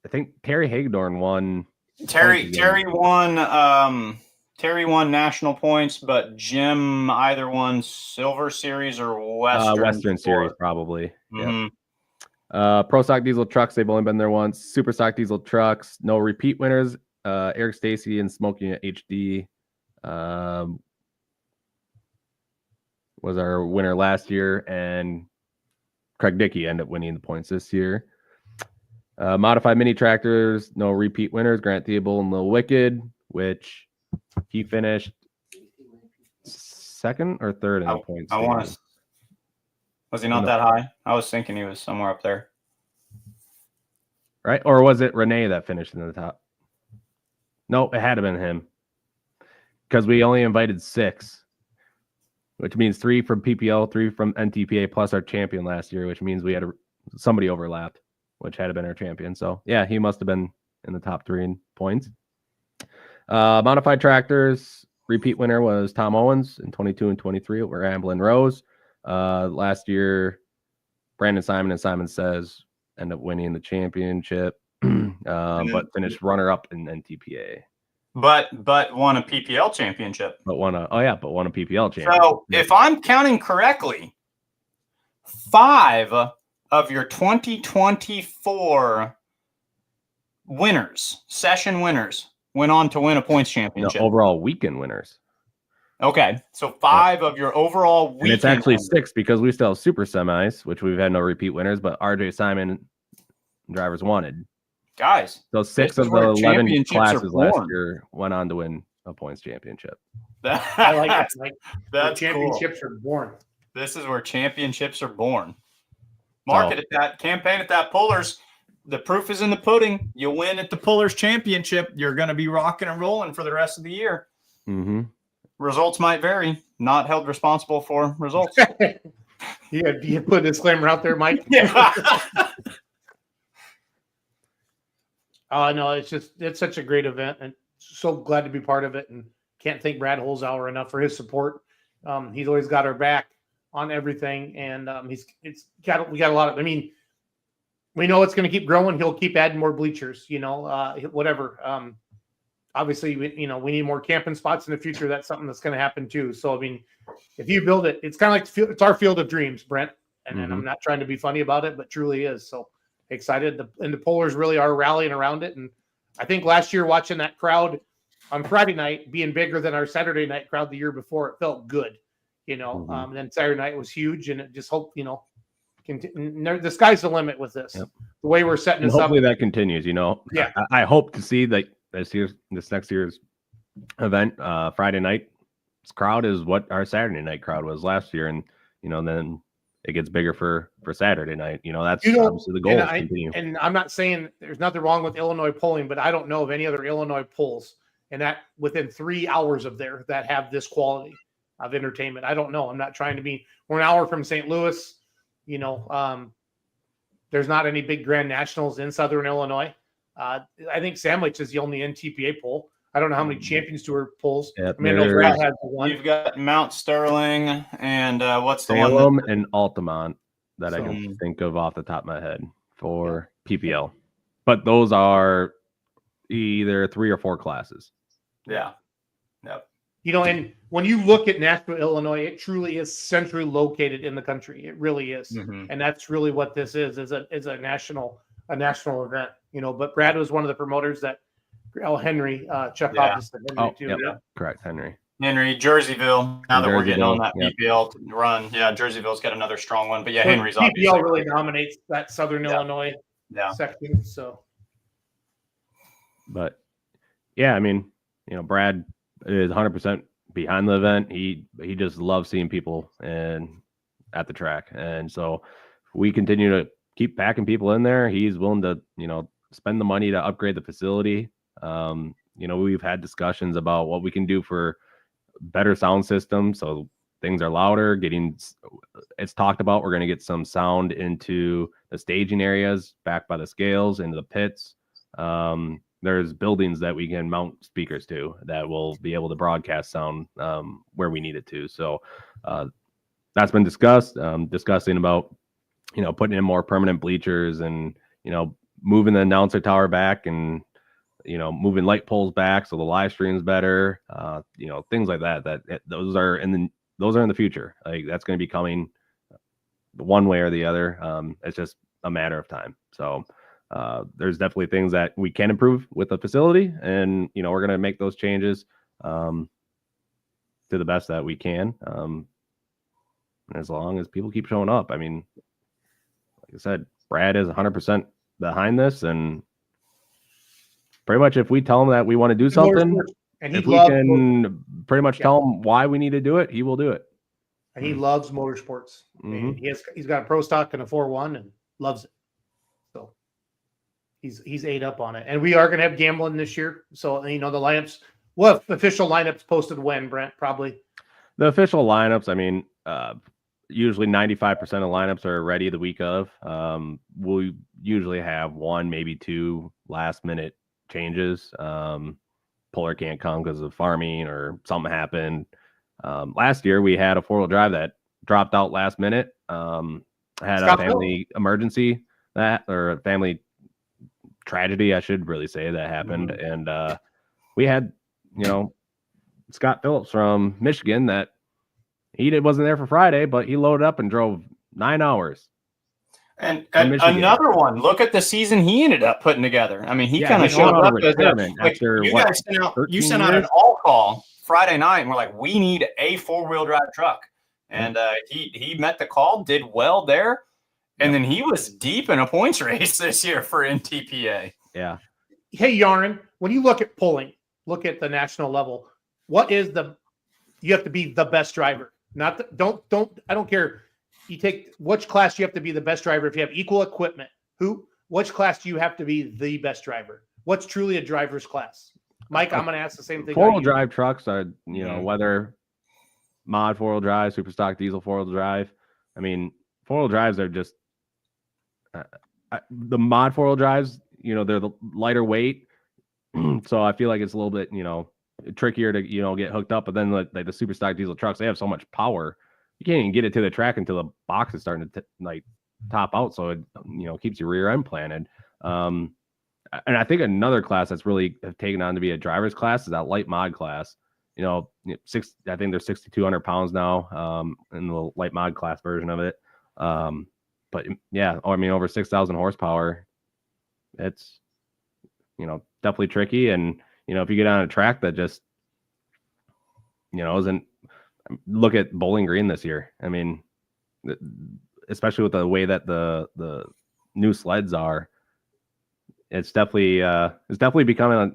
[SPEAKER 6] think Terry Hagedorn won.
[SPEAKER 5] Terry won national points, but Jim either won Silver Series or
[SPEAKER 6] Western Series probably.
[SPEAKER 5] Mm-hmm.
[SPEAKER 6] Yep. Pro Stock Diesel Trucks, they've only been there once. Super Stock Diesel Trucks, no repeat winners. Eric Stacy and Smoking HD was our winner last year, and Craig Dickey ended up winning the points this year. Modified Mini Tractors, no repeat winners. Grant Theobald and Lil Wicked, which he finished second or third in the points.
[SPEAKER 5] Was he not that high? I was thinking he was somewhere up there.
[SPEAKER 6] Right? Or was it Renee that finished in the top? No, it had to been him. Because we only invited 6, which means 3 from PPL, 3 from NTPA, plus our champion last year, which means we had somebody overlapped, which had been our champion. So, yeah, he must have been in the top 3 in points. Modified Tractors, repeat winner was Tom Owens in 22 and 23 over Amblin Rose. Last year, Brandon Simon and Simon Says ended up winning the championship, but finished runner-up in NTPA.
[SPEAKER 5] But won a PPL championship.
[SPEAKER 6] But won a PPL championship.
[SPEAKER 5] So if I'm counting correctly, 5 of your 2024 winners, session winners, went on to win a points championship.
[SPEAKER 6] No, overall weekend winners.
[SPEAKER 5] Okay, so 5 of your overall weekend.
[SPEAKER 6] And it's actually 6 because we still have super semis, which we've had no repeat winners, but RJ Simon drivers wanted.
[SPEAKER 5] Guys,
[SPEAKER 6] so 6 of the 11 classes last year went on to win a points championship.
[SPEAKER 4] I like that. Like,
[SPEAKER 5] That's
[SPEAKER 4] championships are born.
[SPEAKER 5] This is where championships are born. Market at that campaign at that Pullers. The proof is in the pudding. You win at the Pullers Championship, you're going to be rocking and rolling for the rest of the year.
[SPEAKER 6] Mm-hmm.
[SPEAKER 5] Results might vary. Not held responsible for results.
[SPEAKER 4] Yeah, you put a disclaimer out there, Mike.
[SPEAKER 5] Yeah.
[SPEAKER 4] No, it's such a great event, and so glad to be part of it. And can't thank Brad Holzhauer enough for his support. He's always got our back on everything, and we got a lot of. I mean, we know it's going to keep growing. He'll keep adding more bleachers. Whatever. Obviously, we need more camping spots in the future. That's something that's going to happen too. So, I mean, if you build it, it's kind of like it's our field of dreams, Brent. And I'm not trying to be funny about it, but truly is. So excited. And the Pullers really are rallying around it. And I think last year watching that crowd on Friday night being bigger than our Saturday night crowd the year before, it felt good. And then Saturday night was huge, and it just hope the sky's the limit with this. Yep. The way we're setting this up.
[SPEAKER 6] Hopefully that continues.
[SPEAKER 4] Yeah.
[SPEAKER 6] I hope to see that this next year's event, Friday night crowd is what our Saturday night crowd was last year, and then it gets bigger for Saturday night. That's obviously the goal. To continue.
[SPEAKER 4] And I'm not saying there's nothing wrong with Illinois polling, but I don't know of any other Illinois polls, and that within 3 hours of there that have this quality of entertainment. I don't know. I'm not trying to be. We're an hour from St. Louis. There's not any big Grand Nationals in Southern Illinois. I think Sandwich is the only NTPA poll. I don't know how many Champions Tour polls.
[SPEAKER 6] Yep,
[SPEAKER 4] I mean, I know Brad has one.
[SPEAKER 5] You've got Mount Sterling and what's the
[SPEAKER 6] Salem
[SPEAKER 5] one?
[SPEAKER 6] And Altamont that I can think of off the top of my head for PPL. But those are either 3 or 4 classes.
[SPEAKER 5] Yeah. Yep.
[SPEAKER 4] And when you look at Nashville, Illinois, it truly is centrally located in the country. It really is.
[SPEAKER 5] Mm-hmm.
[SPEAKER 4] And that's really what this is a national event. But Brad was one of the promoters that Henry Chuck Hobbs said Henry too.
[SPEAKER 6] Yep.
[SPEAKER 4] Yeah.
[SPEAKER 6] Correct, Henry,
[SPEAKER 5] Jerseyville. Now that we're getting on that PPL run, Jerseyville's got another strong one. But Henry's
[SPEAKER 4] PPL really dominates that Southern Illinois section. So,
[SPEAKER 6] but I mean, Brad is 100% behind the event. He just loves seeing people at the track, and so if we continue to keep packing people in there, he's willing to spend the money to upgrade the facility. We've had discussions about what we can do for better sound systems, so things are louder. It's talked about we're going to get some sound into the staging areas, back by the scales, into the pits. There's buildings that we can mount speakers to that will be able to broadcast sound where we need it to. So that's been discussed. Discussing about putting in more permanent bleachers and moving the announcer tower back and moving light poles back so the live stream's better. Things like that. Those are in the future. Like that's going to be coming one way or the other. It's just a matter of time. So there's definitely things that we can improve with the facility, and we're going to make those changes to the best that we can. As long as people keep showing up. I mean, like I said, Brad is 100% behind this, and pretty much if we tell him that we want to do something, and if we can pretty much tell him why we need to do it, he will do it.
[SPEAKER 4] And he loves motorsports. And he's got a pro stock and a 4-1 and loves it. So he's ate up on it. And we are going to have gambling this year. So, the lineups, official lineups posted when, Brent? Probably.
[SPEAKER 6] The official lineups, I mean, usually 95% of lineups are ready the week of. We'll usually have 1, maybe 2 last minute changes. Puller can't come because of farming or something happened. Last year we had a 4-wheel drive that dropped out last minute. Had a family emergency or a family tragedy, I should really say, that happened. And we had, Scott Phillips from Michigan that wasn't there for Friday, but he loaded up and drove 9 hours.
[SPEAKER 5] And another one. Look at the season he ended up putting together. I mean, he kind of showed up as you sent out an all call Friday night, and we're like, we need a 4-wheel drive truck. And he met the call, did well there, and then he was deep in a points race this year for NTPA.
[SPEAKER 6] Yeah.
[SPEAKER 4] Hey, Yarn, when you look at polling, look at the national level. you have to be the best driver. Not the, I don't care. You take which class you have to be the best driver. If you have equal equipment, which class do you have to be the best driver? What's truly a driver's class? Mike, I'm going to ask the same thing.
[SPEAKER 6] 4-wheel drive trucks are, whether mod 4-wheel drive, super stock diesel 4-wheel drive. I mean, 4-wheel drives are just the mod 4-wheel drives, they're the lighter weight. So I feel like it's a little bit, trickier to, get hooked up. But then like the super stock diesel trucks, they have so much power. You can't even get it to the track until the box is starting to top out. So it, keeps your rear end planted. And I think another class that's really taken on to be a driver's class is that light mod class. I think they're 6,200 pounds now in the light mod class version of it. But yeah, over 6,000 horsepower. It's, definitely tricky. And, if you get on a track that just, isn't, look at Bowling Green this year. I mean, especially with the way that the new sleds are, it's definitely becoming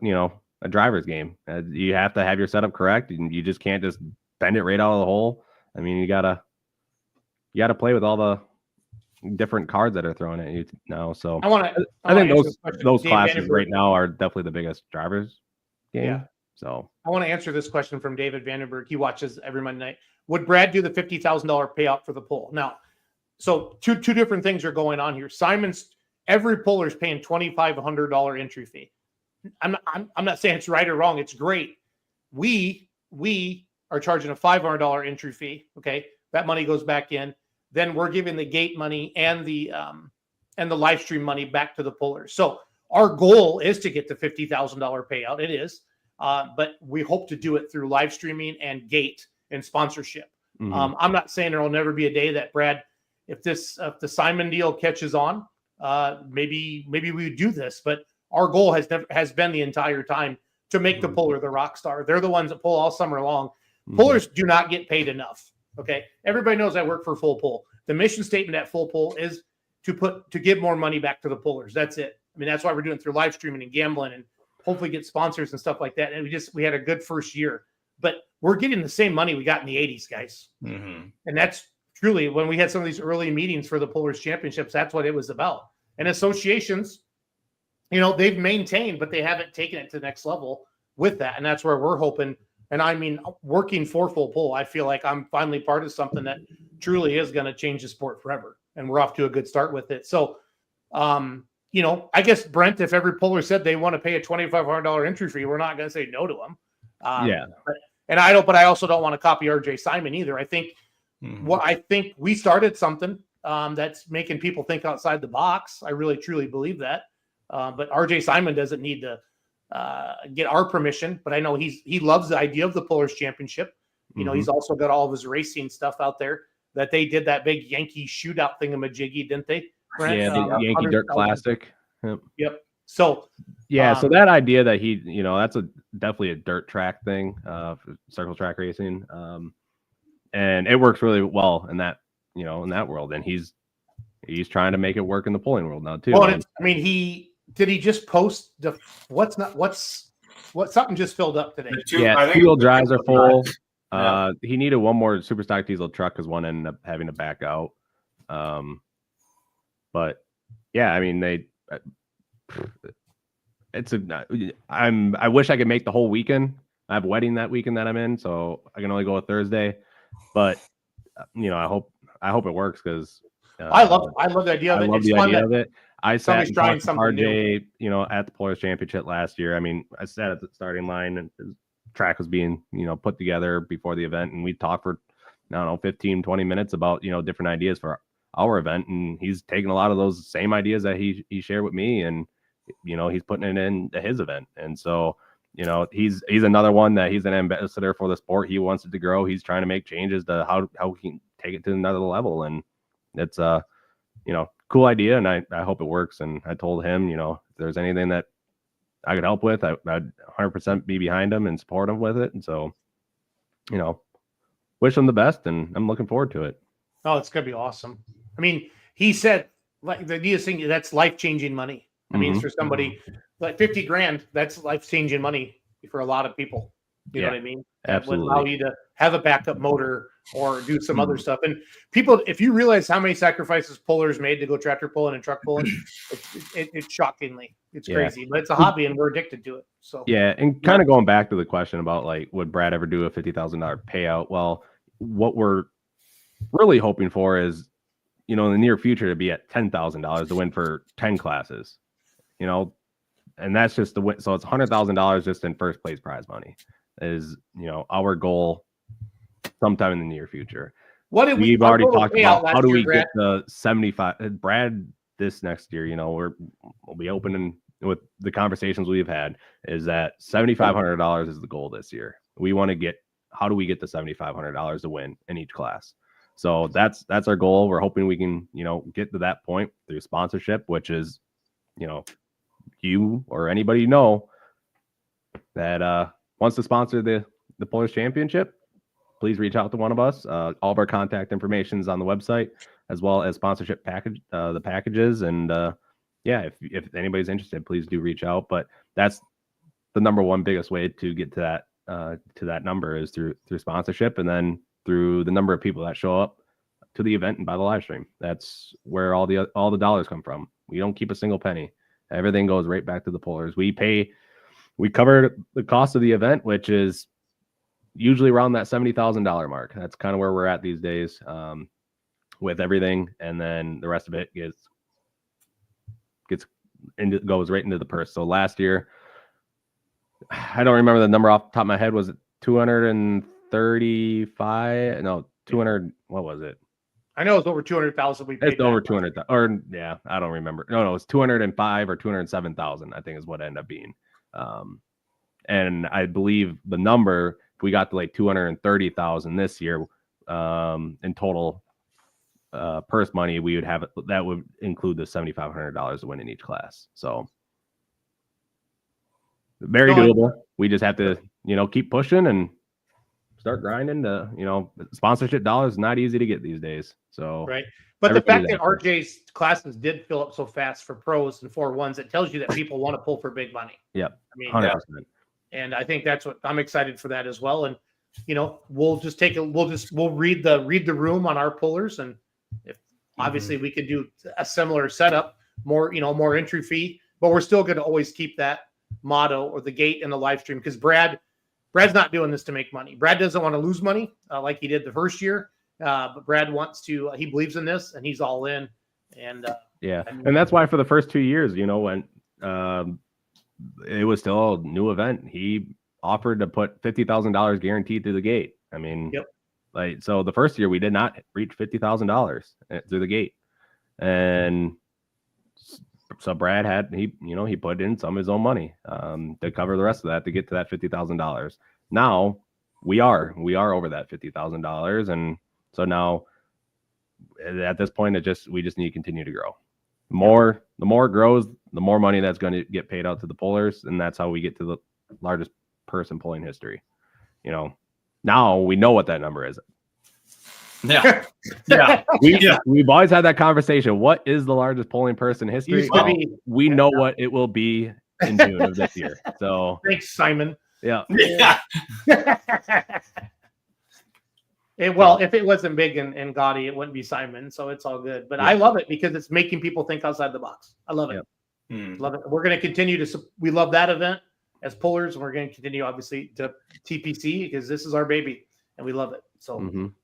[SPEAKER 6] a driver's game. You have to have your setup correct, and you just can't just bend it right out of the hole. I mean, you gotta play with all the different cards that are thrown at you now. So I think those classes right now are definitely the biggest drivers game.
[SPEAKER 4] Yeah.
[SPEAKER 6] So
[SPEAKER 4] I want to answer this question from David Vandenberg. He watches every Monday night. Would Brad do the $50,000 payout for the pull? Now, so two different things are going on here. Every puller is paying $2,500 entry fee. I'm not saying it's right or wrong. It's great. We are charging a $500 entry fee. Okay, that money goes back in. Then we're giving the gate money and the live stream money back to the pullers. So our goal is to get the $50,000 payout. It is, but we hope to do it through live streaming and gate and sponsorship.
[SPEAKER 6] Mm-hmm.
[SPEAKER 4] I'm not saying there will never be a day that Brad, if the Simon deal catches on, maybe we would do this. But our goal has been the entire time to make the puller the rock star. They're the ones that pull all summer long. Mm-hmm. Pullers do not get paid enough. Okay, everybody knows I work for Full Pull. The mission statement at Full Pull is to give more money back to the pullers. That's it. I mean, that's why we're doing it through live streaming and gambling, and hopefully get sponsors and stuff like that. And we had a good first year, but we're getting the same money we got in the 80s, guys.
[SPEAKER 5] Mm-hmm.
[SPEAKER 4] And that's truly when we had some of these early meetings for the Pullers Championships. That's what it was about. And associations, they've maintained, but they haven't taken it to the next level with that. And that's where we're hoping. And I mean, working for Full Pull, I feel like I'm finally part of something that truly is going to change the sport forever. And we're off to a good start with it. So, I guess, Brent, if every puller said they want to pay a $2,500 entry fee, we're not going to say no to them.
[SPEAKER 6] Yeah.
[SPEAKER 4] But I also don't want to copy RJ Simon either. I think we started something that's making people think outside the box. I really, truly believe that. But RJ Simon doesn't need to get our permission, but I know he loves the idea of the Pullers Championship. He's also got all of his racing stuff out there that they did that big Yankee shootout thingamajiggy, didn't they? Brent?
[SPEAKER 6] Yeah, the Yankee Dirt Classic.
[SPEAKER 4] Yep. So
[SPEAKER 6] so that idea that that's definitely a dirt track thing, circle track racing, and it works really well in that in that world, and he's trying to make it work in the pulling world now too.
[SPEAKER 4] Well, he just post something just filled up today.
[SPEAKER 6] Two-wheel drives are full. He needed one more super stock diesel truck because one ended up having to back out. But yeah, I mean I wish I could make the whole weekend. I have a wedding that weekend that I'm in, so I can only go a Thursday. But I hope it works because
[SPEAKER 4] I love the idea of it.
[SPEAKER 6] I love the idea of it. I sat and talked to RJ, at the Pullers Championship last year. I mean, I sat at the starting line and the track was being, put together before the event. And we talked for, 15, 20 minutes about, different ideas for our event. And he's taking a lot of those same ideas that he shared with me. And, he's putting it into his event. And so, he's another one that he's an ambassador for the sport. He wants it to grow. He's trying to make changes to how we can take it to another level. And it's, cool idea, and I hope it works. And I told him, if there's anything that I could help with, I'd 100% be behind him and support him with it. And so, wish him the best, and I'm looking forward to it.
[SPEAKER 4] Oh, it's gonna be awesome. I mean, he said like the neatest thing, that's life-changing money. I mean, for somebody like $50,000, that's life-changing money for a lot of people. You know what I mean? that would allow
[SPEAKER 6] Absolutely.
[SPEAKER 4] you to have a backup motor or do some other stuff. And people, if you realize how many sacrifices pullers made to go tractor pulling and truck pulling, it's shockingly, it's
[SPEAKER 6] Yeah.
[SPEAKER 4] crazy, but it's a hobby and we're addicted to it. So
[SPEAKER 6] Yeah, and kind of going back to the question about like, would Brad ever do a $50,000 payout? Well, what we're really hoping for is, in the near future to be at $10,000 to win for 10 classes, and that's just the win. So it's $100,000 just in first place prize money is, our goal sometime in the near future. We've already talked about how do we get the 75 Brad this next year, we'll be opening with the conversations we've had is that $7,500 is the goal this year. We want to how do we get the $7,500 to win in each class? So that's our goal. We're hoping we can, get to that point through sponsorship, which is, you or anybody that wants to sponsor the Pullers Championship, please reach out to one of us. All of our contact information is on the website, as well as sponsorship package, the packages. And if anybody's interested, please do reach out. But that's the number one biggest way to get to that number is through sponsorship, and then through the number of people that show up to the event and buy the live stream. That's where all the dollars come from. We don't keep a single penny. Everything goes right back to the pullers. We cover the cost of the event, which is usually around that $70,000 mark. That's kind of where we're at these days with everything. And then the rest of it goes right into the purse. So last year, I don't remember the number off the top of my head. Was it 235? No, 200. What was it?
[SPEAKER 4] I know it's over 200,000. We paid
[SPEAKER 6] it's over 200,000, or yeah, I don't remember. No, it's 205 or 207,000. I think is what it ended up being. And I believe the number, if we got to like 230,000 this year in total purse money, we would have that would include the $7,500 to win in each class. So very doable. We just have to, keep pushing and start grinding. Sponsorship dollars is not easy to get these days. So
[SPEAKER 4] right. But the fact that RJ's classes did fill up so fast for pros and 4-1s, it tells you that people want to pull for big money.
[SPEAKER 6] Yep.
[SPEAKER 4] I mean,
[SPEAKER 6] 100%.
[SPEAKER 4] And I think that's what I'm excited for that as well. And we'll read the room on our pullers, and if obviously we could do a similar setup, more entry fee, but we're still going to always keep that motto or the gate in the live stream, because Brad's not doing this to make money. Brad doesn't want to lose money like he did the first year, but Brad wants to. He believes in this, and he's all in. And
[SPEAKER 6] and that's why for the first 2 years, when it was still a new event, he offered to put $50,000 guaranteed through the gate. I mean, so the first year we did not reach $50,000 through the gate, and so Brad had he put in some of his own money to cover the rest of that to get to that $50,000. Now we are over that $50,000, and so now at this point we just need to continue to grow. The more it grows, the more money that's going to get paid out to the pullers, and that's how we get to the largest purse in pulling history. Now we know what that number is.
[SPEAKER 5] Yeah.
[SPEAKER 6] We've always had that conversation. What is the largest pulling purse in history? We know what it will be in June of this year. So
[SPEAKER 4] thanks, Simon.
[SPEAKER 6] Yeah.
[SPEAKER 4] Well, if it wasn't big and gaudy, it wouldn't be Simon. So it's all good. But I love it because it's making people think outside the box. I love it. Love it. We're going to continue we love that event as pullers, and we're going to continue obviously to TPC because this is our baby and we love it. So
[SPEAKER 6] I'm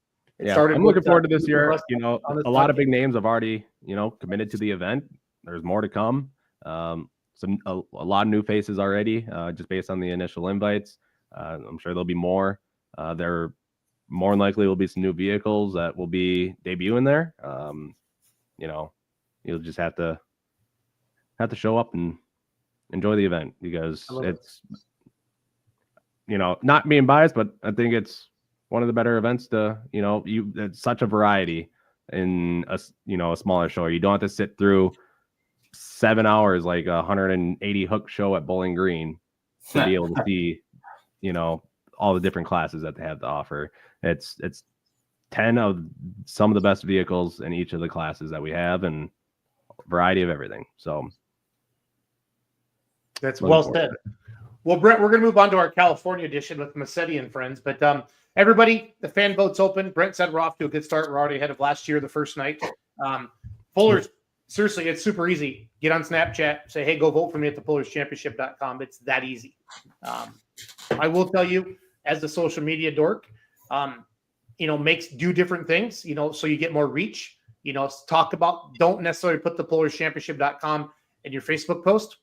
[SPEAKER 6] looking forward to this year. A lot of big names have already, committed to the event. There's more to come. A lot of new faces already, just based on the initial invites. I'm sure there'll be more. There more than likely will be some new vehicles that will be debuting there. You'll just have to show up and enjoy the event, because it's, not being biased, but I think it's one of the better events to, it's such a variety in a smaller show. You don't have to sit through 7 hours, like a 180 hook show at Bowling Green to be able to see, all the different classes that they have to offer. It's 10 of some of the best vehicles in each of the classes that we have, and a variety of everything. So
[SPEAKER 4] that's well said. Well, Brent, we're going to move on to our California edition with Massetti and Friends. But everybody, the fan vote's open. Brent said we're off to a good start. We're already ahead of last year, the first night. Pullers, seriously, it's super easy. Get on Snapchat, say, hey, go vote for me at thepullerschampionship.com. It's that easy. I will tell you, as the social media dork, do different things, so you get more reach. Don't necessarily put thepullerschampionship.com in your Facebook post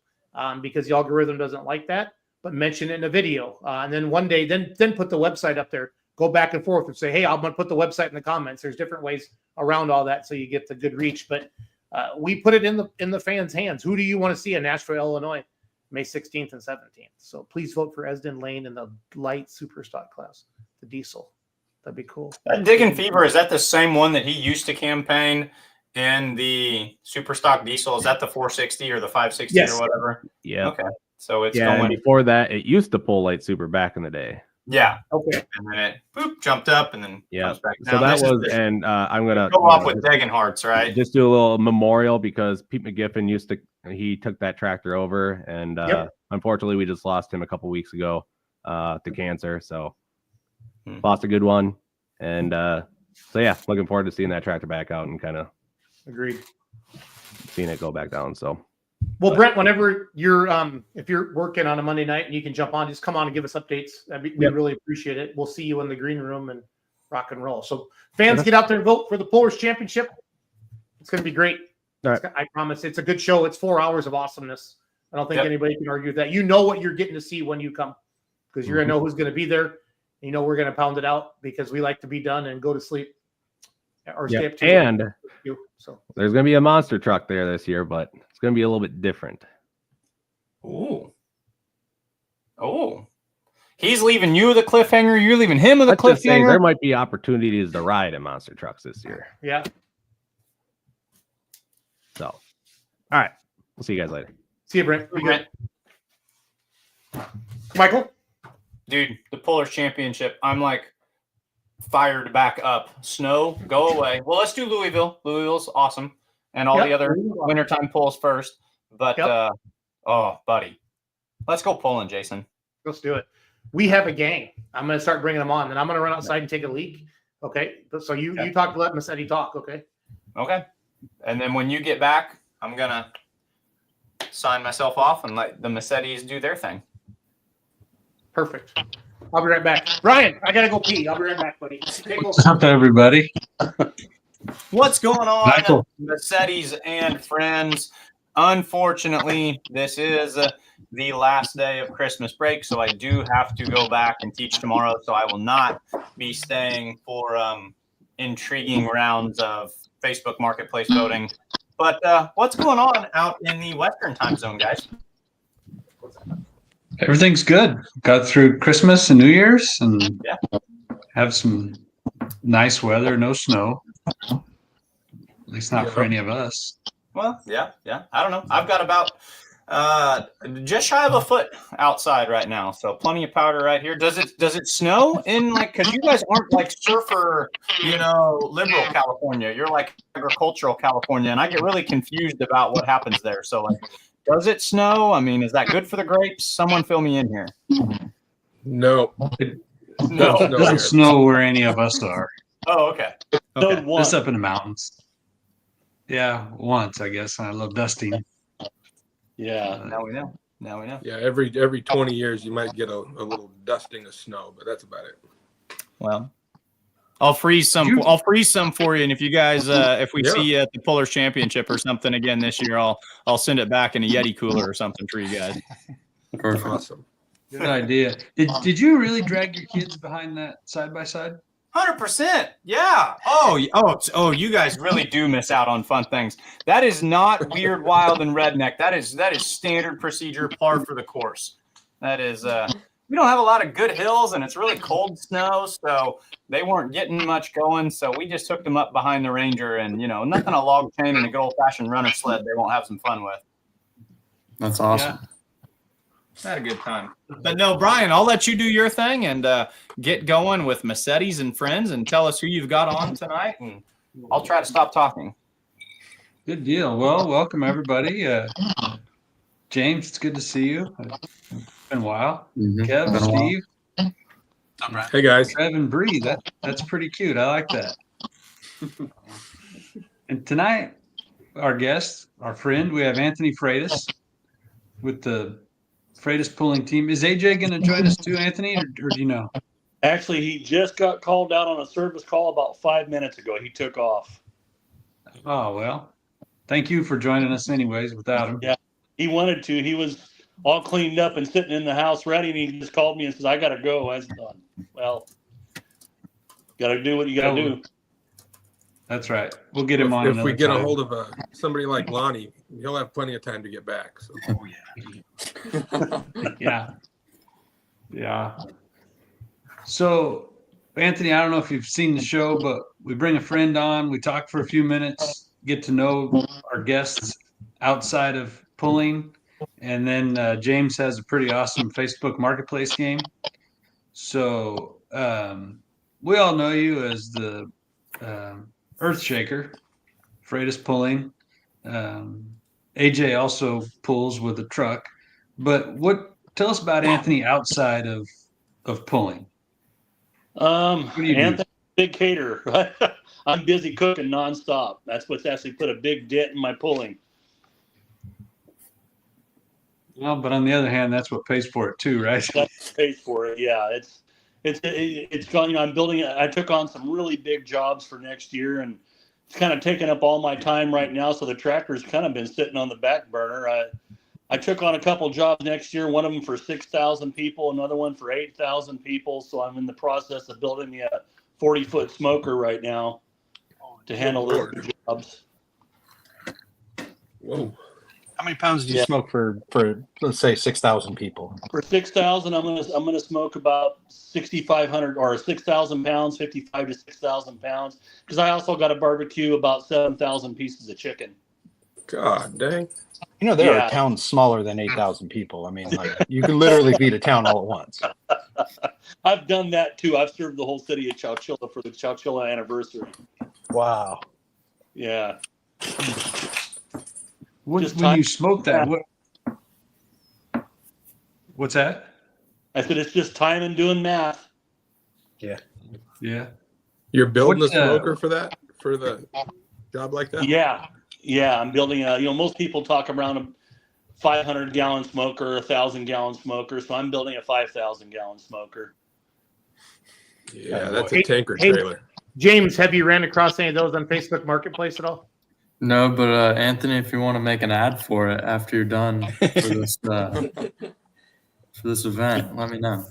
[SPEAKER 4] because the algorithm doesn't like that. But mention it in a video, and then one day, then put the website up there. Go back and forth and say, "Hey, I'm going to put the website in the comments." There's different ways around all that, so you get the good reach. But we put it in the fans' hands. Who do you want to see in Nashville, Illinois, May 16th and 17th? So please vote for Esden Lane in the light super stock class, the diesel. That'd be cool.
[SPEAKER 5] Digging Fever, is that the same one that he used to campaign in the super stock diesel? Is that the 460 or the 560 or whatever?
[SPEAKER 6] Yeah.
[SPEAKER 5] Okay. So it's
[SPEAKER 6] and
[SPEAKER 5] going
[SPEAKER 6] before that, it used to pull light super back in the day.
[SPEAKER 5] Yeah.
[SPEAKER 4] Okay.
[SPEAKER 5] And then it jumped up and then comes back down.
[SPEAKER 6] So that was, and I'm gonna
[SPEAKER 5] go off with Degenhardt's, right?
[SPEAKER 6] Just do a little memorial because Pete McGiffin he took that tractor over, and unfortunately we just lost him a couple weeks ago to cancer. So lost a good one, and so yeah, looking forward to seeing that tractor back out and kind of
[SPEAKER 4] agreed
[SPEAKER 6] seeing it go back down. So.
[SPEAKER 4] Well, Brent, whenever you're if you're working on a Monday night and you can jump on, just come on and give us updates. We really appreciate it. We'll see you in the green room and rock and roll. So fans, get out there and vote for the Pullers Championship. It's going to be great.
[SPEAKER 6] All right.
[SPEAKER 4] I promise. It's a good show. It's 4 hours of awesomeness. I don't think anybody can argue with that. You know what you're getting to see when you come because you're going to know who's going to be there. We're going to pound it out because we like to be done and go to sleep or stay up to
[SPEAKER 6] and
[SPEAKER 4] so
[SPEAKER 6] there's going to be a monster truck there this year, but it's going to be a little bit different.
[SPEAKER 5] Oh, he's leaving you with a cliffhanger. You're leaving him with a cliffhanger.
[SPEAKER 6] There might be opportunities to ride in monster trucks this year.
[SPEAKER 4] Yeah.
[SPEAKER 6] So, all right. We'll see you guys later.
[SPEAKER 4] See you, Brent. Michael?
[SPEAKER 5] Dude, the Pullers Championship. I'm like fired back up. Snow, go away. Well, let's do Louisville. Louisville's awesome. And all the other wintertime pulls first. But, buddy, let's go pulling, Jason.
[SPEAKER 4] Let's do it. We have a gang. I'm going to start bringing them on, and I'm going to run outside and take a leak. Okay? So you talk, let Massetti talk, okay?
[SPEAKER 5] Okay. And then when you get back, I'm going to sign myself off and let the Massettis do their thing.
[SPEAKER 4] Perfect. I'll be right back. Brian, I got to go pee. I'll be right back, buddy.
[SPEAKER 14] What's up, everybody?
[SPEAKER 5] What's going on,
[SPEAKER 14] Michael?
[SPEAKER 5] Massettis and friends? Unfortunately, this is the last day of Christmas break, so I do have to go back and teach tomorrow, so I will not be staying for intriguing rounds of Facebook Marketplace voting. But what's going on out in the Western time zone, guys?
[SPEAKER 14] Everything's good. Got through Christmas and New Year's and have some nice weather, no snow. At least not for any of us.
[SPEAKER 5] Well, yeah. I don't know. I've got about just shy of a foot outside right now, so plenty of powder right here. Does it snow in because you guys aren't like surfer, liberal California. You're like agricultural California, and I get really confused about what happens there. So does it snow? I mean, is that good for the grapes? Someone fill me in here.
[SPEAKER 14] No. It doesn't snow where any of us are.
[SPEAKER 5] Oh, okay.
[SPEAKER 14] Just up in the mountains. Yeah, once, I guess. I love dusting.
[SPEAKER 15] Yeah.
[SPEAKER 5] Now we know.
[SPEAKER 15] Yeah, every 20 years you might get a little dusting of snow, but that's about it.
[SPEAKER 5] Well, I'll freeze some. I'll freeze some for you, and if you guys, if we see you at the Pullers Championship or something again this year, I'll send it back in a Yeti cooler or something for you guys.
[SPEAKER 15] Awesome.
[SPEAKER 14] Good idea. Did you really drag your kids behind that side by side?
[SPEAKER 5] 100%. Yeah. Oh, you guys really do miss out on fun things. That is not weird, wild, and redneck. That is standard procedure, par for the course. That is. We don't have a lot of good hills, and it's really cold snow, so they weren't getting much going. So we just hooked them up behind the Ranger, and nothing a log chain and a good old-fashioned runner sled they won't have some fun with.
[SPEAKER 14] That's awesome.
[SPEAKER 5] Yeah. Had a good time. But no, Brian, I'll let you do your thing and get going with Massettis and friends and tell us who you've got on tonight, and I'll try to stop talking.
[SPEAKER 14] Good deal. Well, welcome everybody. James, it's good to see you. been a while.
[SPEAKER 16] Mhm.
[SPEAKER 14] Kev,
[SPEAKER 16] Been a while.
[SPEAKER 14] Steve,
[SPEAKER 15] Hey guys.
[SPEAKER 14] Trev, and Bree. That's pretty cute. I like that. And tonight, our guest, our friend, we have Anthony Freitas with the Freitas pulling team. Is AJ going to join us too, Anthony, or do you know?
[SPEAKER 17] Actually, he just got called out on a service call about 5 minutes ago. He took off.
[SPEAKER 14] Oh, well, thank you for joining us anyways without him.
[SPEAKER 17] Yeah, he wanted to. He was all cleaned up and sitting in the house ready, and he just called me and says, I got to go. I said, well, got to do what you got to do.
[SPEAKER 14] That's right. We'll get him on
[SPEAKER 15] If we
[SPEAKER 14] another
[SPEAKER 15] get a
[SPEAKER 14] time.
[SPEAKER 15] hold of somebody like Lonnie, he'll have plenty of time to get back. So.
[SPEAKER 14] Oh, yeah. Yeah. So, Anthony, I don't know if you've seen the show, but we bring a friend on, we talk for a few minutes, get to know our guests outside of pulling, and then James has a pretty awesome Facebook Marketplace game. So, we all know you as the Earthshaker, Freitas pulling. AJ also pulls with a truck. But tell us about Anthony outside of pulling. What do you do?
[SPEAKER 17] Anthony, big caterer. I'm busy cooking nonstop. That's what's actually put a big dent in my pulling.
[SPEAKER 14] Well, but on the other hand, that's what pays for it too, right?
[SPEAKER 17] That pays for it. Yeah, it's gone. I'm building. I took on some really big jobs for next year, and it's kind of taking up all my time right now. So the tractor's kind of been sitting on the back burner. I took on a couple jobs next year. One of them for 6,000 people, another one for 8,000 people. So I'm in the process of building me a 40-foot smoker right now to handle those jobs.
[SPEAKER 5] Whoa. How many pounds do you smoke for let's say 6,000 people?
[SPEAKER 17] For 6,000, I'm gonna smoke about 6,500 or 6,000 pounds, 55 to 6,000 pounds. Because I also got to barbecue about 7,000 pieces of chicken.
[SPEAKER 15] God dang.
[SPEAKER 5] You know, there are towns smaller than 8,000 people. I mean, like, you can literally feed a town all at once.
[SPEAKER 17] I've done that too. I've served the whole city of Chowchilla for the Chowchilla anniversary.
[SPEAKER 5] Wow.
[SPEAKER 17] Yeah.
[SPEAKER 14] When you smoke that, what's that?
[SPEAKER 17] I said it's just time and doing math.
[SPEAKER 5] Yeah.
[SPEAKER 14] Yeah.
[SPEAKER 15] You're building a smoker for that? For the job like that?
[SPEAKER 17] Yeah, I'm building most people talk around a 500-gallon smoker, 1,000-gallon smoker. So I'm building a 5,000-gallon smoker.
[SPEAKER 15] Yeah, that's a tanker trailer.
[SPEAKER 4] James, have you ran across any of those on Facebook Marketplace at all?
[SPEAKER 16] No, but Anthony, if you want to make an ad for it after you're done for this event, let me know.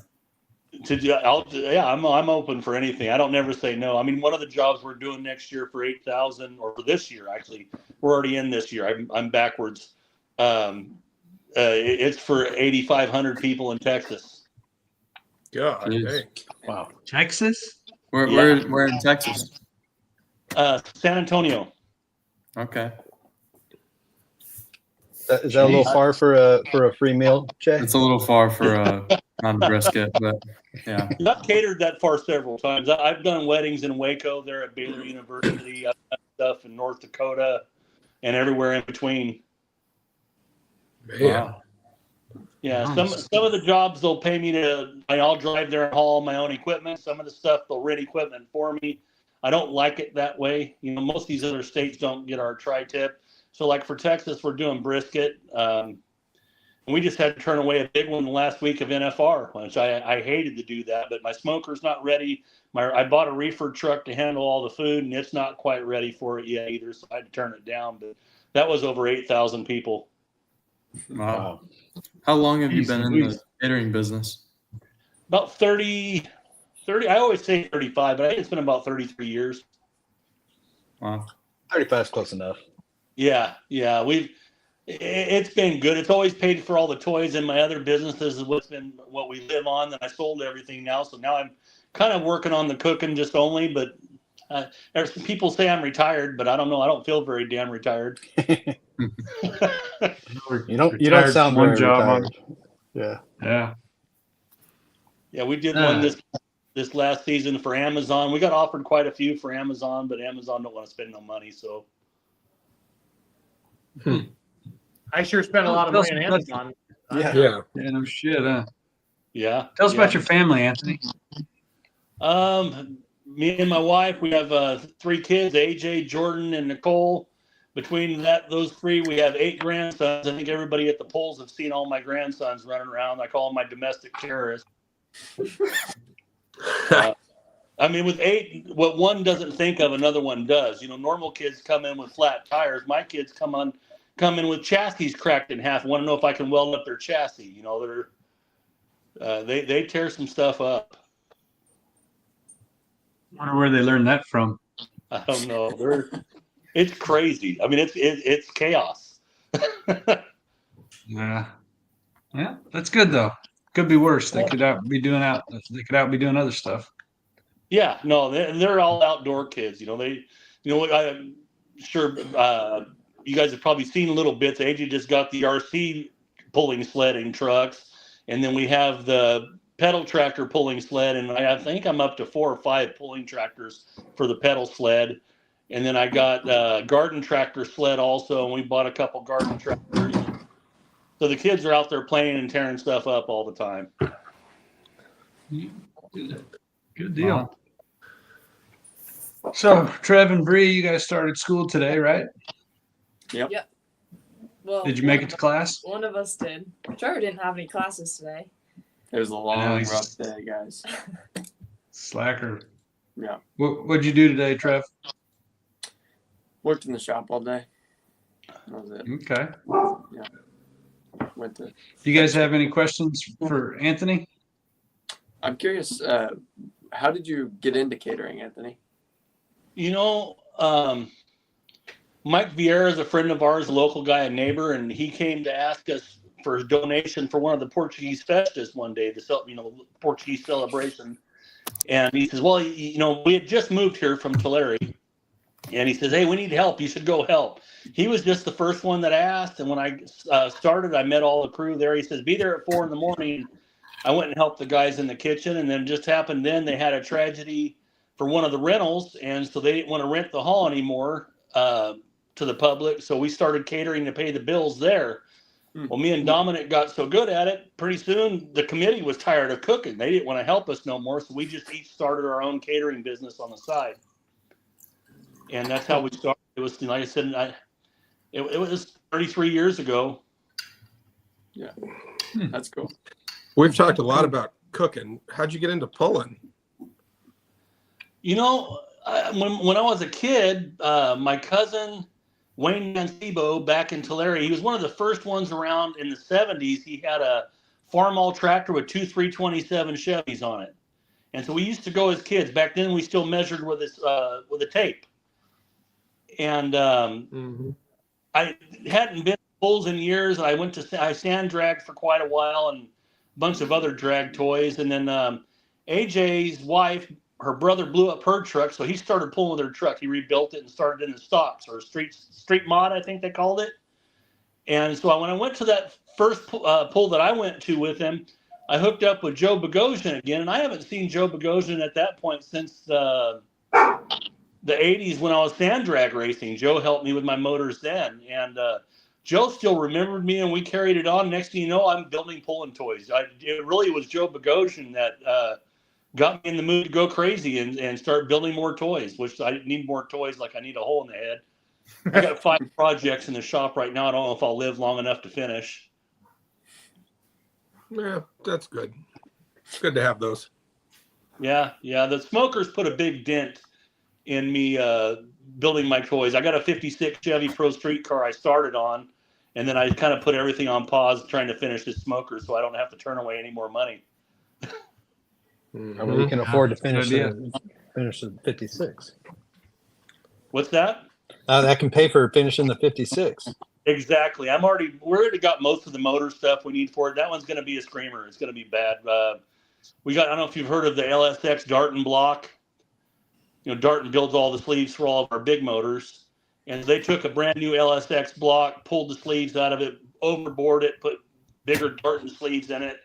[SPEAKER 17] I'm open for anything. I don't never say no. I mean, one of the jobs we're doing next year for 8,000, or for this year actually, we're already in this year. I'm backwards. It's for 8,500 people in Texas.
[SPEAKER 15] God,
[SPEAKER 16] Jeez.
[SPEAKER 14] Wow, Texas?
[SPEAKER 16] We're in Texas.
[SPEAKER 17] San Antonio.
[SPEAKER 16] Okay.
[SPEAKER 5] Is that a little far for a free meal, Jay?
[SPEAKER 16] It's a little far for not a brisket, but yeah.
[SPEAKER 17] I've catered that far several times. I've done weddings in Waco there at Baylor University. I've done stuff in North Dakota and everywhere in between.
[SPEAKER 15] Wow.
[SPEAKER 17] Yeah,
[SPEAKER 14] Nice.
[SPEAKER 17] some of the jobs they'll pay me I'll drive there and haul my own equipment. Some of the stuff they'll rent equipment for me. I don't like it that way. Most of these other states don't get our tri-tip. So like for Texas, we're doing brisket. And we just had to turn away a big one the last week of NFR, which I hated to do that, but my smoker's not ready. I bought a reefer truck to handle all the food, and it's not quite ready for it yet either, so I had to turn it down. But that was over 8,000 people.
[SPEAKER 16] Wow. How long have you been in the catering business?
[SPEAKER 17] About 30, I always say 35, but I think it's been about 33 years.
[SPEAKER 16] Wow.
[SPEAKER 5] 35 is close enough.
[SPEAKER 17] Yeah. It's been good. It's always paid for all the toys in my other businesses is what we live on. Then I sold everything now. So now I'm kind of working on the cooking just only, but there's some people say I'm retired, but I don't know. I don't feel very damn retired.
[SPEAKER 5] You don't sound very retired.
[SPEAKER 14] Yeah.
[SPEAKER 17] Yeah, we did one this last season for Amazon. We got offered quite a few for Amazon, but Amazon don't want to spend no money. So
[SPEAKER 4] I sure spent a lot of money on Amazon.
[SPEAKER 15] Yeah.
[SPEAKER 14] No shit, huh?
[SPEAKER 17] Yeah.
[SPEAKER 14] Tell us about your family, Anthony.
[SPEAKER 17] Me and my wife, we have 3 kids: AJ, Jordan, and Nicole. Between those 3, we have 8 grandsons. I think everybody at the polls have seen all my grandsons running around. I call them my domestic terrorists. I mean, with 8, what one doesn't think of, another one does. Normal kids come in with flat tires. My kids come in with chassis cracked in half. Want to know if I can weld up their chassis? They tear some stuff up.
[SPEAKER 14] I wonder where they learned that from.
[SPEAKER 17] I don't know. It's crazy. I mean, it's chaos.
[SPEAKER 14] Yeah, that's good though. Could be worse. They could be doing other stuff.
[SPEAKER 17] Yeah, no, they're all outdoor kids. I'm sure you guys have probably seen little bits. AJ just got the RC pulling sledding trucks, and then we have the pedal tractor pulling sled, and I think I'm up to 4 or 5 pulling tractors for the pedal sled. And then I got garden tractor sled also, and we bought a couple garden tractors. So the kids are out there playing and tearing stuff up all the time.
[SPEAKER 14] Good deal. So Trev and Bree, you guys started school today, right?
[SPEAKER 18] Yep. Well,
[SPEAKER 14] did you make it to class?
[SPEAKER 18] One of us did. Trevor didn't have any classes today.
[SPEAKER 16] It was a long, rough day, guys.
[SPEAKER 14] Slacker.
[SPEAKER 16] Yeah.
[SPEAKER 14] What'd you do today, Trev?
[SPEAKER 16] Worked in the shop all day. That was it.
[SPEAKER 14] Okay.
[SPEAKER 16] Yeah. Went to.
[SPEAKER 14] Do you guys have any questions for Anthony?
[SPEAKER 16] I'm curious. How did you get into catering, Anthony?
[SPEAKER 17] Mike Vieira is a friend of ours, a local guy, a neighbor, and he came to ask us for a donation for one of the Portuguese festas one day, the Portuguese celebration. And he says, well, we had just moved here from Tulare. And he says, hey, we need help. You should go help. He was just the first one that asked. And when I started, I met all the crew there. He says, be there at 4 a.m. I went and helped the guys in the kitchen. And then just happened then they had a tragedy for one of the rentals. And so they didn't want to rent the hall anymore to the public. So we started catering to pay the bills there. Well, me and Dominic got so good at it, pretty soon the committee was tired of cooking. They didn't want to help us no more. So we just each started our own catering business on the side. And that's how we started. It was, like I said, it was 33 years ago.
[SPEAKER 16] Yeah, that's cool.
[SPEAKER 15] We've talked a lot about cooking. How'd you get into pulling?
[SPEAKER 17] When I was a kid, my cousin Wayne Mancebo back in Tulare, he was one of the first ones around in the 70s. He had a farm-all tractor with 2 327 Chevys on it. And so we used to go as kids. Back then we still measured with a tape. And I hadn't been to pulls in years. I sand dragged for quite a while and a bunch of other drag toys. And then AJ's wife, her brother blew up her truck, so he started pulling with her truck. He rebuilt it and started in the stocks, or street mod, I think they called it. And so when I went to that first pull that I went to with him, I hooked up with Joe Bogosian again, and I haven't seen Joe Bogosian at that point since the 80s when I was sand drag racing. Joe helped me with my motors then, and Joe still remembered me, and we carried it on. Next thing you know, I'm building pulling toys. It really was Joe Bogosian that got me in the mood to go crazy and start building more toys, which I need more toys like I need a hole in the head. I got 5 projects in the shop right now. I don't know if I'll live long enough to finish.
[SPEAKER 15] Yeah, that's good. It's good to have those.
[SPEAKER 17] Yeah. The smokers put a big dent in me building my toys. I got a 56 Chevy Pro Street car I started on, and then I kind of put everything on pause trying to finish this smoker so I don't have to turn away any more money.
[SPEAKER 19] I mean, you can afford to finish the 56.
[SPEAKER 17] What's that?
[SPEAKER 19] That can pay for finishing the 56.
[SPEAKER 17] Exactly. We already got most of the motor stuff we need for it. That one's going to be a screamer. It's going to be bad. I don't know if you've heard of the LSX Darton block. Darton builds all the sleeves for all of our big motors. And they took a brand new LSX block, pulled the sleeves out of it, overboard it, put bigger Darton sleeves in it.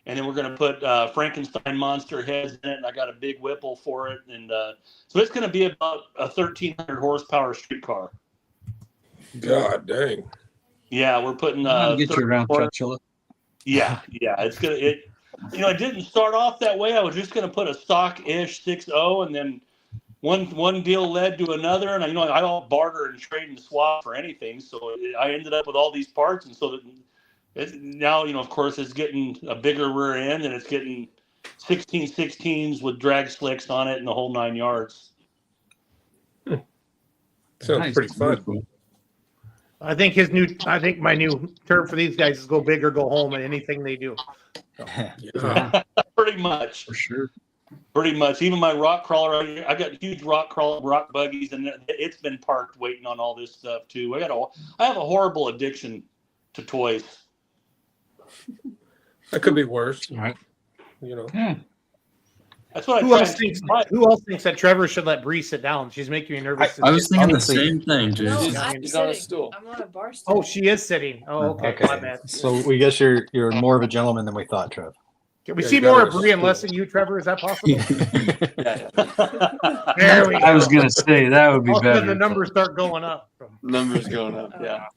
[SPEAKER 17] And then we're going to put Frankenstein monster heads in it. And I got a big Whipple for it. And so it's going to be about a 1,300 horsepower street car.
[SPEAKER 15] God dang.
[SPEAKER 17] Yeah, we're putting.
[SPEAKER 14] I'll get you around, Chula.
[SPEAKER 17] Yeah, it's gonna. It didn't start off that way. I was just gonna put a stock-ish 6.0, and then one deal led to another, and I don't barter and trade and swap for anything. So I ended up with all these parts, and so now of course it's getting a bigger rear end, and it's getting 16/16s with drag slicks on it and the whole 9 yards.
[SPEAKER 15] Sounds pretty fun.
[SPEAKER 4] I think my new term for these guys is go big or go home in anything they do. So.
[SPEAKER 17] Pretty much.
[SPEAKER 14] For sure.
[SPEAKER 17] Pretty much. Even my rock crawler, I got huge rock buggies, and it's been parked waiting on all this stuff too. I have a horrible addiction to toys.
[SPEAKER 15] That could be worse.
[SPEAKER 14] Right.
[SPEAKER 4] Yeah.
[SPEAKER 17] That's what
[SPEAKER 4] Who else thinks that Trevor should let Bree sit down? She's making me nervous.
[SPEAKER 16] I was thinking the same thing,
[SPEAKER 18] No,
[SPEAKER 16] Jason.
[SPEAKER 18] I'm
[SPEAKER 19] He's on a
[SPEAKER 18] sitting.
[SPEAKER 19] stool.
[SPEAKER 18] I'm on a bar stool.
[SPEAKER 4] Oh, she is sitting. Oh, okay. My bad.
[SPEAKER 19] So we guess you're more of a gentleman than we thought, Trev.
[SPEAKER 4] Can we see more of Bree and less of you, Trevor? Is that possible? There we go.
[SPEAKER 14] I was gonna say that would be
[SPEAKER 4] All of a sudden
[SPEAKER 14] better.
[SPEAKER 4] the numbers start going up.
[SPEAKER 16] Numbers going up. Yeah.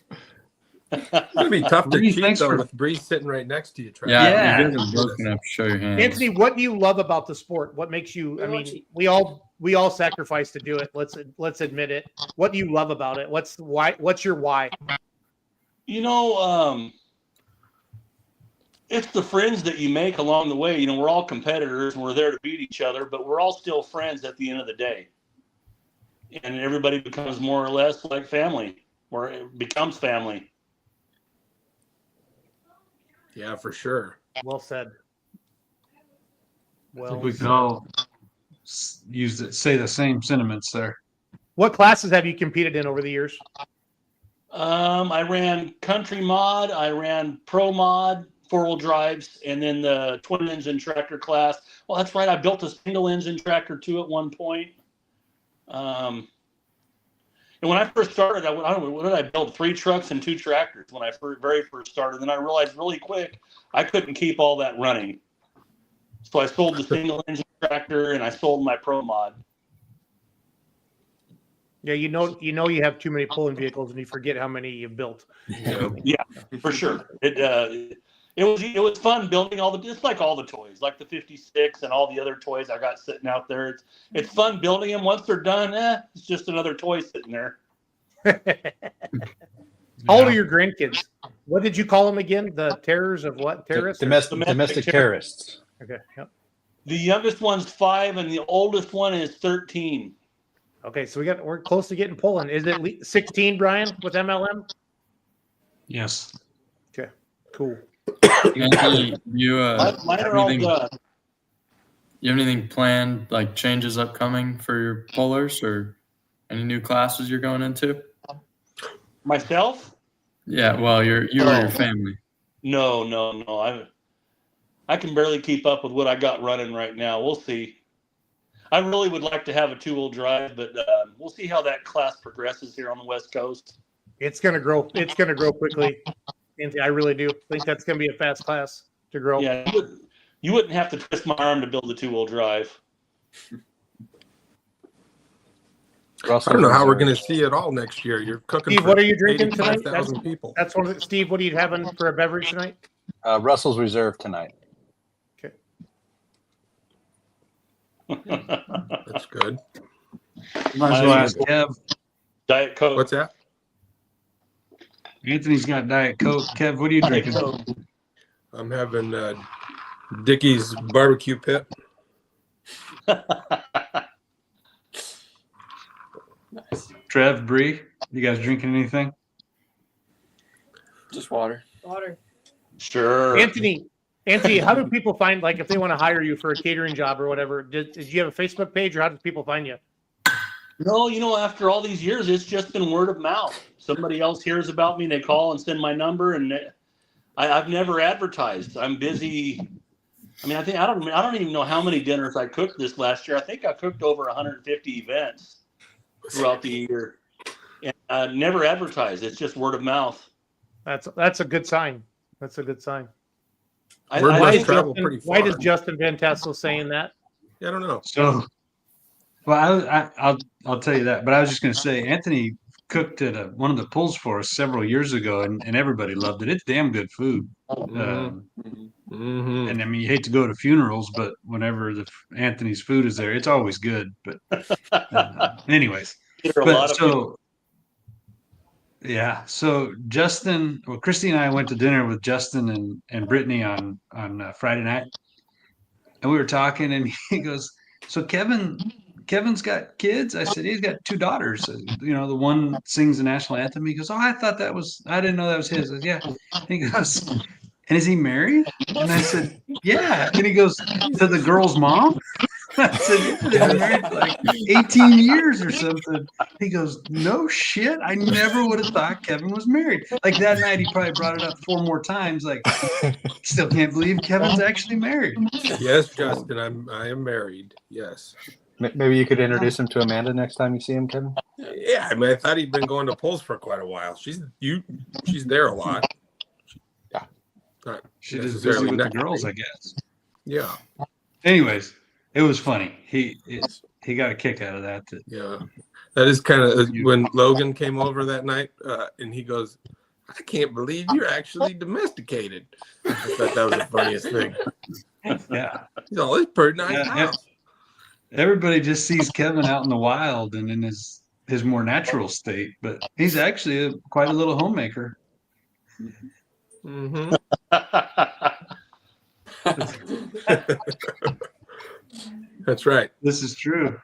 [SPEAKER 15] It'd be tough to
[SPEAKER 14] Bree,
[SPEAKER 15] cheat
[SPEAKER 14] thanks
[SPEAKER 15] though
[SPEAKER 14] for-
[SPEAKER 15] with Bree sitting right next to you, Trevor.
[SPEAKER 16] Yeah, you guys are both gonna have to show your hands.
[SPEAKER 4] Anthony, what do you love about the sport? What makes you? I mean, we all sacrifice to do it. Let's admit it. What do you love about it? What's your why?
[SPEAKER 17] It's the friends that you make along the way. We're all competitors and we're there to beat each other, but we're all still friends at the end of the day. And everybody becomes more or less like family, or it becomes family.
[SPEAKER 15] Yeah, for sure.
[SPEAKER 4] Well said.
[SPEAKER 14] I think we could all say the same sentiments there.
[SPEAKER 4] What classes have you competed in over the years?
[SPEAKER 17] I ran country mod, I ran pro mod, 4-wheel drives, and then the twin engine tractor class. Well, that's right. I built a single engine tractor too at one point. And when I first started, I don't know, what did I build? 3 trucks and 2 tractors when I very first started. Then I realized really quick I couldn't keep all that running. So I sold the single engine tractor and I sold my pro mod.
[SPEAKER 4] Yeah, you have too many pulling vehicles and you forget how many you've built.
[SPEAKER 17] Yeah, for sure. It was fun building just like all the toys, like the 56 and all the other toys I got sitting out there. It's fun building them. Once they're done, it's just another toy sitting there.
[SPEAKER 4] How old are your grandkids? What did you call them again? The terrors of what? Terrorists?
[SPEAKER 19] Domestic terrorists.
[SPEAKER 4] Okay. Yep.
[SPEAKER 17] The youngest one's 5 and the oldest one is 13.
[SPEAKER 4] Okay, so we're close to getting pulling. Is it 16, Brian, with MLM?
[SPEAKER 14] Yes.
[SPEAKER 4] Okay. Cool.
[SPEAKER 16] Anthony, you
[SPEAKER 17] Mine are all done.
[SPEAKER 16] You have anything planned, like changes upcoming for your pullers, or any new classes you're going into?
[SPEAKER 17] Myself?
[SPEAKER 16] Yeah, well, you or your family.
[SPEAKER 17] No. I can barely keep up with what I got running right now. We'll see. I really would like to have a 2-wheel drive, but we'll see how that class progresses here on the West Coast.
[SPEAKER 4] It's going to grow. It's going to grow quickly. Anthony, I really do think that's going to be a fast class to grow.
[SPEAKER 17] Yeah, you wouldn't have to twist my arm to build a 2-wheel drive.
[SPEAKER 15] I don't know how we're going to see it all next year. You're cooking.
[SPEAKER 4] Steve,
[SPEAKER 15] for
[SPEAKER 4] what are you drinking tonight?
[SPEAKER 15] 85,000 people.
[SPEAKER 4] That's one of the, Steve, what are you having for a beverage tonight?
[SPEAKER 19] Russell's Reserve tonight.
[SPEAKER 4] Okay.
[SPEAKER 15] That's good.
[SPEAKER 14] Might as well ask Kev.
[SPEAKER 17] Diet Coke.
[SPEAKER 15] What's that?
[SPEAKER 14] Anthony's got Diet Coke. Kev, what are you drinking?
[SPEAKER 15] I'm having Dickie's barbecue pit.
[SPEAKER 18] Nice.
[SPEAKER 14] Trev, Bree, you guys drinking anything?
[SPEAKER 16] Just water.
[SPEAKER 18] Water.
[SPEAKER 17] Sure.
[SPEAKER 4] Anthony, how do people find, like, if they want to hire you for a catering job or whatever? Did you have a Facebook page, or how do people find you?
[SPEAKER 17] No, after all these years, it's just been word of mouth. Somebody else hears about me, they call and send my number, and I've never advertised. I'm busy. I mean, I don't even know how many dinners I cooked this last year. I think I cooked over 150 events throughout the year, and never advertised. It's just word of mouth.
[SPEAKER 4] That's a good sign. That's a good sign.
[SPEAKER 15] Why
[SPEAKER 4] does Justin Van Tassel saying that?
[SPEAKER 15] I don't know.
[SPEAKER 14] So, well, I'll tell you that. But I was just going to say, Anthony cooked at one of the pulls for us several years ago, and everybody loved it. It's damn good food. And I mean, you hate to go to funerals, but whenever Anthony's food is there, it's always good. But anyways, yeah. So Justin, well, Christy and I went to dinner with Justin and Brittany on Friday night, and we were talking, and he goes, "So Kevin's got kids?" I said, "He's got 2 daughters. You know, the one sings the national anthem." He goes, "Oh, I didn't know that was his." I said, "Yeah." And he goes, "And is he married?" And I said, "Yeah." And he goes, "To the girl's mom?" I said, "Yeah, they've been married for like 18 years or something." He goes, "No shit. I never would have thought Kevin was married." Like that night, he probably brought it up 4 more times. Like, still can't believe Kevin's actually married.
[SPEAKER 15] Yes, Justin, I am married. Yes.
[SPEAKER 19] Maybe you could introduce him to Amanda next time you see him, Kevin.
[SPEAKER 15] Yeah, I mean, I thought he'd been going to polls for quite a while. She's there a lot.
[SPEAKER 14] She's just busy with the girls, I guess.
[SPEAKER 15] Yeah.
[SPEAKER 14] Anyways, it was funny. He got a kick out of that.
[SPEAKER 15] Yeah, that is kind of when Logan came over that night, and he goes, "I can't believe you're actually domesticated." I thought that was the funniest thing.
[SPEAKER 14] Yeah.
[SPEAKER 15] He's all, "It's pretty nice house."
[SPEAKER 14] Everybody just sees Kevin out in the wild and in his more natural state, but he's actually quite a little homemaker.
[SPEAKER 15] Mm-hmm. That's right.
[SPEAKER 14] This is true.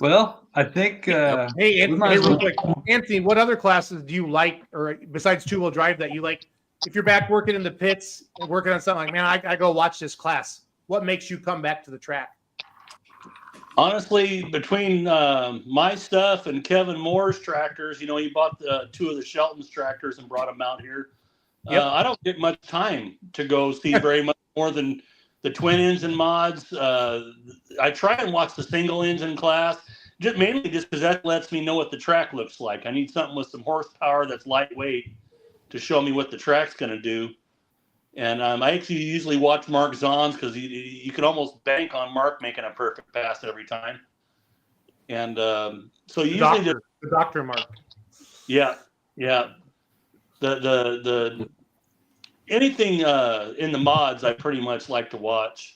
[SPEAKER 14] Well, I think
[SPEAKER 4] hey, real quick, Anthony, what other classes do you like, or besides 2-wheel drive, that you like? If you're back working in the pits and working on something like, man, I go watch this class. What makes you come back to the track?
[SPEAKER 17] Honestly, between my stuff and Kevin Moore's tractors, you know, he bought 2 of the Shelton's tractors and brought them out here.
[SPEAKER 4] Yep.
[SPEAKER 17] I don't get much time to go see very much more than the twin engine mods. I try and watch the single engine class, mainly because that lets me know what the track looks like. I need something with some horsepower that's lightweight to show me what the track's going to do. And I actually usually watch Mark Zahn's because you could almost bank on Mark making a perfect pass every time. And so usually
[SPEAKER 4] the doctor Mark.
[SPEAKER 17] Yeah. The anything in the mods I pretty much like to watch.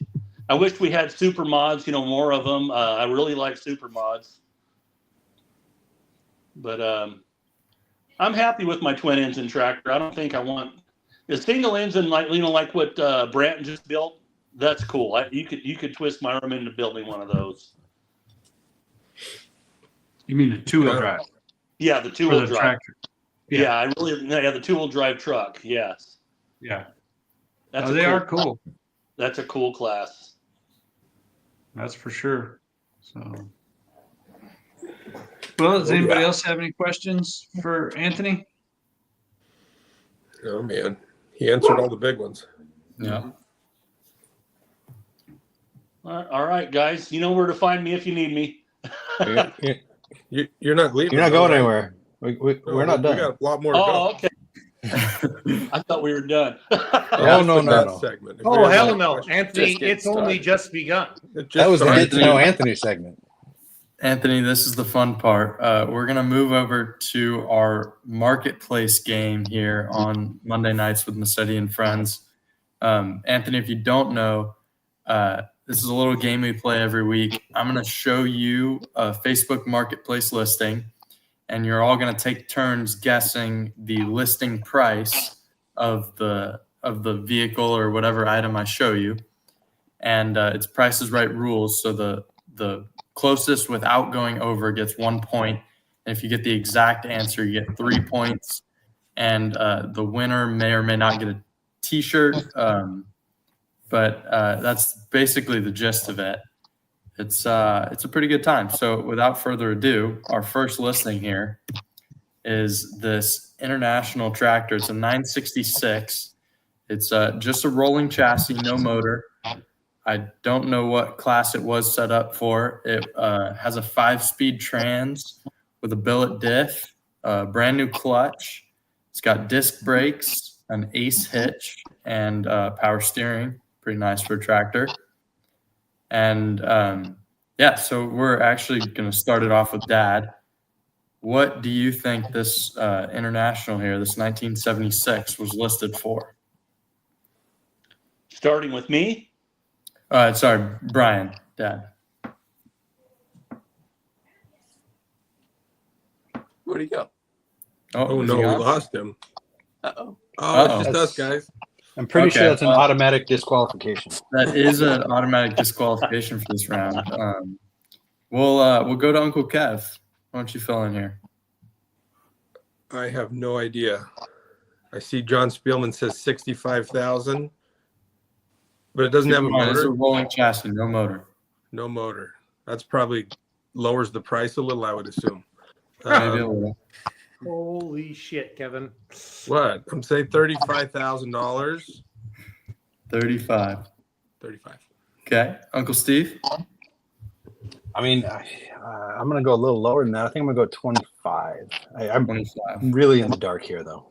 [SPEAKER 17] I wish we had super mods, you know, more of them. I really like super mods. But I'm happy with my twin engine tractor. I don't think I want the single engine, like what Branton just built. That's cool. You could twist my arm into building one of those.
[SPEAKER 14] You mean the 2-wheel drive?
[SPEAKER 17] Yeah, the 2-wheel drive
[SPEAKER 14] tractor.
[SPEAKER 17] Yeah, the 2-wheel drive truck. Yes.
[SPEAKER 14] Yeah.
[SPEAKER 17] They
[SPEAKER 14] are cool.
[SPEAKER 17] That's a cool class.
[SPEAKER 14] That's for sure. So, well, does anybody else have any questions for Anthony?
[SPEAKER 15] Oh man, he answered all the big ones.
[SPEAKER 16] Yeah.
[SPEAKER 17] All right, guys. You know where to find me if you need me.
[SPEAKER 15] You're not leaving.
[SPEAKER 19] You're not going anywhere. We're not done.
[SPEAKER 15] We got a lot more to go.
[SPEAKER 17] Okay. I thought we were done.
[SPEAKER 19] Oh, no.
[SPEAKER 15] Segment.
[SPEAKER 4] Oh, hell no. Anthony, it's only just begun.
[SPEAKER 19] That was the Get to Know Anthony segment.
[SPEAKER 16] Anthony, this is the fun part. We're going to move over to our marketplace game here on Monday nights with Massetti and Friends. Anthony, if you don't know, this is a little game we play every week. I'm going to show you a Facebook marketplace listing, and you're all going to take turns guessing the listing price of the vehicle or whatever item I show you. And it's Price is Right rules. So the closest without going over gets 1 point. And if you get the exact answer, you get 3 points. And the winner may or may not get a t-shirt. But that's basically the gist of it. It's a pretty good time. So without further ado, our first listing here is this International tractor. It's a 966. It's just a rolling chassis, no motor. I don't know what class it was set up for. It has a 5-speed trans with a billet diff, a brand new clutch. It's got disc brakes, an ace hitch, and power steering. Pretty nice for a tractor. And so we're actually going to start it off with Dad. What do you think this International here, this 1976, was listed for?
[SPEAKER 17] Starting with me?
[SPEAKER 16] Sorry, Brian, Dad.
[SPEAKER 20] Where'd he go?
[SPEAKER 15] Oh no, we lost him.
[SPEAKER 20] Uh-oh.
[SPEAKER 15] Oh, it's just us, guys.
[SPEAKER 19] I'm pretty sure that's an automatic disqualification.
[SPEAKER 16] That is an automatic disqualification for this round. We'll go to Uncle Kev. Why don't you fill in here?
[SPEAKER 15] I have no idea. I see John Spielman says 65,000, but it doesn't have a motor.
[SPEAKER 16] It's a rolling chassis, no motor.
[SPEAKER 15] No motor. That's probably lowers the price a little, I would assume.
[SPEAKER 16] Maybe a little.
[SPEAKER 4] Holy shit, Kevin.
[SPEAKER 15] What? I'm saying $35,000.
[SPEAKER 16] 35.
[SPEAKER 15] 35.
[SPEAKER 16] Okay. Uncle Steve?
[SPEAKER 19] I mean, I'm going to go a little lower than that. I think I'm going to go 25. I'm
[SPEAKER 16] 25.
[SPEAKER 19] really in the dark here, though.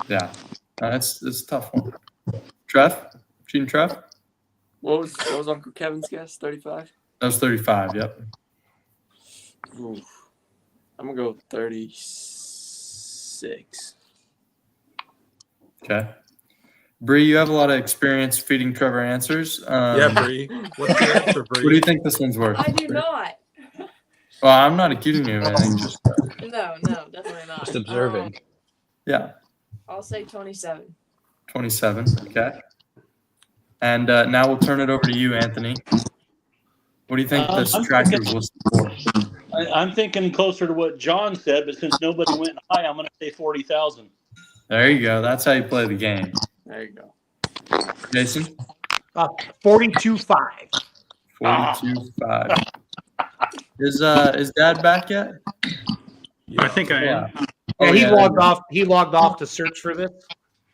[SPEAKER 16] Yeah. It's a tough one. Trev? Gene Trev?
[SPEAKER 20] What was Uncle Kevin's guess? 35?
[SPEAKER 16] That was 35, yep.
[SPEAKER 20] Oof. I'm going to go 36.
[SPEAKER 16] Okay. Bree, you have a lot of experience feeding Trevor answers.
[SPEAKER 15] Yeah, Bree. What's the answer, Bree?
[SPEAKER 16] What do you think this one's worth?
[SPEAKER 18] I do not.
[SPEAKER 16] Well, I'm not accusing you of anything. Just
[SPEAKER 18] No, definitely not.
[SPEAKER 19] Just observing.
[SPEAKER 16] yeah,
[SPEAKER 18] I'll say 27.
[SPEAKER 16] 27. Okay. And now we'll turn it over to you, Anthony. What do you think this tractor was listed for?
[SPEAKER 17] I'm thinking closer to what John said, but since nobody went high, I'm going to say 40,000.
[SPEAKER 16] There you go. That's how you play the game.
[SPEAKER 20] There you go.
[SPEAKER 16] Jason?
[SPEAKER 4] 42.5.
[SPEAKER 16] 42.5. Is Dad back yet?
[SPEAKER 4] I think I am.
[SPEAKER 16] Yeah.
[SPEAKER 4] Yeah, he logged off. He logged off to search for this.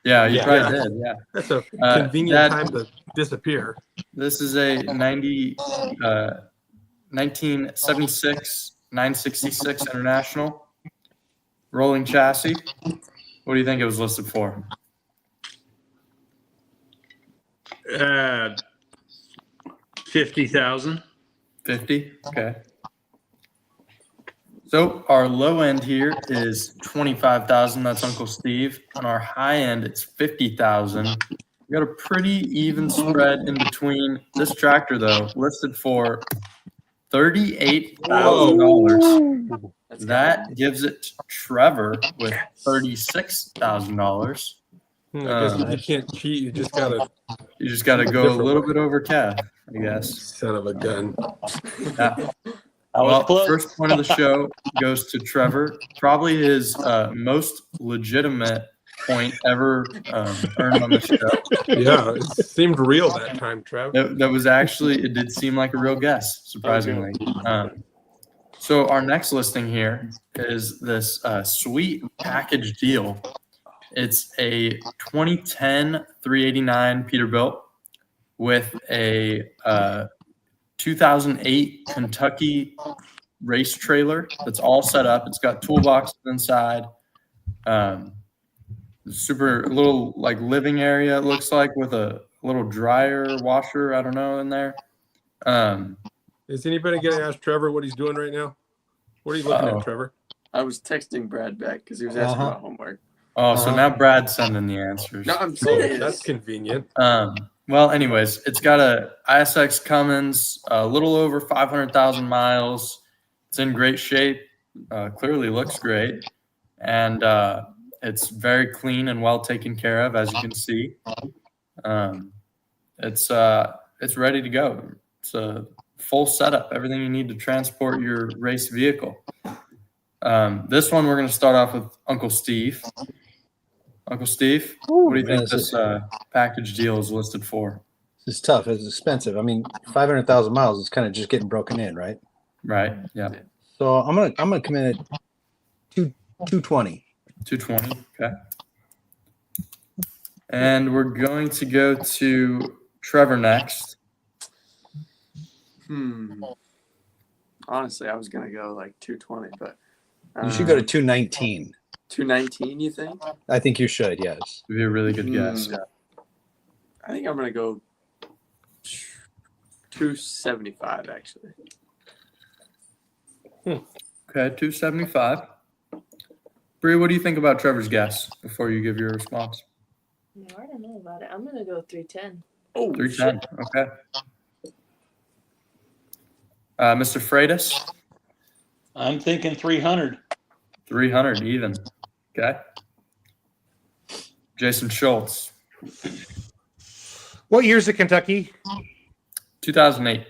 [SPEAKER 16] Yeah, you probably did. Yeah.
[SPEAKER 15] That's a convenient time to disappear.
[SPEAKER 16] This is a 1976 966 International rolling chassis. What do you think it was listed for?
[SPEAKER 14] 50,000.
[SPEAKER 16] 50? Okay. So our low end here is 25,000. That's Uncle Steve. On our high end, it's 50,000. We got a pretty even spread in between. This tractor, though, listed for $38,000. That gives it to Trevor with $36,000.
[SPEAKER 15] I guess you can't cheat. You just gotta
[SPEAKER 16] go a little bit over Kev, I guess.
[SPEAKER 15] Son of a gun.
[SPEAKER 16] Yeah. Well, first point of the show goes to Trevor. Probably his most legitimate point ever earned on the show.
[SPEAKER 15] Yeah, it seemed real that time, Trev.
[SPEAKER 16] That was actually, it did seem like a real guess, surprisingly. So our next listing here is this sweet package deal. It's a 2010 389 Peterbilt with a 2008 Kentucky race trailer that's all set up. It's got toolboxes inside. Super little like living area, it looks like, with a little dryer washer, I don't know, in there.
[SPEAKER 15] Is anybody going to ask Trevor what he's doing right now? What are you looking at, Trevor?
[SPEAKER 20] I was texting Brad back because he was asking about homework.
[SPEAKER 16] Oh, so now Brad's sending the answers.
[SPEAKER 20] No, I'm serious.
[SPEAKER 15] That's convenient.
[SPEAKER 16] Well, anyways, it's got a ISX Cummins, a little over 500,000 miles. It's in great shape. Clearly looks great. And it's very clean and well taken care of, as you can see. It's ready to go. It's a full setup, everything you need to transport your race vehicle. This one, we're going to start off with Uncle Steve. Uncle Steve, what do you think this package deal is listed for?
[SPEAKER 19] It's tough. It's expensive. I mean, 500,000 miles is kind of just getting broken in, right?
[SPEAKER 16] Right. Yeah.
[SPEAKER 19] So I'm gonna come in at 220.
[SPEAKER 16] 220. Okay. And we're going to go to Trevor next.
[SPEAKER 20] Honestly, I was gonna go like 220, but
[SPEAKER 19] You should go to 219.
[SPEAKER 20] 219. You think?
[SPEAKER 19] I think you should. Yes.
[SPEAKER 16] Would be a really good guess.
[SPEAKER 20] I think I'm gonna go 275 actually.
[SPEAKER 16] Okay, 275. Bree, what do you think about Trevor's guess before you give your response?
[SPEAKER 18] No, I don't know about it. I'm gonna go 310.
[SPEAKER 11] Oh,
[SPEAKER 16] 310. Okay. Mr. Freitas?
[SPEAKER 17] I'm thinking 300.
[SPEAKER 16] 300 even. Okay. Jason Schultz?
[SPEAKER 4] What year's it Kentucky?
[SPEAKER 16] 2008.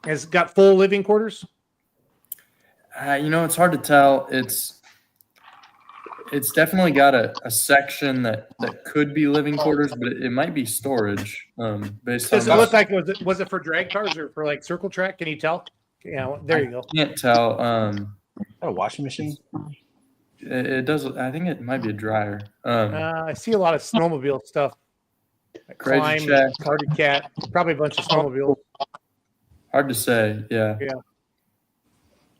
[SPEAKER 4] Has it got full living quarters?
[SPEAKER 16] It's hard to tell. It's definitely got a section that could be living quarters, but it might be storage. Based on
[SPEAKER 4] Does it look like was it for drag cars or for like circle track? Can you tell? Yeah, well, there you go.
[SPEAKER 16] Can't tell.
[SPEAKER 19] A washing machine?
[SPEAKER 16] It does. I think it might be a dryer.
[SPEAKER 4] I see a lot of snowmobile stuff. Like
[SPEAKER 16] Crazy
[SPEAKER 4] Climb,
[SPEAKER 16] check.
[SPEAKER 4] Cardi Cat, probably a bunch of snowmobiles.
[SPEAKER 16] Hard to say. Yeah.
[SPEAKER 4] Yeah.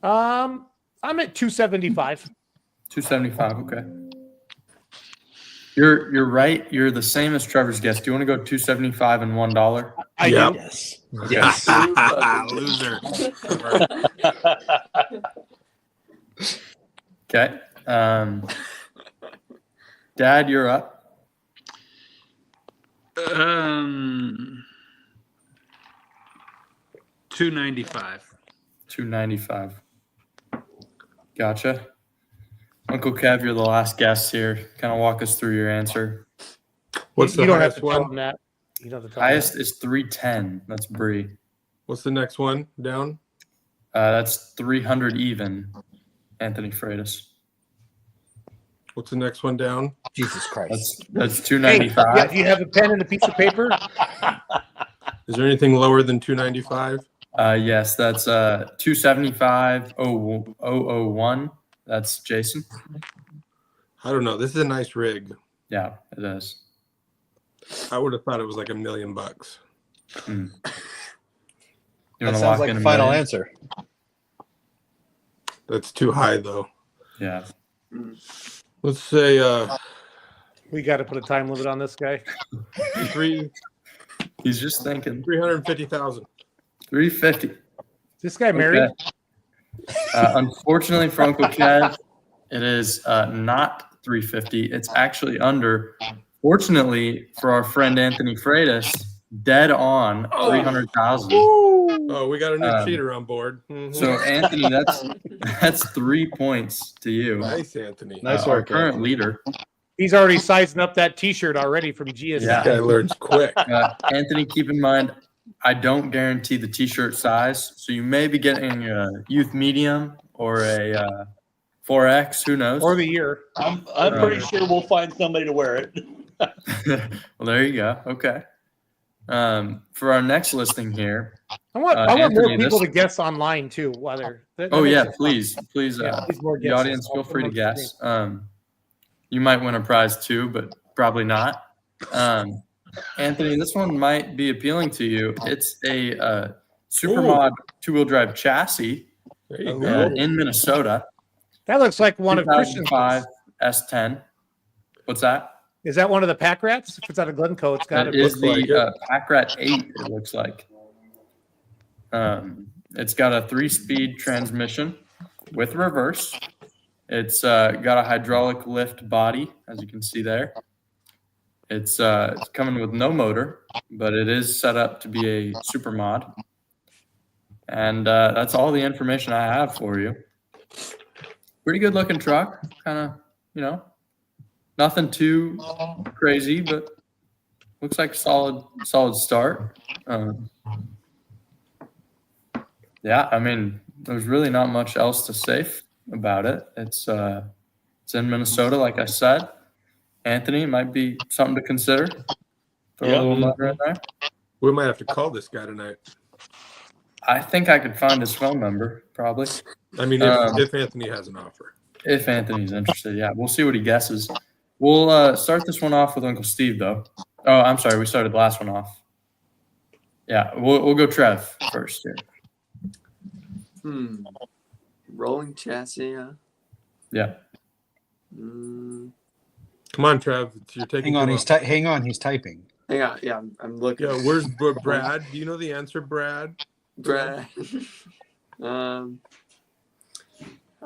[SPEAKER 4] I'm at 275.
[SPEAKER 16] 275. Okay. You're right. You're the same as Trevor's guess. Do you want to go 275 and $1?
[SPEAKER 4] I
[SPEAKER 16] Yep.
[SPEAKER 4] do.
[SPEAKER 19] Yes.
[SPEAKER 16] Yes.
[SPEAKER 15] Loser.
[SPEAKER 16] Okay. Dad, you're up.
[SPEAKER 14] 295.
[SPEAKER 16] 295. Gotcha. Uncle Kev, you're the last guest here. Kind of walk us through your answer.
[SPEAKER 15] What's the
[SPEAKER 4] You don't have
[SPEAKER 15] highest
[SPEAKER 4] to tell
[SPEAKER 15] one?
[SPEAKER 4] them that. You don't have to tell them
[SPEAKER 16] Highest is 310. That's Bree.
[SPEAKER 15] What's the next one down?
[SPEAKER 16] That's 300 even. Anthony Freitas.
[SPEAKER 15] What's the next one down?
[SPEAKER 19] Jesus Christ.
[SPEAKER 16] That's
[SPEAKER 4] that.
[SPEAKER 16] 295.
[SPEAKER 4] Hey, do you have a pen and a piece of paper?
[SPEAKER 15] Is there anything lower than 295?
[SPEAKER 16] Yes, that's 275.001. That's Jason.
[SPEAKER 15] I don't know. This is a nice rig.
[SPEAKER 16] Yeah, it is.
[SPEAKER 15] I would have thought it was like $1 million.
[SPEAKER 16] You
[SPEAKER 19] That
[SPEAKER 16] wanna
[SPEAKER 19] sounds
[SPEAKER 16] lock
[SPEAKER 19] like
[SPEAKER 16] in
[SPEAKER 19] a
[SPEAKER 16] a
[SPEAKER 19] final
[SPEAKER 16] million?
[SPEAKER 19] answer.
[SPEAKER 15] That's too high, though.
[SPEAKER 16] Yeah.
[SPEAKER 15] Let's say
[SPEAKER 4] We got to put a time limit on this guy.
[SPEAKER 16] He's just thinking.
[SPEAKER 15] 350,000.
[SPEAKER 16] 350.
[SPEAKER 4] This guy married?
[SPEAKER 16] Unfortunately for Uncle Kev, it is not 350. It's actually under. Fortunately for our friend Anthony Freitas, dead on 300,000.
[SPEAKER 15] Oh, we got a new cheater on board. Mhm.
[SPEAKER 16] So Anthony, that's 3 points to you.
[SPEAKER 15] Nice, Anthony.
[SPEAKER 19] Nice
[SPEAKER 16] Our
[SPEAKER 19] work,
[SPEAKER 16] current
[SPEAKER 19] Anthony.
[SPEAKER 16] leader.
[SPEAKER 4] He's already sizing up that T-shirt already from GSI.
[SPEAKER 16] Yeah.
[SPEAKER 15] This guy learns quick.
[SPEAKER 16] Anthony, keep in mind, I don't guarantee the T-shirt size, so you may be getting a youth medium or a 4X. Who knows?
[SPEAKER 4] Or the year.
[SPEAKER 17] I'm pretty sure we'll find somebody to wear it.
[SPEAKER 16] Well, there you go. Okay. For our next listing here,
[SPEAKER 4] I want
[SPEAKER 16] Anthony,
[SPEAKER 4] more people
[SPEAKER 16] this-
[SPEAKER 4] to guess online too. Whether
[SPEAKER 16] Oh yeah, please,
[SPEAKER 4] Yeah, please more
[SPEAKER 16] the
[SPEAKER 4] guesses.
[SPEAKER 16] audience, feel
[SPEAKER 4] I'll put
[SPEAKER 16] free to
[SPEAKER 4] them on the
[SPEAKER 16] guess. You might win a prize too, but probably not. Anthony, this one might be appealing to you. It's a Supermod two-wheel drive chassis
[SPEAKER 15] There you go.
[SPEAKER 16] in Minnesota.
[SPEAKER 4] That looks like one of Christian's.
[SPEAKER 16] 2005 S10. What's that?
[SPEAKER 4] Is that one of the pack rats? If it's out of Glencoe, it's got
[SPEAKER 16] That
[SPEAKER 4] to
[SPEAKER 16] is
[SPEAKER 4] look
[SPEAKER 16] the
[SPEAKER 4] like it.
[SPEAKER 16] Pack Rat 8, it looks like. It's got a 3-speed transmission with reverse. It's got a hydraulic lift body, as you can see there. It's coming with no motor, but it is set up to be a super mod. And that's all the information I have for you. Pretty good looking truck. Kind of, nothing too crazy, but looks like a solid start. Yeah, I mean, there's really not much else to say about it. It's in Minnesota, like I said. Anthony, it might be something to consider. Throw a little motor in there.
[SPEAKER 15] We might have to call this guy tonight.
[SPEAKER 16] I think I could find his phone number, probably.
[SPEAKER 15] I mean, if Anthony has an offer.
[SPEAKER 16] If Anthony's interested, yeah. We'll see what he guesses. We'll start this one off with Uncle Steve, though. Oh, I'm sorry. We started the last one off. Yeah, we'll go Trev first here.
[SPEAKER 20] Rolling chassis, huh?
[SPEAKER 16] Yeah.
[SPEAKER 15] Come on, Trev. You're taking.
[SPEAKER 19] Hang on,
[SPEAKER 15] too
[SPEAKER 19] he's
[SPEAKER 15] long.
[SPEAKER 19] hang on, he's typing.
[SPEAKER 20] Hang on, yeah, I'm looking.
[SPEAKER 15] Yeah, where's Brad? Do you know the answer, Brad?
[SPEAKER 20] Brad.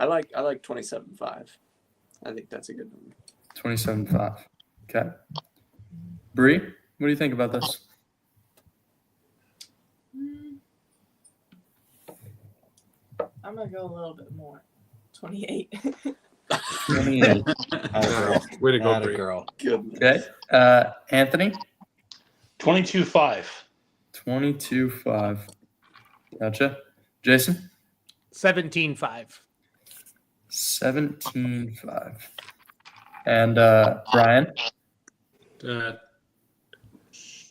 [SPEAKER 20] I like 27.5. I think that's a good number.
[SPEAKER 16] 27.5. Okay. Bree, what do you think about this?
[SPEAKER 18] I'm gonna go a little bit more. 28.
[SPEAKER 16] 28.
[SPEAKER 15] Way to go,
[SPEAKER 19] Atta
[SPEAKER 15] Bree.
[SPEAKER 19] girl.
[SPEAKER 16] Okay. Anthony?
[SPEAKER 17] 22.5.
[SPEAKER 16] 22.5. Gotcha. Jason?
[SPEAKER 4] 17.5.
[SPEAKER 16] 17.5. And Brian?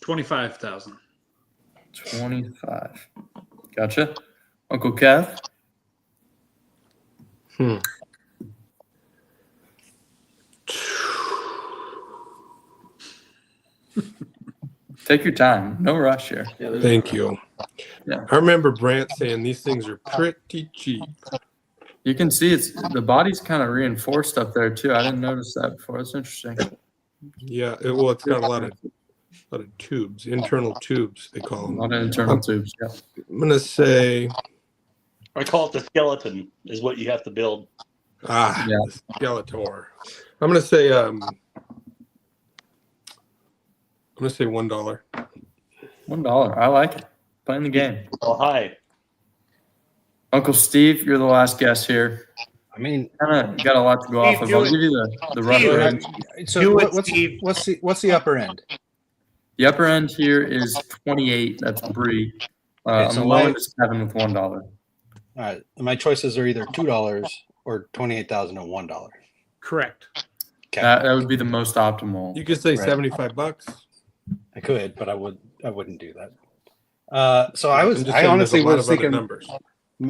[SPEAKER 14] 25,000.
[SPEAKER 16] 25. Gotcha. Uncle Kev? Take your time. No rush here.
[SPEAKER 15] Thank you.
[SPEAKER 16] Yeah.
[SPEAKER 15] I remember Brant saying these things are pretty cheap.
[SPEAKER 16] You can see the body's kind of reinforced up there too. I didn't notice that before. That's interesting.
[SPEAKER 15] Yeah, it's got a lot of tubes, internal tubes they call them.
[SPEAKER 16] A lot of internal tubes. Yeah.
[SPEAKER 15] I'm gonna say.
[SPEAKER 17] I call it the skeleton. Is what you have to build.
[SPEAKER 15] The Skeletor. I'm gonna say $1.
[SPEAKER 16] $1. I like it. Playing the game.
[SPEAKER 17] Oh, hi.
[SPEAKER 16] Uncle Steve, you're the last guest here.
[SPEAKER 19] I mean,
[SPEAKER 16] kind of got a lot to go off of. I'll give you the rough range.
[SPEAKER 19] So what's the upper end?
[SPEAKER 16] The upper end here is 28. That's Bree. On the low end is Kevin with $1.
[SPEAKER 19] All right. My choices are either $2 or 28,000 and $1.
[SPEAKER 4] Correct.
[SPEAKER 19] Okay.
[SPEAKER 16] That would be the most optimal.
[SPEAKER 15] You could say $75.
[SPEAKER 19] I could, but I wouldn't do that. So I honestly was thinking
[SPEAKER 15] numbers.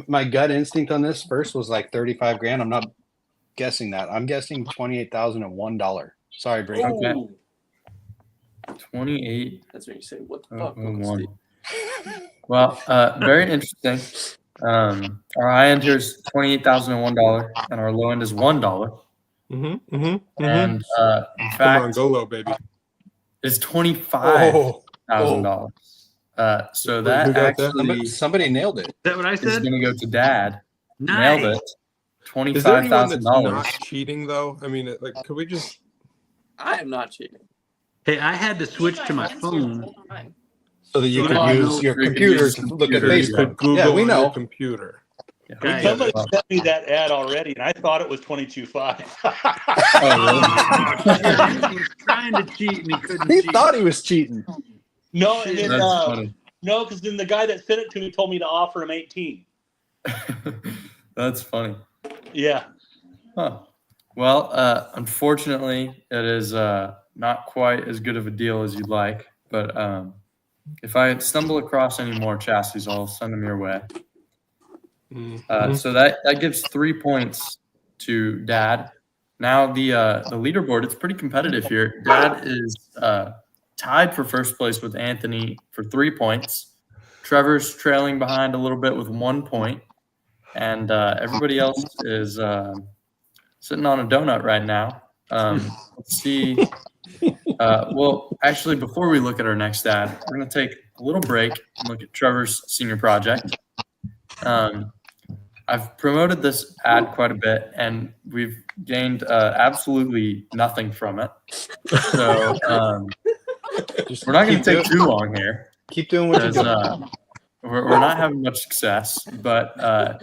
[SPEAKER 19] My gut instinct on this first was like 35 grand. I'm not guessing that. I'm guessing 28,000 and $1. Sorry, Bree.
[SPEAKER 16] Okay. 28.
[SPEAKER 20] That's when you say, what the fuck?
[SPEAKER 16] One. Well, very interesting. Our high end here is $28,001, and our low end is $1. And in fact,
[SPEAKER 15] come on, go low, baby.
[SPEAKER 16] It's $25,000. So that actually
[SPEAKER 19] somebody nailed it. Is
[SPEAKER 14] that what I said?
[SPEAKER 16] Is going to go to Dad.
[SPEAKER 14] Nice.
[SPEAKER 16] Nailed it.
[SPEAKER 15] Is there anyone that's
[SPEAKER 16] $25,000.
[SPEAKER 15] not cheating though? I mean, like, could we just?
[SPEAKER 20] I am not cheating.
[SPEAKER 14] Hey, I had to switch to my phone
[SPEAKER 19] so that you could use your computer to look at Facebook.
[SPEAKER 15] Google
[SPEAKER 19] Yeah, we know.
[SPEAKER 15] your computer.
[SPEAKER 17] Yeah. Somebody sent me that ad already, and I thought it was 22.5.
[SPEAKER 14] He was trying to cheat, and he couldn't.
[SPEAKER 19] He thought he was cheating.
[SPEAKER 17] No, and then,
[SPEAKER 16] That's funny.
[SPEAKER 17] no, because then the guy that sent it to me told me to offer him 18.
[SPEAKER 16] That's funny.
[SPEAKER 17] Yeah.
[SPEAKER 16] Huh. Well, unfortunately, it is not quite as good of a deal as you'd like. But if I stumble across any more chassis, I'll send them your way. So that gives 3 points to Dad. Now the leaderboard, it's pretty competitive here. Dad is tied for first place with Anthony for 3 points. Trevor's trailing behind a little bit with 1 point. And everybody else is sitting on a donut right now. Let's see. Well, actually, before we look at our next ad, we're going to take a little break and look at Trevor's senior project. I've promoted this ad quite a bit, and we've gained absolutely nothing from it. So we're not going to take too long here.
[SPEAKER 19] Keep doing what you're doing.
[SPEAKER 16] We're not having much success, but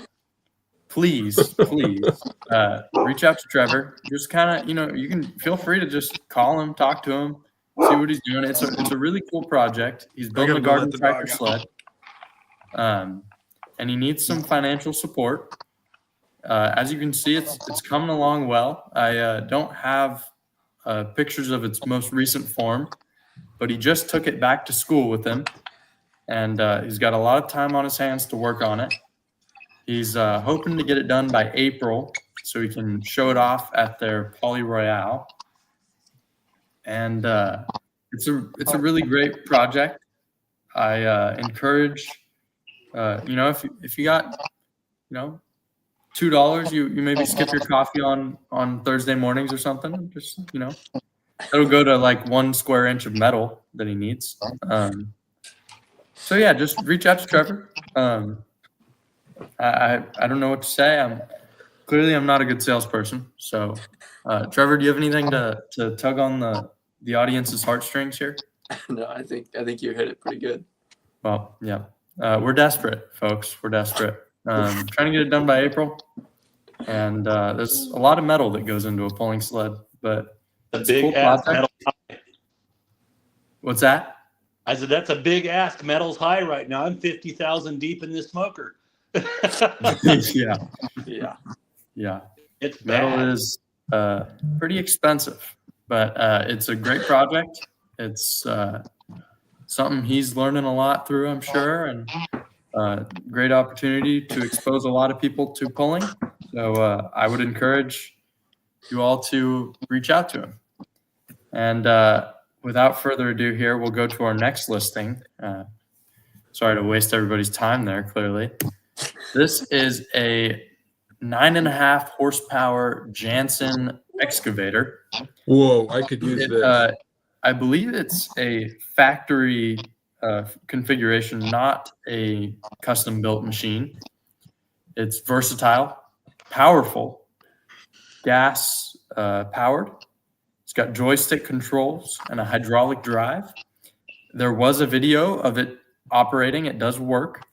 [SPEAKER 16] please reach out to Trevor. Just kind of, you can feel free to just call him, talk to him, see what he's doing. It's a really cool project. He's building a garden tractor sled. And he needs some financial support. As you can see, it's coming along well. I don't have pictures of its most recent form, but he just took it back to school with him, and he's got a lot of time on his hands to work on it. He's hoping to get it done by April so he can show it off at their Poly Royale. And it's a really great project. I encourage. If you got, $2, you maybe skip your coffee on Thursday mornings or something. Just, it'll go to like 1 square inch of metal that he needs. So yeah, just reach out to Trevor. I don't know what to say. clearly I'm not a good salesperson. So, Trevor, do you have anything to tug on the audience's heartstrings here?
[SPEAKER 20] No, I think you hit it pretty good.
[SPEAKER 16] Well, yeah. We're desperate, folks. We're desperate. Trying to get it done by April. And there's a lot of metal that goes into a pulling sled, but
[SPEAKER 17] it's a big ass metal high.
[SPEAKER 16] What's that?
[SPEAKER 17] I said that's a big ask. Metal's high right now. I'm 50,000 deep in this smoker.
[SPEAKER 16] Yeah.
[SPEAKER 20] Yeah.
[SPEAKER 17] It's
[SPEAKER 16] metal
[SPEAKER 17] bad.
[SPEAKER 16] is pretty expensive, but it's a great project. It's something he's learning a lot through, I'm sure, and great opportunity to expose a lot of people to pulling. So I would encourage you all to reach out to him. And without further ado here, we'll go to our next listing. Sorry to waste everybody's time there, clearly. This is a 9.5 horsepower Jansen excavator.
[SPEAKER 15] Whoa, I could use this.
[SPEAKER 16] I believe it's a factory configuration, not a custom built machine. It's versatile, powerful, gas powered. It's got joystick controls and a hydraulic drive. There was a video of it operating. It does work.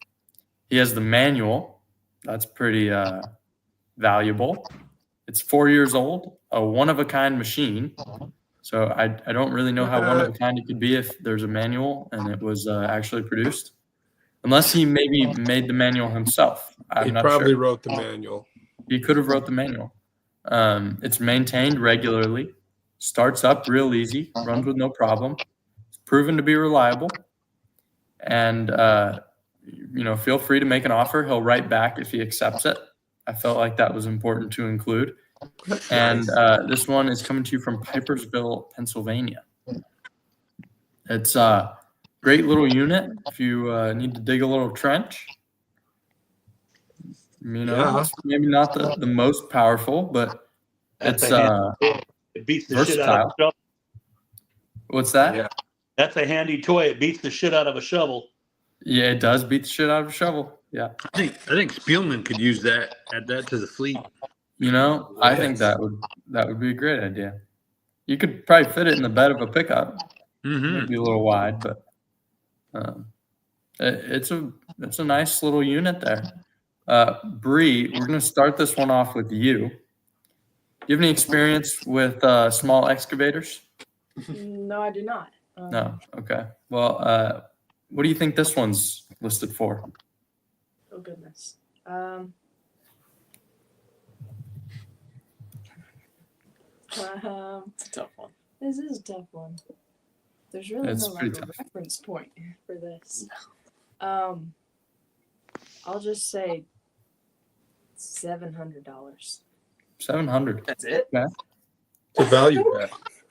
[SPEAKER 16] He has the manual. That's pretty valuable. It's 4 years old, a one-of-a-kind machine. So I don't really know how one-of-a-kind it could be if there's a manual and it was actually produced. Unless he maybe made the manual himself.
[SPEAKER 15] He probably wrote the manual.
[SPEAKER 16] He could have wrote the manual. It's maintained regularly. Starts up real easy. Runs with no problem. It's proven to be reliable. And, feel free to make an offer. He'll write back if he accepts it. I felt like that was important to include. And this one is coming to you from Pipersville, Pennsylvania. It's a great little unit if you need to dig a little trench. It's maybe not the most powerful, but it's
[SPEAKER 17] it beats the shit out of a shovel.
[SPEAKER 16] What's that?
[SPEAKER 17] Yeah. That's a handy toy. It beats the shit out of a shovel.
[SPEAKER 16] Yeah, it does beat the shit out of a shovel. Yeah.
[SPEAKER 14] I think Spielman could use that, add that to the fleet.
[SPEAKER 16] I think that would be a great idea. You could probably fit it in the bed of a pickup. Maybe a little wide, but it's a nice little unit there. Bree, we're going to start this one off with you. Do you have any experience with small excavators?
[SPEAKER 18] No, I do not.
[SPEAKER 16] No. Okay. Well, what do you think this one's listed for?
[SPEAKER 18] Oh goodness.
[SPEAKER 20] It's a tough one.
[SPEAKER 18] This is a tough one. There's really
[SPEAKER 16] It's
[SPEAKER 18] no
[SPEAKER 16] pretty tough.
[SPEAKER 18] reference point for this. I'll just say $700.
[SPEAKER 16] $700.
[SPEAKER 20] That's it?
[SPEAKER 16] Okay.
[SPEAKER 15] It's a value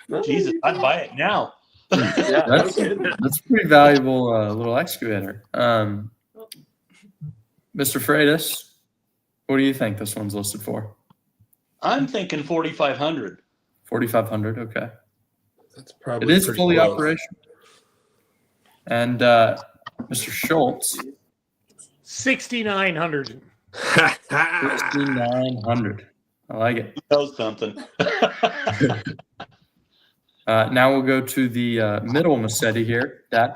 [SPEAKER 15] bet.
[SPEAKER 17] Jesus, I'd buy it now.
[SPEAKER 20] Yeah,
[SPEAKER 16] That's a pretty valuable little excavator. Mr. Freitas, what do you think this one's listed for?
[SPEAKER 17] I'm thinking 4,500.
[SPEAKER 16] 4,500. Okay.
[SPEAKER 15] That's probably
[SPEAKER 16] It is
[SPEAKER 15] pretty
[SPEAKER 16] fully
[SPEAKER 15] close.
[SPEAKER 16] operational. And Mr. Schultz,
[SPEAKER 4] 6,900.
[SPEAKER 16] 6,900. I like it.
[SPEAKER 17] He knows something.
[SPEAKER 16] Now we'll go to the middle Massetti here. Dad?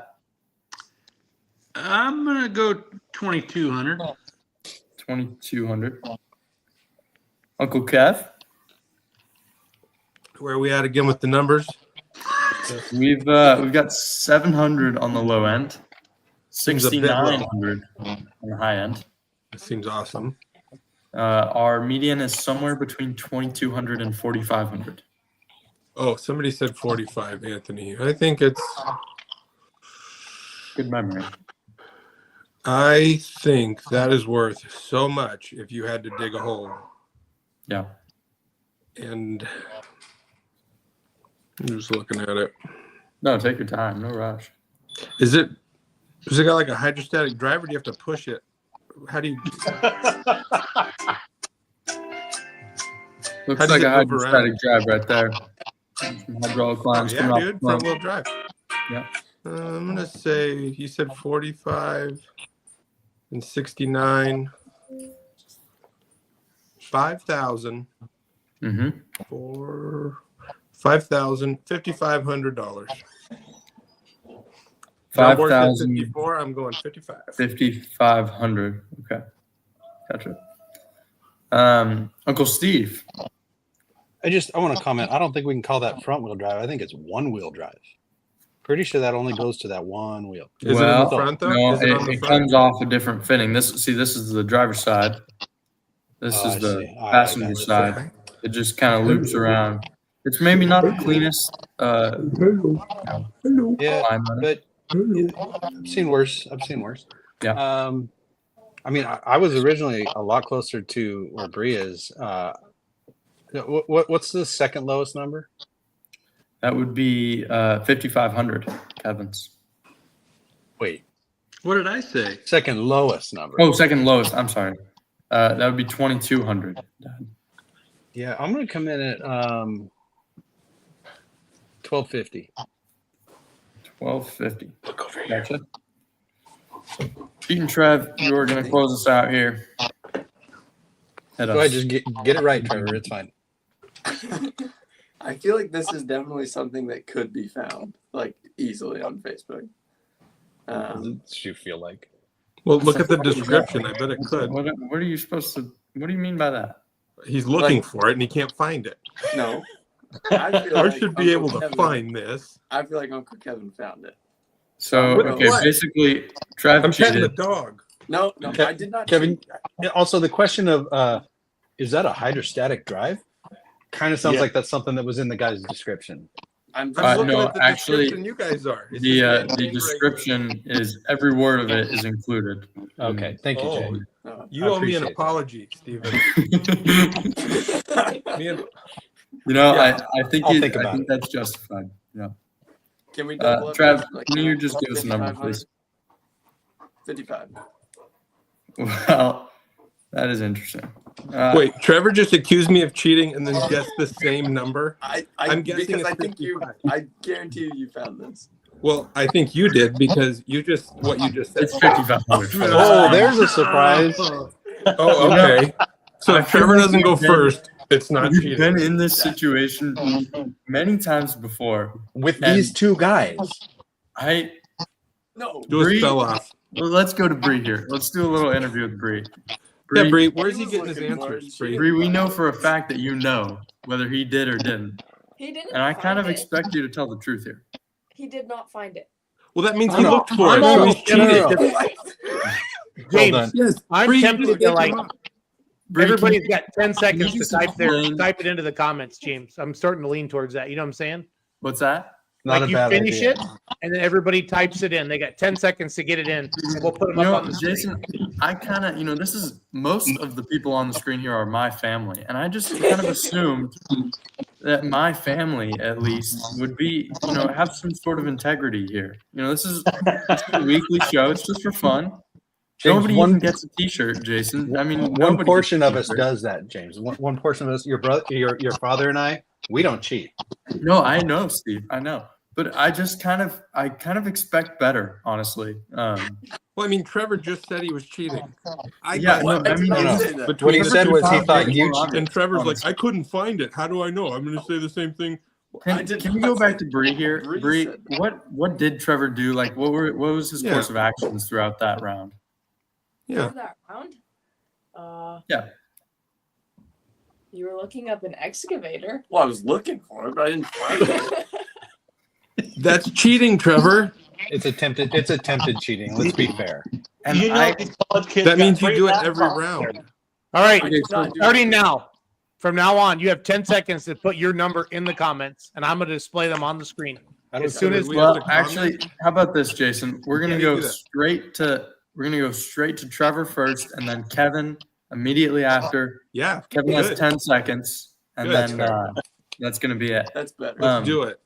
[SPEAKER 14] I'm going to go 2,200.
[SPEAKER 16] 2,200. Uncle Kev?
[SPEAKER 15] Where are we at again with the numbers?
[SPEAKER 16] We've got 700 on the low end,
[SPEAKER 15] Seems a bit low.
[SPEAKER 16] 6,900 on the high end.
[SPEAKER 15] That seems awesome.
[SPEAKER 16] Our median is somewhere between 2,200 and 4,500.
[SPEAKER 15] Oh, somebody said 45, Anthony. I think it's.
[SPEAKER 16] Good memory.
[SPEAKER 15] I think that is worth so much if you had to dig a hole.
[SPEAKER 16] Yeah.
[SPEAKER 15] And I'm just looking at it.
[SPEAKER 16] No, take your time. No rush.
[SPEAKER 15] Does it got like a hydrostatic drive, or do you have to push it? How do you?
[SPEAKER 16] Looks
[SPEAKER 15] How does
[SPEAKER 16] like
[SPEAKER 15] it
[SPEAKER 16] a
[SPEAKER 15] move around?
[SPEAKER 16] hydrostatic drive right there. Some hydraulic lines
[SPEAKER 15] Yeah,
[SPEAKER 16] coming off
[SPEAKER 15] dude,
[SPEAKER 16] the front.
[SPEAKER 15] front wheel drive.
[SPEAKER 16] Yeah.
[SPEAKER 15] I'm gonna say you said 45 and 69. 5,000 for $5,000, $5,500. 54. I'm going 55.
[SPEAKER 16] 5,500. Okay, gotcha. Uncle Steve.
[SPEAKER 19] I want to comment. I don't think we can call that front wheel drive. I think it's one wheel drive. Pretty sure that only goes to that one wheel.
[SPEAKER 15] Is it in the front though?
[SPEAKER 16] No,
[SPEAKER 15] Is it on the
[SPEAKER 16] it
[SPEAKER 15] front?
[SPEAKER 16] comes off a different fitting. This is the driver's side. This is the passenger side. It just kind of loops around. It's maybe not the cleanest.
[SPEAKER 19] Yeah, but I've seen worse.
[SPEAKER 16] Yeah.
[SPEAKER 19] I mean, I was originally a lot closer to where Bree is. What's the second lowest number?
[SPEAKER 16] That would be 5,500, Kevin's.
[SPEAKER 19] Wait.
[SPEAKER 14] What did I say?
[SPEAKER 19] Second lowest number.
[SPEAKER 16] Oh, second lowest. I'm sorry. That would be 2,200.
[SPEAKER 19] Yeah, I'm going to come in at 1,250.
[SPEAKER 16] 1,250. Gotcha. Pete and Trev, you're going to close us out here.
[SPEAKER 19] Go ahead, just get it right, Trevor. It's fine.
[SPEAKER 20] I feel like this is definitely something that could be found like easily on Facebook.
[SPEAKER 19] What does you feel like?
[SPEAKER 15] Well, look at the description. I bet it could.
[SPEAKER 16] What are you supposed to? What do you mean by that?
[SPEAKER 15] He's looking for it and he can't find it.
[SPEAKER 20] No. I feel
[SPEAKER 15] Or
[SPEAKER 20] like
[SPEAKER 15] should be
[SPEAKER 20] Uncle
[SPEAKER 15] able to
[SPEAKER 20] Kevin-
[SPEAKER 15] find this.
[SPEAKER 20] I feel like Uncle Kevin found it.
[SPEAKER 16] So okay, basically, Trev
[SPEAKER 15] I'm petting the
[SPEAKER 16] cheated.
[SPEAKER 15] dog.
[SPEAKER 20] No, I did not.
[SPEAKER 19] Kevin,
[SPEAKER 20] cheat.
[SPEAKER 19] also the question of is that a hydrostatic drive? Kind of sounds
[SPEAKER 15] Yeah.
[SPEAKER 19] like that's something that was in the guy's description.
[SPEAKER 20] I'm
[SPEAKER 15] looking
[SPEAKER 16] no,
[SPEAKER 15] at the
[SPEAKER 16] actually,
[SPEAKER 15] description you guys are. It's
[SPEAKER 16] The
[SPEAKER 15] just
[SPEAKER 16] the description is every word of it is included.
[SPEAKER 19] Okay, thank you, Jay.
[SPEAKER 15] You
[SPEAKER 19] I
[SPEAKER 15] owe me an
[SPEAKER 19] appreciate that.
[SPEAKER 15] apology, Stephen.
[SPEAKER 16] You know,
[SPEAKER 19] Yeah,
[SPEAKER 16] I think
[SPEAKER 19] I'll
[SPEAKER 16] you,
[SPEAKER 19] think
[SPEAKER 16] I
[SPEAKER 19] about
[SPEAKER 16] think
[SPEAKER 19] it.
[SPEAKER 16] that's justified. Yeah.
[SPEAKER 20] Can we double up?
[SPEAKER 16] Trev,
[SPEAKER 20] Like,
[SPEAKER 16] can you just give us a number, please?
[SPEAKER 20] 55.
[SPEAKER 16] Well, that is interesting.
[SPEAKER 15] Wait, Trevor just accused me of cheating and then guessed the same number. I'm guessing
[SPEAKER 20] because
[SPEAKER 15] it's
[SPEAKER 20] I think
[SPEAKER 15] 55.
[SPEAKER 20] I guarantee you found this.
[SPEAKER 15] Well, I think you did because what you just said.
[SPEAKER 16] It's 5,500.
[SPEAKER 19] Oh, there's a surprise.
[SPEAKER 15] Oh, okay. So
[SPEAKER 16] I
[SPEAKER 15] if Trevor
[SPEAKER 16] feel like
[SPEAKER 15] doesn't go
[SPEAKER 16] we've been-
[SPEAKER 15] first, it's not
[SPEAKER 16] We've
[SPEAKER 15] cheating.
[SPEAKER 16] been in this situation many times before.
[SPEAKER 19] With
[SPEAKER 16] And
[SPEAKER 19] these two guys.
[SPEAKER 20] No.
[SPEAKER 15] Do a
[SPEAKER 16] Bree-
[SPEAKER 15] spell off.
[SPEAKER 16] Well, let's go to Bree here. Let's do a little interview with Bree.
[SPEAKER 15] Yeah, Bree, where's he getting his answers? Bree?
[SPEAKER 16] Bree, we know for a fact that you know whether he did or didn't.
[SPEAKER 18] He didn't.
[SPEAKER 16] And I kind of
[SPEAKER 18] find it.
[SPEAKER 16] expect you to tell the truth here.
[SPEAKER 18] He did not find it.
[SPEAKER 15] Well, that means
[SPEAKER 19] No,
[SPEAKER 15] he
[SPEAKER 19] no.
[SPEAKER 15] looked for it,
[SPEAKER 4] I'm
[SPEAKER 15] so he's
[SPEAKER 4] almost
[SPEAKER 15] cheated.
[SPEAKER 4] James,
[SPEAKER 19] on.
[SPEAKER 15] Yes,
[SPEAKER 4] I'm
[SPEAKER 15] Bree,
[SPEAKER 4] tempted
[SPEAKER 15] just
[SPEAKER 4] to
[SPEAKER 15] make
[SPEAKER 4] like.
[SPEAKER 15] him up.
[SPEAKER 16] Bree,
[SPEAKER 4] Everybody's got 10 seconds
[SPEAKER 16] you
[SPEAKER 4] to type
[SPEAKER 16] explain-
[SPEAKER 4] type it into the comments, James. I'm starting to lean towards that. You know what I'm saying?
[SPEAKER 16] What's that?
[SPEAKER 19] Not
[SPEAKER 4] Like
[SPEAKER 19] a
[SPEAKER 4] you
[SPEAKER 19] bad
[SPEAKER 4] finish
[SPEAKER 19] idea.
[SPEAKER 4] it, and then everybody types it in. They got 10 seconds to get it in, and we'll put them
[SPEAKER 16] You
[SPEAKER 4] up
[SPEAKER 16] know,
[SPEAKER 4] on the screen.
[SPEAKER 16] Jason, I kind of, this is most of the people on the screen here are my family. And I just kind of assumed that my family, at least, would be, have some sort of integrity here. This is a weekly show. It's just for fun.
[SPEAKER 19] James,
[SPEAKER 16] Nobody
[SPEAKER 19] one-
[SPEAKER 16] even gets a T-shirt, Jason. I mean,
[SPEAKER 19] One
[SPEAKER 16] nobody
[SPEAKER 19] portion
[SPEAKER 16] gets
[SPEAKER 19] of
[SPEAKER 16] a
[SPEAKER 19] us
[SPEAKER 16] t-shirt.
[SPEAKER 19] does that, James. One portion of us, your brother, your father, and I, we don't cheat.
[SPEAKER 16] No, I know, Steve. I know. But I just kind of expect better, honestly.
[SPEAKER 15] Well, I mean, Trevor just said he was cheating.
[SPEAKER 16] Yeah, no, I mean,
[SPEAKER 19] No.
[SPEAKER 15] Between
[SPEAKER 19] What he
[SPEAKER 15] Trevor
[SPEAKER 19] said was he
[SPEAKER 15] and
[SPEAKER 19] thought you
[SPEAKER 15] Trevor,
[SPEAKER 19] cheated.
[SPEAKER 15] and Trevor's like, I couldn't find it. How do I know? I'm going to say the same thing.
[SPEAKER 16] Can we go back to Bree here? Bree, what did Trevor do? Like, what was his
[SPEAKER 15] Yeah.
[SPEAKER 16] course of actions throughout that round?
[SPEAKER 15] Yeah.
[SPEAKER 18] For that round?
[SPEAKER 16] Yeah.
[SPEAKER 18] You were looking up an excavator.
[SPEAKER 20] Well, I was looking for it, but I didn't find it.
[SPEAKER 15] That's cheating, Trevor.
[SPEAKER 19] It's attempted cheating. Let's be fair.
[SPEAKER 16] And
[SPEAKER 17] You know, these college kids
[SPEAKER 15] That
[SPEAKER 17] got
[SPEAKER 15] means you
[SPEAKER 17] free
[SPEAKER 15] do it
[SPEAKER 17] laptops.
[SPEAKER 15] every round.
[SPEAKER 4] All right,
[SPEAKER 16] Okay, so-
[SPEAKER 4] starting now. From now on, you have 10 seconds to put your number in the comments, and I'm going to display them on the screen. As soon as
[SPEAKER 16] Well, actually, how about this, Jason? We're gonna
[SPEAKER 15] Yeah, you
[SPEAKER 16] go
[SPEAKER 15] do that.
[SPEAKER 16] straight to Trevor first, and then Kevin immediately after.
[SPEAKER 15] Yeah.
[SPEAKER 16] Kevin has
[SPEAKER 15] good.
[SPEAKER 16] 10 seconds, and
[SPEAKER 15] Good.
[SPEAKER 16] then that's gonna be it.
[SPEAKER 20] That's better.
[SPEAKER 15] Let's do it.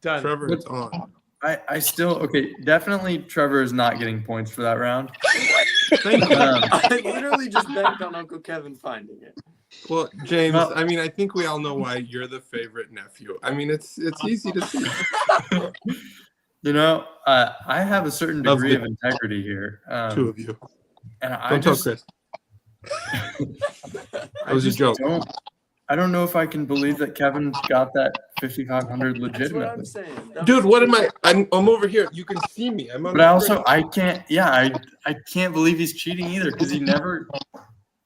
[SPEAKER 4] Done.
[SPEAKER 15] Trevor, it's on.
[SPEAKER 16] I still definitely Trevor is not getting points for that round.
[SPEAKER 15] Thank you.
[SPEAKER 20] I literally just banked on Uncle Kevin finding it.
[SPEAKER 15] Well, James,
[SPEAKER 16] Well-
[SPEAKER 15] I mean, I think we all know why you're the favorite nephew. I mean, it's easy to see.
[SPEAKER 16] I have a certain
[SPEAKER 15] Of
[SPEAKER 16] degree
[SPEAKER 15] the
[SPEAKER 16] of integrity here.
[SPEAKER 15] Two of you.
[SPEAKER 16] And I
[SPEAKER 15] Don't tell
[SPEAKER 16] just,
[SPEAKER 15] Chris. That was a joke.
[SPEAKER 16] I don't know if I can believe that Kevin got that 5,500 legitimately.
[SPEAKER 15] Dude, what am I? I'm over here. You can see me. I'm on.
[SPEAKER 16] But I can't. Yeah, I can't believe he's cheating either because he never.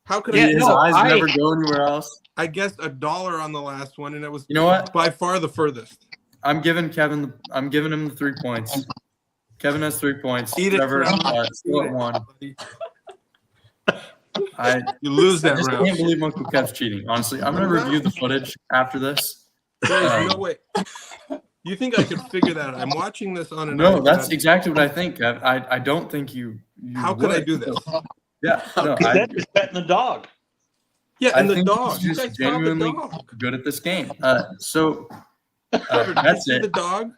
[SPEAKER 15] How could
[SPEAKER 16] his eyes never go anywhere else?
[SPEAKER 15] I guessed $1 on the last one, and it was
[SPEAKER 16] You know what?
[SPEAKER 15] by far the furthest.
[SPEAKER 16] I'm giving him the 3 points. Kevin has 3 points.
[SPEAKER 15] Eat it,
[SPEAKER 16] Trevor
[SPEAKER 15] Trevor.
[SPEAKER 16] still at 1.
[SPEAKER 15] You lose that
[SPEAKER 16] I just
[SPEAKER 15] round.
[SPEAKER 16] can't believe Uncle Kev's cheating. Honestly, I'm gonna review the footage after this.
[SPEAKER 15] There's no way. You think I could figure that out? I'm watching this on an
[SPEAKER 16] No,
[SPEAKER 15] iPad.
[SPEAKER 16] that's exactly what I think. I don't think you
[SPEAKER 15] How could I do this?
[SPEAKER 16] Yeah, no,
[SPEAKER 17] That is petting the dog.
[SPEAKER 15] Yeah,
[SPEAKER 16] I
[SPEAKER 15] and the
[SPEAKER 16] think
[SPEAKER 15] dog.
[SPEAKER 16] he's
[SPEAKER 15] You
[SPEAKER 16] just
[SPEAKER 15] guys found the
[SPEAKER 16] genuinely
[SPEAKER 15] dog.
[SPEAKER 16] good at this game.
[SPEAKER 15] Trevor,
[SPEAKER 16] That's
[SPEAKER 15] did you see
[SPEAKER 16] it.
[SPEAKER 15] the dog?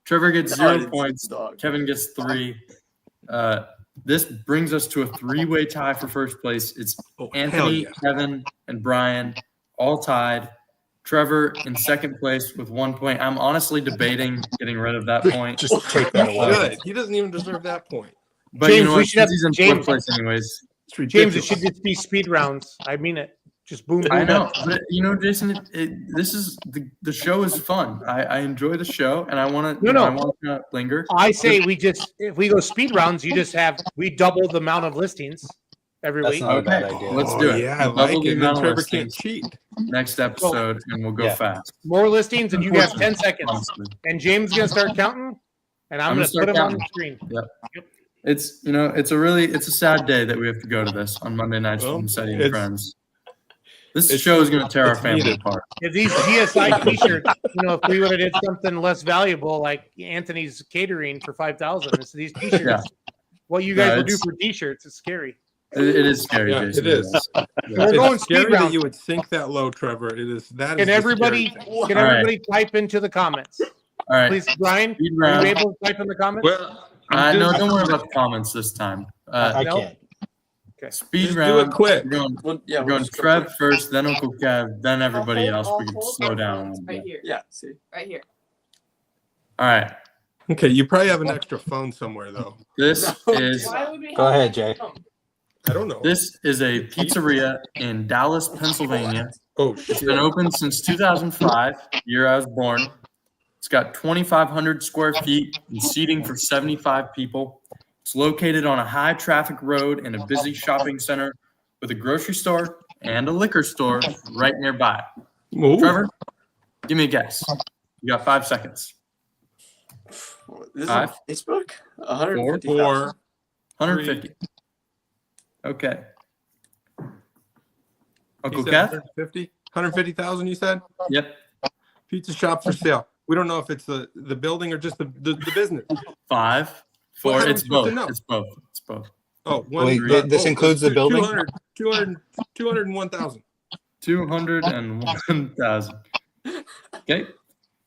[SPEAKER 16] Trevor gets
[SPEAKER 20] No, I
[SPEAKER 16] 0
[SPEAKER 20] didn't see
[SPEAKER 16] points.
[SPEAKER 20] the dog.
[SPEAKER 16] Kevin gets 3. This brings us to a 3-way tie for first place. It's
[SPEAKER 15] hell
[SPEAKER 16] Anthony,
[SPEAKER 15] yeah.
[SPEAKER 16] Kevin, and Brian all tied. Trevor in second place with 1 point. I'm honestly debating getting rid of that point.
[SPEAKER 19] Just take that away.
[SPEAKER 15] Good. He doesn't even deserve that point.
[SPEAKER 16] But
[SPEAKER 4] James,
[SPEAKER 16] you know
[SPEAKER 4] we
[SPEAKER 16] what?
[SPEAKER 4] should have-
[SPEAKER 16] He's in
[SPEAKER 4] James-
[SPEAKER 16] fourth place anyways.
[SPEAKER 15] It's
[SPEAKER 4] James,
[SPEAKER 15] ridiculous.
[SPEAKER 4] it should just be speed rounds. I mean it. Just boom, boom.
[SPEAKER 16] I know, but you know, Jason, this is the show is fun. I enjoy the show, and I want to.
[SPEAKER 4] No.
[SPEAKER 16] I want to linger.
[SPEAKER 4] I say if we go speed rounds, we double the amount of listings every
[SPEAKER 19] That's
[SPEAKER 4] week.
[SPEAKER 19] not a
[SPEAKER 16] Okay,
[SPEAKER 19] bad idea.
[SPEAKER 16] let's do it.
[SPEAKER 15] Yeah, I
[SPEAKER 16] Double
[SPEAKER 15] like
[SPEAKER 16] the
[SPEAKER 15] it. Then
[SPEAKER 16] amount of
[SPEAKER 15] Trevor can't
[SPEAKER 16] listings
[SPEAKER 15] cheat.
[SPEAKER 16] next episode, and we'll go
[SPEAKER 19] Yeah.
[SPEAKER 16] fast.
[SPEAKER 4] More listings, and you have 10
[SPEAKER 16] Unfortunately,
[SPEAKER 4] seconds.
[SPEAKER 16] honestly.
[SPEAKER 4] And James is gonna start counting, and I'm
[SPEAKER 16] I'm
[SPEAKER 4] gonna
[SPEAKER 16] gonna start
[SPEAKER 4] put him on
[SPEAKER 16] counting.
[SPEAKER 4] the screen.
[SPEAKER 16] Yep. It's it's a sad day that we have to go to this on Monday nights
[SPEAKER 15] Well,
[SPEAKER 16] from Massetti and
[SPEAKER 15] it's-
[SPEAKER 16] Friends. This
[SPEAKER 15] it's-
[SPEAKER 16] show is going to tear our
[SPEAKER 15] it's
[SPEAKER 16] family
[SPEAKER 15] needed.
[SPEAKER 16] apart.
[SPEAKER 4] If these GSI T-shirts, if we would have did something less valuable, like Anthony's catering for 5,000, it's these T-shirts.
[SPEAKER 16] Yeah.
[SPEAKER 4] What you
[SPEAKER 16] No,
[SPEAKER 4] guys will do
[SPEAKER 16] it's-
[SPEAKER 4] for T-shirts is scary.
[SPEAKER 16] It is scary,
[SPEAKER 15] Yeah,
[SPEAKER 16] Jason.
[SPEAKER 15] it is.
[SPEAKER 4] We're
[SPEAKER 15] It's
[SPEAKER 4] going speed
[SPEAKER 15] scary that
[SPEAKER 4] round.
[SPEAKER 15] you would think that low, Trevor. It is that.
[SPEAKER 4] Can
[SPEAKER 15] is the
[SPEAKER 4] everybody
[SPEAKER 15] scary thing.
[SPEAKER 16] All right.
[SPEAKER 4] type into the comments?
[SPEAKER 16] All right.
[SPEAKER 4] Please, Brian,
[SPEAKER 16] Speed
[SPEAKER 4] are
[SPEAKER 16] round.
[SPEAKER 4] you able to type in the comments?
[SPEAKER 15] Well, I'm
[SPEAKER 16] No,
[SPEAKER 15] doing-
[SPEAKER 16] don't worry about the comments this time.
[SPEAKER 19] I
[SPEAKER 4] No?
[SPEAKER 19] can't.
[SPEAKER 16] Speed
[SPEAKER 15] Just do
[SPEAKER 16] round.
[SPEAKER 15] it quick.
[SPEAKER 16] We're going,
[SPEAKER 20] Well, yeah,
[SPEAKER 16] we're
[SPEAKER 20] we'll
[SPEAKER 16] going
[SPEAKER 20] just go
[SPEAKER 16] Trev
[SPEAKER 20] quick.
[SPEAKER 16] first, then Uncle Kev, then everybody else. We can slow down a little
[SPEAKER 18] Right
[SPEAKER 16] bit.
[SPEAKER 18] here.
[SPEAKER 20] Yeah, see.
[SPEAKER 18] Right here.
[SPEAKER 16] All right.
[SPEAKER 15] Okay, you probably have an extra phone somewhere, though.
[SPEAKER 16] This is
[SPEAKER 18] Why would we
[SPEAKER 19] Go
[SPEAKER 18] have
[SPEAKER 19] ahead, Jay.
[SPEAKER 15] I don't know.
[SPEAKER 16] this is a pizzeria in Dallas, Pennsylvania.
[SPEAKER 15] Oh
[SPEAKER 16] It's
[SPEAKER 15] shit!
[SPEAKER 16] been open since 2005, year I was born. It's got 2,500 square feet and seating for 75 people. It's located on a high traffic road in a busy shopping center with a grocery store and a liquor store right nearby.
[SPEAKER 15] Ooh.
[SPEAKER 16] Trevor, give me a guess. You got 5 seconds.
[SPEAKER 20] This is
[SPEAKER 16] 5,
[SPEAKER 20] on Facebook. 150,000.
[SPEAKER 15] 4,
[SPEAKER 16] 150. Okay.
[SPEAKER 15] You
[SPEAKER 16] Uncle
[SPEAKER 15] said
[SPEAKER 16] Kev?
[SPEAKER 15] 150? 150,000, you said?
[SPEAKER 16] Yep.
[SPEAKER 15] Pizza shop for sale. We don't know if it's the building or just the business.
[SPEAKER 16] 5,
[SPEAKER 15] Well,
[SPEAKER 16] 4.
[SPEAKER 15] how am I
[SPEAKER 16] It's
[SPEAKER 15] supposed
[SPEAKER 16] both.
[SPEAKER 15] to know?
[SPEAKER 16] It's both. It's both.
[SPEAKER 15] Oh, one,
[SPEAKER 19] Wait, this includes the building?
[SPEAKER 15] 201,000.
[SPEAKER 16] 201,000. Okay.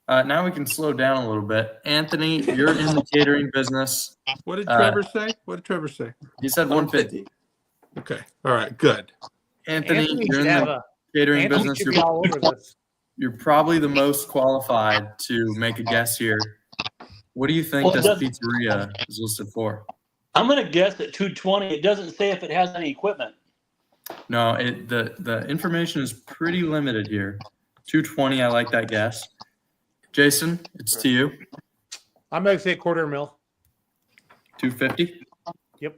[SPEAKER 16] Now we can slow down a little bit. Anthony, you're in the catering business.
[SPEAKER 15] What did Trevor say? What did Trevor say?
[SPEAKER 16] He said 150.
[SPEAKER 15] Okay. All right. Good.
[SPEAKER 16] Anthony,
[SPEAKER 4] Anthony
[SPEAKER 16] you're in
[SPEAKER 4] should have
[SPEAKER 16] the
[SPEAKER 4] a-
[SPEAKER 16] catering
[SPEAKER 4] Anthony
[SPEAKER 16] business.
[SPEAKER 4] should be all over this.
[SPEAKER 16] You're probably the most qualified to make a guess here. What do you think
[SPEAKER 17] Well,
[SPEAKER 16] this
[SPEAKER 17] does-
[SPEAKER 16] pizzeria is listed for?
[SPEAKER 17] I'm going to guess at 220. It doesn't say if it has any equipment.
[SPEAKER 16] No, the information is pretty limited here. 220, I like that guess. Jason, it's to you.
[SPEAKER 4] I'm gonna say quarter mil.
[SPEAKER 16] 250.
[SPEAKER 4] Yep.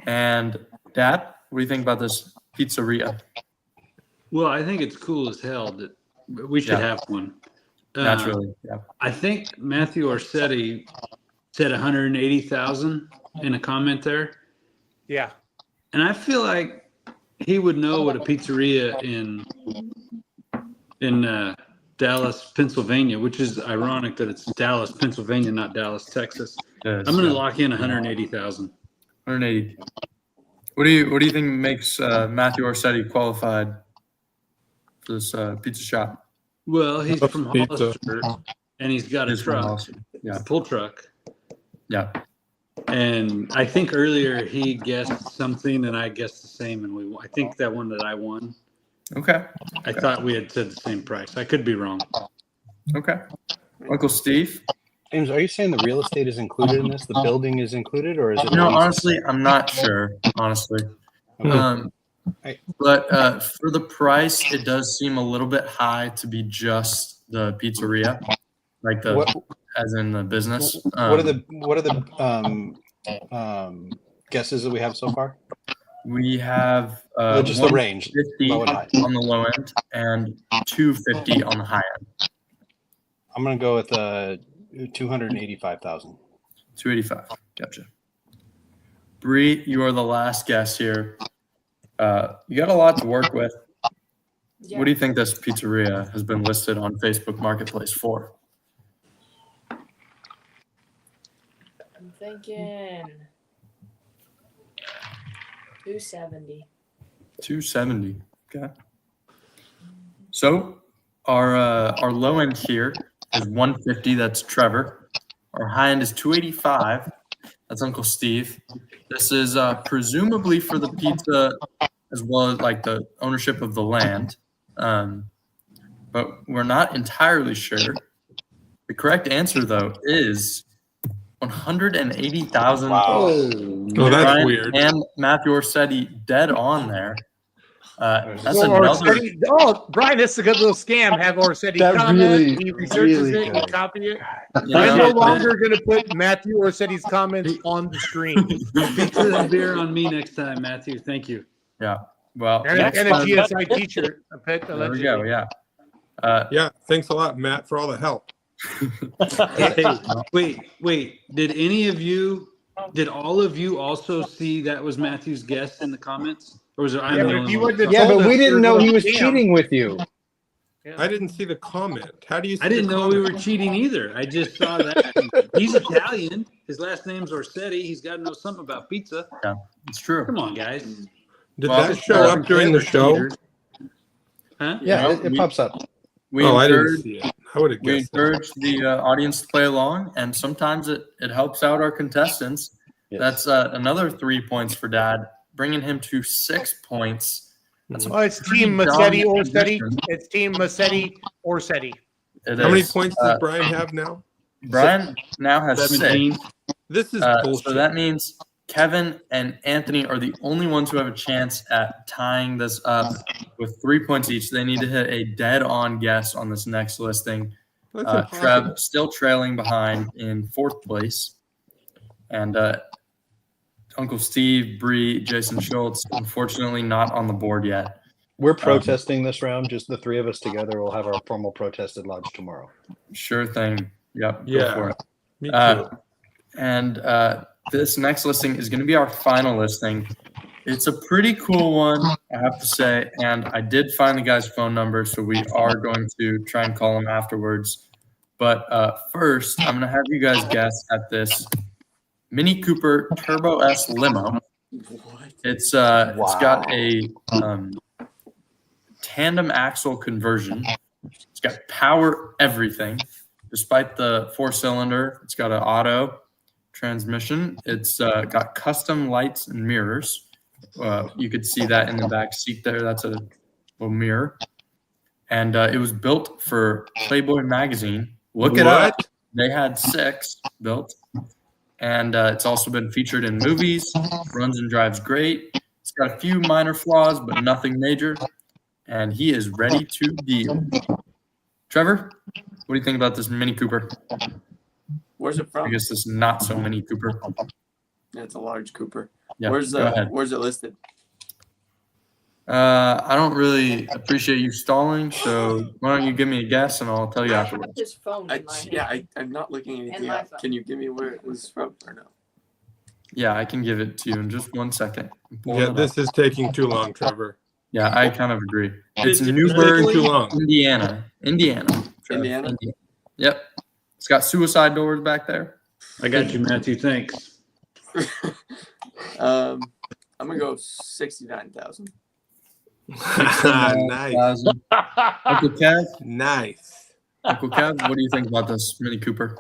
[SPEAKER 16] And Dad, what do you think about this pizzeria?
[SPEAKER 14] Well, I think it's cool as hell that we should
[SPEAKER 16] Yeah.
[SPEAKER 14] have one.
[SPEAKER 16] Naturally, yeah.
[SPEAKER 14] I think Matthew Orsetti said 180,000 in a comment there.
[SPEAKER 4] Yeah.
[SPEAKER 14] And I feel like he would know what a pizzeria in Dallas, Pennsylvania, which is ironic that it's Dallas, Pennsylvania, not Dallas, Texas.
[SPEAKER 16] Yes,
[SPEAKER 14] I'm going to
[SPEAKER 16] yeah.
[SPEAKER 14] lock in 180,000.
[SPEAKER 16] 180. What do you think makes Matthew Orsetti qualified for this pizza shop?
[SPEAKER 14] Well, he's
[SPEAKER 15] That's
[SPEAKER 14] from
[SPEAKER 15] pizza.
[SPEAKER 14] Hollister, and he's got a
[SPEAKER 16] He's from
[SPEAKER 14] truck,
[SPEAKER 16] Hollister, yeah.
[SPEAKER 14] a pull truck.
[SPEAKER 16] Yeah.
[SPEAKER 14] And I think earlier he guessed something, and I guessed the same, and I think that one that I won.
[SPEAKER 16] Okay.
[SPEAKER 14] I thought we had said the same price. I could be wrong.
[SPEAKER 16] Okay. Uncle Steve?
[SPEAKER 19] James, are you saying the real estate is included in this? The building is included, or is it?
[SPEAKER 16] You know,
[SPEAKER 19] leased?
[SPEAKER 16] honestly, I'm not sure. Honestly, But for the price, it does seem a little bit high to be just the pizzeria, like as in the business.
[SPEAKER 19] What are the guesses that we have so far?
[SPEAKER 16] We have
[SPEAKER 19] just the range,
[SPEAKER 16] 150
[SPEAKER 19] low and high.
[SPEAKER 16] on the low end and 250 on the high end.
[SPEAKER 19] I'm gonna go with 285,000.
[SPEAKER 16] 285. Gotcha. Bree, you are the last guest here. You got a lot to work with.
[SPEAKER 18] Yeah.
[SPEAKER 16] What do you think this pizzeria has been listed on Facebook Marketplace for?
[SPEAKER 18] I'm thinking 270.
[SPEAKER 16] 270. Okay. So our low end here is 150. That's Trevor. Our high end is 285. That's Uncle Steve. This is presumably for the pizza as well as like the ownership of the land. But we're not entirely sure. The correct answer, though, is 180,000.
[SPEAKER 15] Wow. Oh, that's
[SPEAKER 16] Brian
[SPEAKER 15] weird.
[SPEAKER 16] And Matthew Orsetti dead on there. That's
[SPEAKER 4] Well,
[SPEAKER 16] another.
[SPEAKER 4] Orsetti, Brian, this is a good little scam. Have Orsetti
[SPEAKER 19] That
[SPEAKER 4] comment,
[SPEAKER 19] really-
[SPEAKER 4] he researches
[SPEAKER 19] really
[SPEAKER 4] it, he
[SPEAKER 19] good.
[SPEAKER 4] copy it.
[SPEAKER 16] Yeah.
[SPEAKER 4] I'm no longer going to put Matthew Orsetti's comments on the screen.
[SPEAKER 14] Pizza and beer on me next time, Matthew. Thank you.
[SPEAKER 16] Yeah. Well,
[SPEAKER 4] And a GSI t-shirt.
[SPEAKER 16] There we go. Yeah.
[SPEAKER 15] Yeah. Thanks a lot, Matt, for all the help.
[SPEAKER 14] Hey, wait. Did all of you also see that was Matthew's guess in the comments? Or was it I'm
[SPEAKER 4] Yeah,
[SPEAKER 14] the
[SPEAKER 4] but
[SPEAKER 14] only
[SPEAKER 4] if you
[SPEAKER 14] one?
[SPEAKER 4] wouldn't have
[SPEAKER 19] Yeah,
[SPEAKER 4] told
[SPEAKER 19] but we
[SPEAKER 4] us,
[SPEAKER 19] didn't
[SPEAKER 4] there's
[SPEAKER 19] know
[SPEAKER 4] no
[SPEAKER 19] he was
[SPEAKER 4] scam.
[SPEAKER 19] cheating with you.
[SPEAKER 15] I didn't see the comment. How do you see
[SPEAKER 14] I didn't
[SPEAKER 15] the
[SPEAKER 14] know we
[SPEAKER 15] comment?
[SPEAKER 14] were cheating either. I just saw that. He's Italian. His last name's Orsetti. He's got to know something about pizza.
[SPEAKER 16] Yeah, it's true.
[SPEAKER 14] Come on, guys.
[SPEAKER 15] Did
[SPEAKER 16] Well,
[SPEAKER 15] that show up during the show?
[SPEAKER 14] Huh?
[SPEAKER 19] Yeah,
[SPEAKER 16] Well,
[SPEAKER 19] it pops up.
[SPEAKER 16] We
[SPEAKER 15] I didn't
[SPEAKER 16] encourage,
[SPEAKER 15] see it. I would have
[SPEAKER 16] we
[SPEAKER 15] guessed that.
[SPEAKER 16] encourage the audience to play along, and sometimes it helps out our contestants.
[SPEAKER 19] Yes.
[SPEAKER 16] That's another 3 points for Dad, bringing him to 6 points. That's a
[SPEAKER 4] Oh, it's Team
[SPEAKER 16] pretty
[SPEAKER 4] Massetti
[SPEAKER 16] dominant
[SPEAKER 4] Orsetti.
[SPEAKER 16] position.
[SPEAKER 4] It's Team Massetti Orsetti.
[SPEAKER 16] It
[SPEAKER 15] How many
[SPEAKER 16] is.
[SPEAKER 15] points does Brian have now?
[SPEAKER 16] Brian now has
[SPEAKER 14] 17.
[SPEAKER 16] 6.
[SPEAKER 15] This is bullshit.
[SPEAKER 16] So that means Kevin and Anthony are the only ones who have a chance at tying this up with 3 points each. They need to hit a dead-on guess on this next listing.
[SPEAKER 15] That's impossible.
[SPEAKER 16] Trev still trailing behind in 4th place. And Uncle Steve, Bree, Jason Schultz, unfortunately not on the board yet.
[SPEAKER 19] We're protesting this round. Just the three of us together. We'll have our formal protest at Lodge tomorrow.
[SPEAKER 16] Sure thing. Yep. Go
[SPEAKER 15] Yeah.
[SPEAKER 16] for it.
[SPEAKER 15] Me too.
[SPEAKER 16] And this next listing is going to be our final listing. It's a pretty cool one, I have to say. And I did find the guy's phone number, so we are going to try and call him afterwards. But first, I'm going to have you guys guess at this Mini Cooper Turbo S Limo. It's got a tandem axle conversion. It's got power everything. Despite the 4-cylinder, it's got an auto transmission. It's got custom lights and mirrors. You could see that in the back seat there. That's a little mirror. And it was built for Playboy magazine. Look it up. They had 6 built. And it's also been featured in movies. Runs and drives great. It's got a few minor flaws, but nothing major. And he is ready to deal. Trevor, what do you think about this Mini Cooper?
[SPEAKER 20] Where's it from?
[SPEAKER 16] I guess this not so Mini Cooper.
[SPEAKER 20] Yeah, it's a large Cooper.
[SPEAKER 16] Yeah,
[SPEAKER 20] Where's
[SPEAKER 16] go ahead.
[SPEAKER 20] Where's it listed?
[SPEAKER 16] I don't really appreciate you stalling, so why don't you give me a guess and I'll tell you afterwards.
[SPEAKER 18] His phone in my hand.
[SPEAKER 20] I'm not looking
[SPEAKER 18] And
[SPEAKER 20] anything
[SPEAKER 18] my
[SPEAKER 20] up.
[SPEAKER 18] phone.
[SPEAKER 20] Can you give me where it was from or no?
[SPEAKER 16] Yeah, I can give it to you in just 1 second. I'm pulling
[SPEAKER 15] Yeah,
[SPEAKER 16] it up.
[SPEAKER 15] this is taking too long, Trevor.
[SPEAKER 16] Yeah, I kind of agree. It's
[SPEAKER 15] It's
[SPEAKER 16] Newburgh,
[SPEAKER 15] taking too long.
[SPEAKER 16] Indiana. Trev.
[SPEAKER 20] Indiana?
[SPEAKER 16] Yep. It's got suicide doors back there.
[SPEAKER 14] I got you, Matthew. Thanks.
[SPEAKER 20] I'm gonna go 69,000.
[SPEAKER 15] Nice.
[SPEAKER 16] Uncle Kev,
[SPEAKER 15] Nice.
[SPEAKER 16] Uncle Kev, what do you think about this Mini Cooper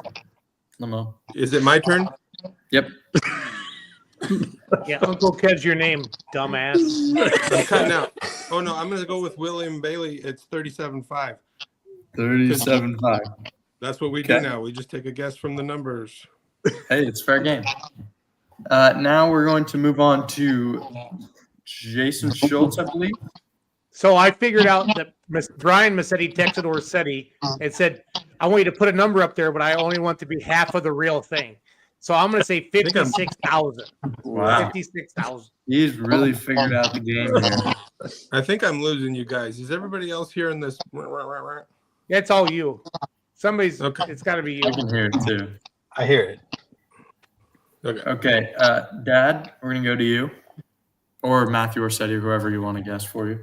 [SPEAKER 16] limo?
[SPEAKER 15] Is it my turn?
[SPEAKER 16] Yep.
[SPEAKER 4] Yeah, Uncle Kev's your name, dumbass.
[SPEAKER 15] I'm cutting out. Oh no, I'm gonna go with William Bailey. It's 37.5.
[SPEAKER 16] 37.5.
[SPEAKER 15] That's what we
[SPEAKER 16] Okay.
[SPEAKER 15] do now. We just take a guess from the numbers.
[SPEAKER 16] Hey, it's fair game. Now we're going to move on to Jason Schultz, I believe.
[SPEAKER 4] So I figured out that Brian Massetti texted Orsetti and said, I want you to put a number up there, but I only want to be half of the real thing. So I'm going to say 56,000.
[SPEAKER 16] Wow.
[SPEAKER 4] 56,000.
[SPEAKER 16] He's really figured out the game here.
[SPEAKER 15] I think I'm losing you guys. Is everybody else hearing this?
[SPEAKER 4] It's all you. Somebody's, it's got to be you.
[SPEAKER 16] I can hear it too.
[SPEAKER 19] I hear it.
[SPEAKER 16] Okay. Dad, we're going to go to you. Or Matthew Orsetti, or whoever you want to guess for you.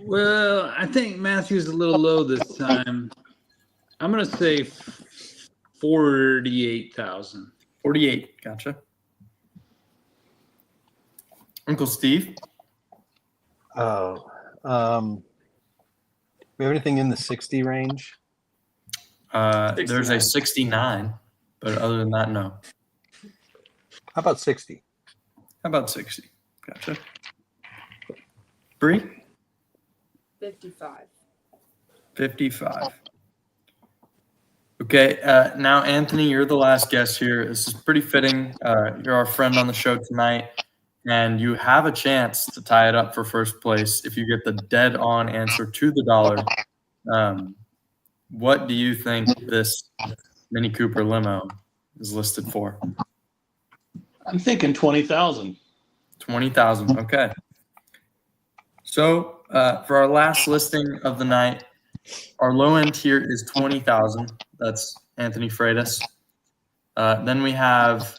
[SPEAKER 14] Well, I think Matthew's a little low this time. I'm going to say 48,000.
[SPEAKER 16] 48. Gotcha. Uncle Steve?
[SPEAKER 19] Oh, we have anything in the 60 range?
[SPEAKER 16] There's a 69, but other than that, no.
[SPEAKER 19] How about 60?
[SPEAKER 16] How about 60? Gotcha. Bree?
[SPEAKER 18] 55.
[SPEAKER 16] 55. Okay, now Anthony, you're the last guest here. This is pretty fitting. You're our friend on the show tonight, and you have a chance to tie it up for first place if you get the dead-on answer to the dollar. What do you think this Mini Cooper limo is listed for?
[SPEAKER 17] I'm thinking 20,000.
[SPEAKER 16] 20,000. Okay. So for our last listing of the night, our low end here is 20,000. That's Anthony Freitas. Then we have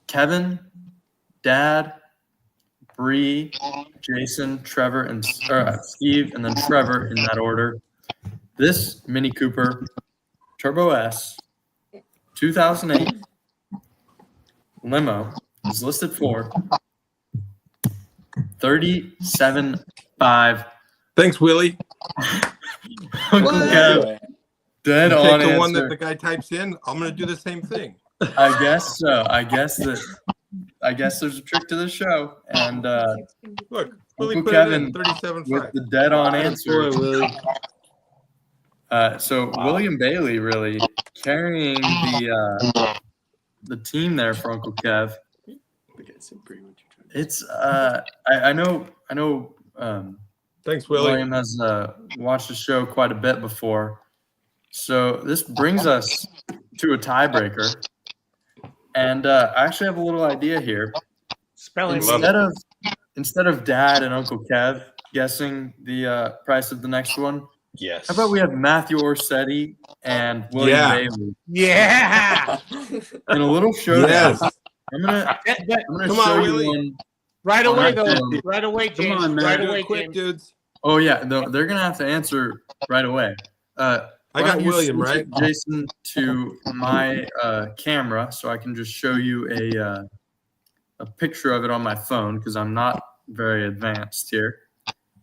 [SPEAKER 16] Kevin, Dad, Bree, Jason, Trevor, and Steve, and then Trevor in that order. This Mini Cooper Turbo S 2008 limo is listed for $37,500.
[SPEAKER 15] Thanks, Willie.
[SPEAKER 16] Okay. Dead on
[SPEAKER 15] Take the one
[SPEAKER 16] answer.
[SPEAKER 15] that the guy types in. I'm going to do the same thing.
[SPEAKER 16] I guess so. I guess there's a trick to the show. And
[SPEAKER 15] look, Willie
[SPEAKER 16] Uncle
[SPEAKER 15] put it
[SPEAKER 16] Kevin
[SPEAKER 15] in 37.5
[SPEAKER 16] with the dead on answer.
[SPEAKER 14] Boy, Willie.
[SPEAKER 16] So William Bailey really carrying the team there for Uncle Kev. It's I know.
[SPEAKER 15] Thanks, Willie.
[SPEAKER 16] William has watched the show quite a bit before. So this brings us to a tiebreaker. And I actually have a little idea here. Instead of Dad and Uncle Kev guessing the price of the next one,
[SPEAKER 19] yes.
[SPEAKER 16] How about we have Matthew Orsetti and William Bailey?
[SPEAKER 4] Yeah.
[SPEAKER 16] In a little showdown.
[SPEAKER 15] Yes.
[SPEAKER 16] I'm gonna
[SPEAKER 15] Come
[SPEAKER 16] show
[SPEAKER 15] on,
[SPEAKER 16] you
[SPEAKER 15] Willie.
[SPEAKER 16] one.
[SPEAKER 4] Right away,
[SPEAKER 16] on
[SPEAKER 4] though.
[SPEAKER 16] my phone.
[SPEAKER 4] Right away, James.
[SPEAKER 14] Come on, man.
[SPEAKER 4] Right
[SPEAKER 14] Do it
[SPEAKER 4] away,
[SPEAKER 15] Quick,
[SPEAKER 4] James.
[SPEAKER 15] dudes.
[SPEAKER 16] Oh yeah, they're gonna have to answer right away.
[SPEAKER 15] I got William, right?
[SPEAKER 16] Jason to my camera, so I can just show you a picture of it on my phone because I'm not very advanced here.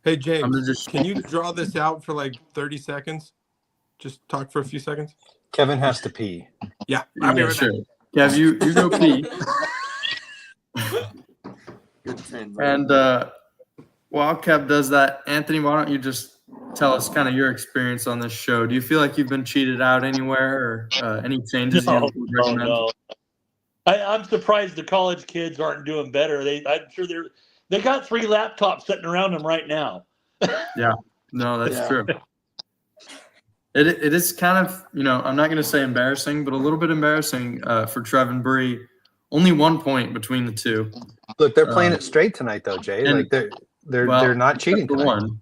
[SPEAKER 15] Hey, James,
[SPEAKER 16] I'm gonna just
[SPEAKER 15] can you draw this out for like 30 seconds? Just talk for a few seconds.
[SPEAKER 19] Kevin has to pee.
[SPEAKER 15] Yeah, I'll be right
[SPEAKER 16] sure.
[SPEAKER 15] back.
[SPEAKER 16] Kev, you go pee. And while Kev does that, Anthony, why don't you just tell us kind of your experience on this show? Do you feel like you've been cheated out anywhere or any changes you would recommend?
[SPEAKER 17] No. I'm surprised the college kids aren't doing better. I'm sure they got 3 laptops sitting around them right now.
[SPEAKER 16] Yeah, no, that's true. It is kind of, I'm not going to say embarrassing, but a little bit embarrassing for Trev and Bree. Only 1 point between the two.
[SPEAKER 19] Look, they're playing it straight tonight, though, Jay.
[SPEAKER 16] and-
[SPEAKER 19] Like they're not cheating.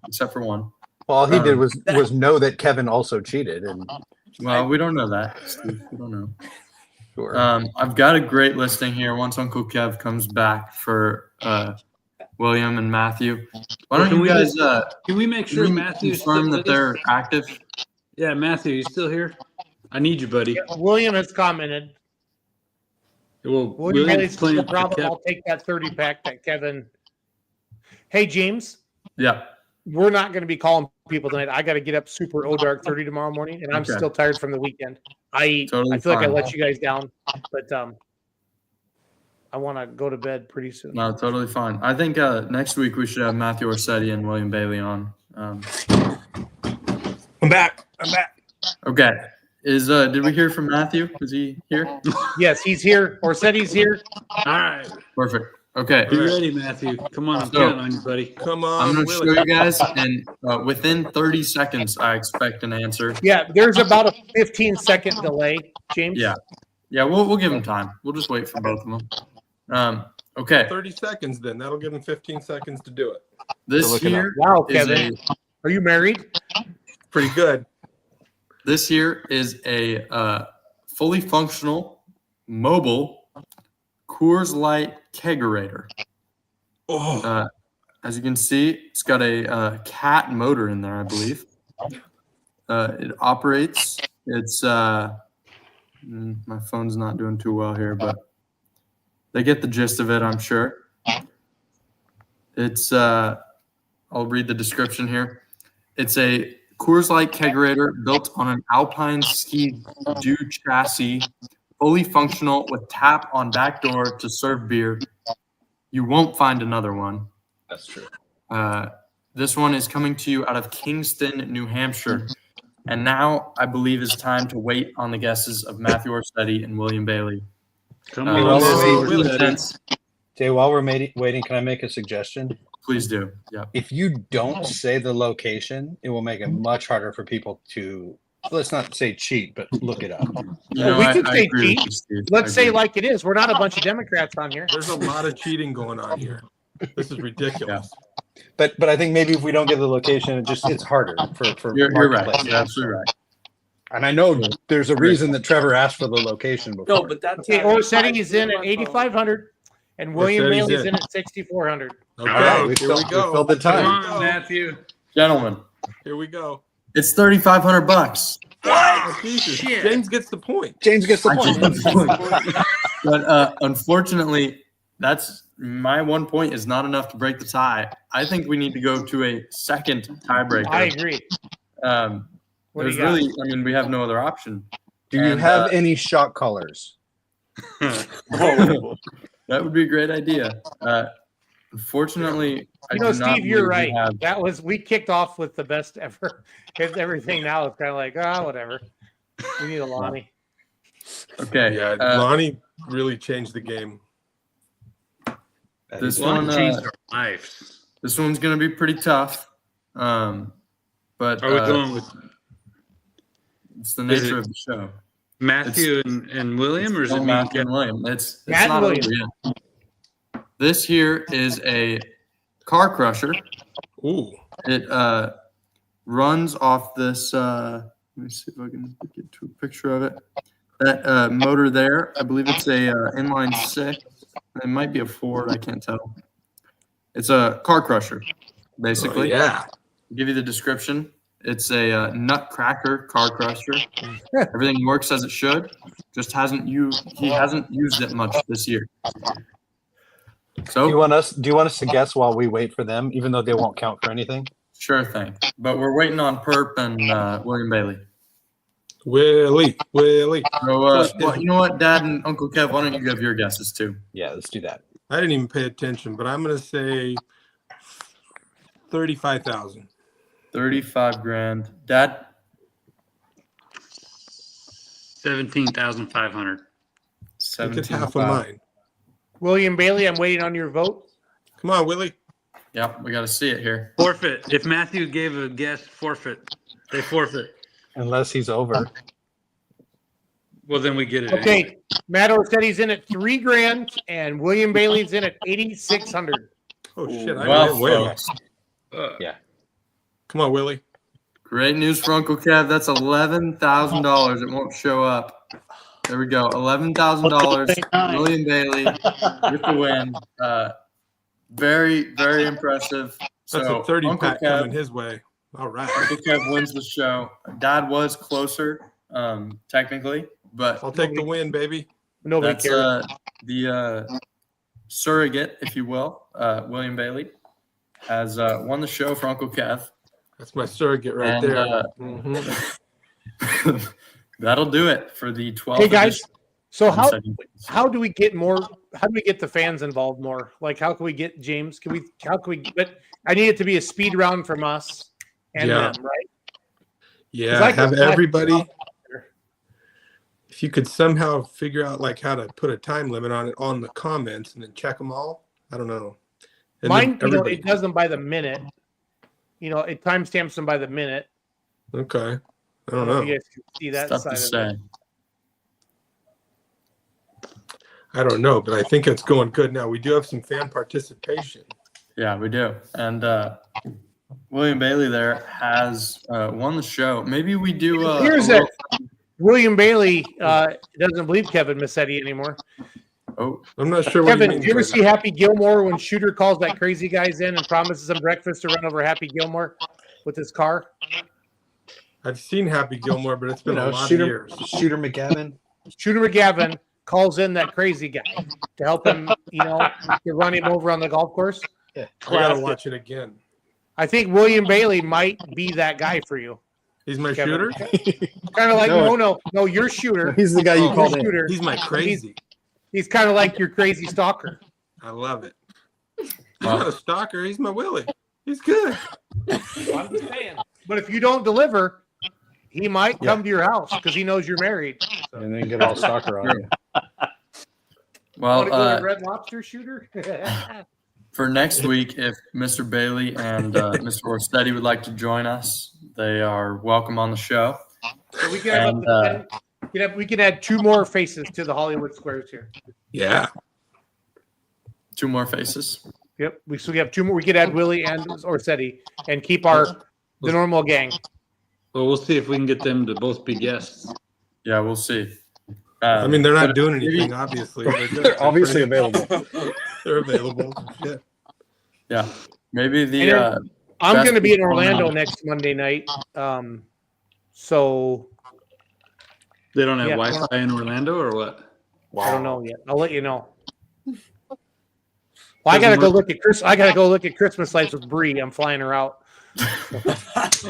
[SPEAKER 16] Except for one.
[SPEAKER 19] Well, all he did was know that Kevin also cheated, and
[SPEAKER 16] Well, we don't know that, Steve. We don't know.
[SPEAKER 19] sure.
[SPEAKER 16] I've got a great listing here once Uncle Kev comes back for William and Matthew. Why don't
[SPEAKER 14] Can
[SPEAKER 16] you
[SPEAKER 14] we
[SPEAKER 16] guys
[SPEAKER 14] Can we make sure Matthew's
[SPEAKER 16] confirm
[SPEAKER 14] still
[SPEAKER 16] that
[SPEAKER 14] with
[SPEAKER 16] they're
[SPEAKER 14] us?
[SPEAKER 16] active?
[SPEAKER 14] Yeah, Matthew, you still here? I need you, buddy.
[SPEAKER 4] William has commented.
[SPEAKER 14] Well,
[SPEAKER 4] William Bailey's
[SPEAKER 14] playing
[SPEAKER 4] no
[SPEAKER 14] for
[SPEAKER 4] problem.
[SPEAKER 14] Kev.
[SPEAKER 4] I'll take that 30 pack that Kevin. Hey, James.
[SPEAKER 16] Yeah.
[SPEAKER 4] We're not going to be calling people tonight. I got to get up super dark 30 tomorrow morning, and I'm
[SPEAKER 16] Okay.
[SPEAKER 4] still tired from the weekend. I feel like I
[SPEAKER 16] fine.
[SPEAKER 4] let you guys down, but I want to go to bed pretty soon.
[SPEAKER 16] No, totally fine. I think next week we should have Matthew Orsetti and William Bailey on.
[SPEAKER 15] I'm back.
[SPEAKER 16] Okay. Did we hear from Matthew? Is he here?
[SPEAKER 4] Yes, he's here. Orsetti's here.
[SPEAKER 14] All right.
[SPEAKER 16] Perfect. Okay.
[SPEAKER 14] Be ready, Matthew. Come on, I'm counting on you, buddy.
[SPEAKER 15] Come on.
[SPEAKER 16] I'm going to
[SPEAKER 15] Willie.
[SPEAKER 16] show you guys, and within 30 seconds, I expect an answer.
[SPEAKER 4] Yeah, there's about a 15-second delay, James.
[SPEAKER 16] Yeah. Yeah, we'll give them time. We'll just wait for both of them. Okay.
[SPEAKER 15] 30 seconds then. That'll give him 15 seconds to do it.
[SPEAKER 16] This here
[SPEAKER 4] Wow,
[SPEAKER 16] is
[SPEAKER 4] Kevin. Are you married?
[SPEAKER 15] Pretty good.
[SPEAKER 16] This here is a fully functional, mobile Coors Light kegerator.
[SPEAKER 15] Oh.
[SPEAKER 16] As you can see, it's got a cat motor in there, I believe. It operates. It's my phone's not doing too well here, but they get the gist of it, I'm sure. It's I'll read the description here. It's a Coors Light kegerator built on an Alpine ski due chassis, fully functional with tap on back door to serve beer. You won't find another one.
[SPEAKER 19] That's true.
[SPEAKER 16] This one is coming to you out of Kingston, New Hampshire. And now I believe it's time to wait on the guesses of Matthew Orsetti and William Bailey.
[SPEAKER 19] Come on, Jay, while we're waiting, can I make a suggestion?
[SPEAKER 16] Please do. Yeah.
[SPEAKER 19] If you don't say the location, it will make it much harder for people to, let's not say cheat, but look it up.
[SPEAKER 4] We can say cheat. Let's say like it is. We're not a bunch of Democrats on here.
[SPEAKER 15] There's a lot of cheating going on here. This is ridiculous.
[SPEAKER 19] But I think maybe if we don't get the location, it's harder for
[SPEAKER 16] You're right.
[SPEAKER 19] marketplace.
[SPEAKER 16] You're absolutely right.
[SPEAKER 19] And I know there's a reason that Trevor asked for the location before.
[SPEAKER 18] No, but that's
[SPEAKER 4] Okay, Orsetti's in at 8,500, and William
[SPEAKER 15] Orsetti's
[SPEAKER 4] Bailey's
[SPEAKER 15] in.
[SPEAKER 4] in at 6,400.
[SPEAKER 15] Okay,
[SPEAKER 19] All right,
[SPEAKER 15] here we go.
[SPEAKER 19] filled the time.
[SPEAKER 14] Come on, Matthew.
[SPEAKER 16] Gentlemen,
[SPEAKER 15] Here we go.
[SPEAKER 16] it's $3,500.
[SPEAKER 15] Oh, Jesus. James gets the point.
[SPEAKER 19] James gets the point.
[SPEAKER 16] But unfortunately, that's my 1 point is not enough to break the tie. I think we need to go to a second tiebreaker.
[SPEAKER 4] I agree. What do
[SPEAKER 16] There's
[SPEAKER 4] you got?
[SPEAKER 16] really, I mean, we have no other option.
[SPEAKER 19] Do you have any shot colors?
[SPEAKER 16] That would be a great idea. Unfortunately, I
[SPEAKER 4] You know,
[SPEAKER 16] do not
[SPEAKER 4] Steve, you're
[SPEAKER 16] believe
[SPEAKER 4] right.
[SPEAKER 16] we have-
[SPEAKER 4] We kicked off with the best ever. Everything now is kind of like, whatever. We need a Lonnie.
[SPEAKER 16] Okay.
[SPEAKER 15] Yeah, Lonnie really changed the game.
[SPEAKER 16] This
[SPEAKER 14] Lonnie
[SPEAKER 16] one
[SPEAKER 14] changed our lives.
[SPEAKER 16] This one's going to be pretty tough. But
[SPEAKER 14] Are we going with
[SPEAKER 16] it's the
[SPEAKER 14] Is
[SPEAKER 16] nature
[SPEAKER 14] it
[SPEAKER 16] of the show.
[SPEAKER 14] Matthew and William, or is it me?
[SPEAKER 16] Matthew and William? It's
[SPEAKER 4] Matt
[SPEAKER 16] not
[SPEAKER 4] and
[SPEAKER 16] over yet. This here is a car crusher.
[SPEAKER 15] Ooh.
[SPEAKER 16] It runs off this. Let me see if I can get to a picture of it. That motor there, I believe it's a inline 6. It might be a Ford. I can't tell. It's a car crusher, basically.
[SPEAKER 15] Oh, yeah.
[SPEAKER 16] I'll give you the description. It's a nutcracker car crusher. Everything works as it should. Just he hasn't used it much this year. So
[SPEAKER 19] Do you want us to guess while we wait for them, even though they won't count for anything?
[SPEAKER 16] sure thing. But we're waiting on Perp and William Bailey.
[SPEAKER 15] Willie.
[SPEAKER 16] So, well, you know what, Dad and Uncle Kev, why don't you give your guesses too?
[SPEAKER 19] Yeah, let's do that.
[SPEAKER 15] I didn't even pay attention, but I'm going to say 35,000.
[SPEAKER 16] 35 grand. Dad?
[SPEAKER 14] 17,500.
[SPEAKER 15] Look at half of mine.
[SPEAKER 4] William Bailey, I'm waiting on your vote.
[SPEAKER 15] Come on, Willie.
[SPEAKER 16] Yep, we got to see it here.
[SPEAKER 14] Forfeit. If Matthew gave a guess, forfeit. They forfeit.
[SPEAKER 19] Unless he's over.
[SPEAKER 14] Well, then we get it.
[SPEAKER 4] Okay, Matt Orsetti's in at $3,000, and William Bailey's in at 8,600.
[SPEAKER 15] Oh, shit.
[SPEAKER 16] Well,
[SPEAKER 15] win.
[SPEAKER 19] Yeah.
[SPEAKER 15] Come on, Willie.
[SPEAKER 16] Great news for Uncle Kev. That's $11,000. It won't show up. There we go. $11,000. William Bailey with the win. Very, very impressive.
[SPEAKER 15] That's
[SPEAKER 16] So
[SPEAKER 15] a 30
[SPEAKER 16] Uncle
[SPEAKER 15] pack
[SPEAKER 16] Kev,
[SPEAKER 15] coming his way. All right.
[SPEAKER 16] Uncle Kev wins the show. Dad was closer, technically, but
[SPEAKER 15] I'll take the win, baby.
[SPEAKER 4] Nobody
[SPEAKER 16] that's
[SPEAKER 4] cares.
[SPEAKER 16] the surrogate, if you will. William Bailey has won the show for Uncle Kev.
[SPEAKER 15] That's my surrogate right
[SPEAKER 16] And,
[SPEAKER 15] there.
[SPEAKER 16] That'll do it for the 12th.
[SPEAKER 4] Hey guys,
[SPEAKER 16] edition.
[SPEAKER 4] so
[SPEAKER 16] One second, please.
[SPEAKER 4] how do we get more? How do we get the fans involved more? Like, how can we get James? But I need it to be a speed round from us and
[SPEAKER 15] Yeah.
[SPEAKER 4] them, right?
[SPEAKER 15] Yeah,
[SPEAKER 4] I
[SPEAKER 15] have
[SPEAKER 4] can-
[SPEAKER 15] everybody. If you could somehow figure out like how to put a time limit on it on the comments and then check them all, I don't know. And
[SPEAKER 4] Mine,
[SPEAKER 15] then everybody-
[SPEAKER 4] it does them by the minute. It timestamps them by the minute.
[SPEAKER 15] Okay. I don't
[SPEAKER 4] if
[SPEAKER 15] know.
[SPEAKER 4] you guys can see that
[SPEAKER 16] Tough
[SPEAKER 4] side
[SPEAKER 16] to
[SPEAKER 4] of
[SPEAKER 16] say.
[SPEAKER 4] it.
[SPEAKER 15] I don't know, but I think it's going good now. We do have some fan participation.
[SPEAKER 16] Yeah, we do. And William Bailey there has won the show. Maybe we do.
[SPEAKER 4] Here's that. William Bailey doesn't believe Kevin Massetti anymore.
[SPEAKER 16] Oh,
[SPEAKER 15] I'm not sure.
[SPEAKER 4] Kevin,
[SPEAKER 15] what
[SPEAKER 4] do you ever see Happy Gilmore when Shooter calls that crazy guys in and promises them breakfast to run over Happy Gilmore with his car?
[SPEAKER 15] I've seen Happy Gilmore, but it's been a lot of years.
[SPEAKER 19] Shooter McGavin.
[SPEAKER 4] Shooter McGavin calls in that crazy guy to help him, to run him over on the golf course.
[SPEAKER 19] Yeah,
[SPEAKER 15] I gotta watch it again.
[SPEAKER 4] I think William Bailey might be that guy for you.
[SPEAKER 15] He's my
[SPEAKER 4] Kevin.
[SPEAKER 15] shooter.
[SPEAKER 4] Kind of like no, you're Shooter.
[SPEAKER 19] He's the guy you called in.
[SPEAKER 4] Shooter.
[SPEAKER 15] He's my crazy.
[SPEAKER 4] He's kind of like your crazy stalker.
[SPEAKER 15] I love it. He's not a stalker. He's my Willie. He's good.
[SPEAKER 4] I'm just saying. But if you don't deliver, he might come to your house because he knows you're married. So.
[SPEAKER 19] And then get all stalker on you.
[SPEAKER 16] Well,
[SPEAKER 4] Want to go to Red Lobster, Shooter?
[SPEAKER 16] for next week, if Mr. Bailey and Mr. Orstetti would like to join us, they are welcome on the show.
[SPEAKER 4] So we can have we can add 2 more faces to the Hollywood Squares here.
[SPEAKER 15] Yeah.
[SPEAKER 16] 2 more faces.
[SPEAKER 4] Yep. We have 2 more. We could add Willie and Orsetti and keep the normal gang.
[SPEAKER 14] Well, we'll see if we can get them to both be guests.
[SPEAKER 16] Yeah, we'll see.
[SPEAKER 15] I mean, they're not doing anything, obviously.
[SPEAKER 19] They're obviously available.
[SPEAKER 15] They're available. Yeah.
[SPEAKER 16] Yeah. Maybe the.
[SPEAKER 4] I'm going to be in Orlando next Monday night. So.
[SPEAKER 14] They don't have Wi-Fi in Orlando or what?
[SPEAKER 4] I don't know yet. I'll let you know. Well, I gotta go look at Chris. I gotta go look at Christmas lights with Bree. I'm flying her out.
[SPEAKER 15] That's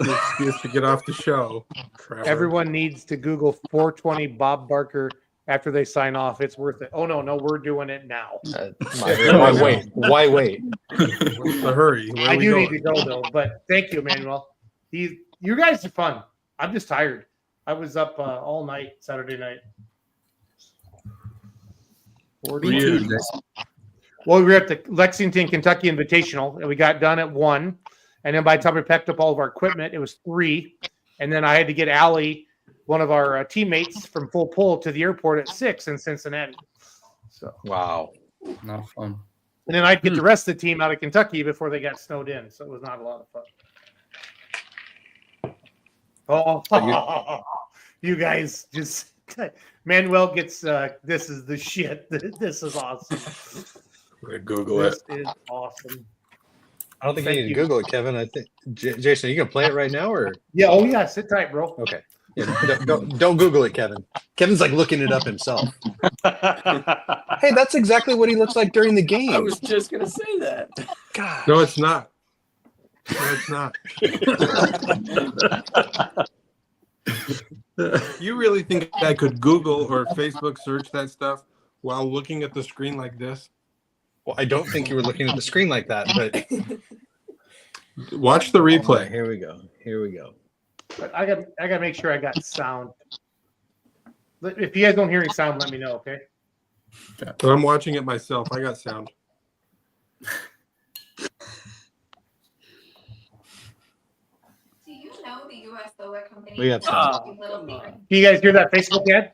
[SPEAKER 15] an excuse to get off the show. Trevor.
[SPEAKER 4] Everyone needs to Google 420 Bob Barker after they sign off. It's worth it. Oh no, we're doing it now.
[SPEAKER 19] Why wait? Why wait?
[SPEAKER 15] What's the hurry? Where
[SPEAKER 4] I
[SPEAKER 15] are we
[SPEAKER 4] do
[SPEAKER 15] going?
[SPEAKER 4] need to go though, but thank you, Emmanuel. You guys are fun. I'm just tired. I was up all night Saturday night. 42. Well, we were at the Lexington, Kentucky Invitational, and we got done at 1. And then by the time we packed up all of our equipment, it was 3. And then I had to get Allie, one of our teammates, from Full Pull to the airport at 6 in Cincinnati. So
[SPEAKER 19] wow,
[SPEAKER 16] not fun.
[SPEAKER 4] And then I'd get the rest of the team out of Kentucky before they got snowed in, so it was not a lot of fun. Oh, you guys just Manuel gets this is the shit. This is awesome.
[SPEAKER 15] I'm gonna Google
[SPEAKER 4] This
[SPEAKER 15] it.
[SPEAKER 4] is awesome.
[SPEAKER 19] I don't think you need to Google it, Kevin. I think Jason, are you gonna play it right now or?
[SPEAKER 4] Yeah. Oh yeah. Sit tight, bro.
[SPEAKER 19] Okay. Yeah, don't Google it, Kevin. Kevin's like looking it up himself. Hey, that's exactly what he looks like during the game.
[SPEAKER 20] I was just gonna say that.
[SPEAKER 19] God.
[SPEAKER 15] No, it's not. No, it's not. You really think I could Google or Facebook search that stuff while looking at the screen like this?
[SPEAKER 19] Well, I don't think you were looking at the screen like that, but
[SPEAKER 15] watch the replay.
[SPEAKER 19] Here we go.
[SPEAKER 4] But I got to make sure I got sound. If you guys don't hear any sound, let me know, okay?
[SPEAKER 15] But I'm watching it myself. I got sound.
[SPEAKER 2] Do you know the U.S. solar company?
[SPEAKER 19] We have sound.
[SPEAKER 4] Can you guys hear that Facebook ad?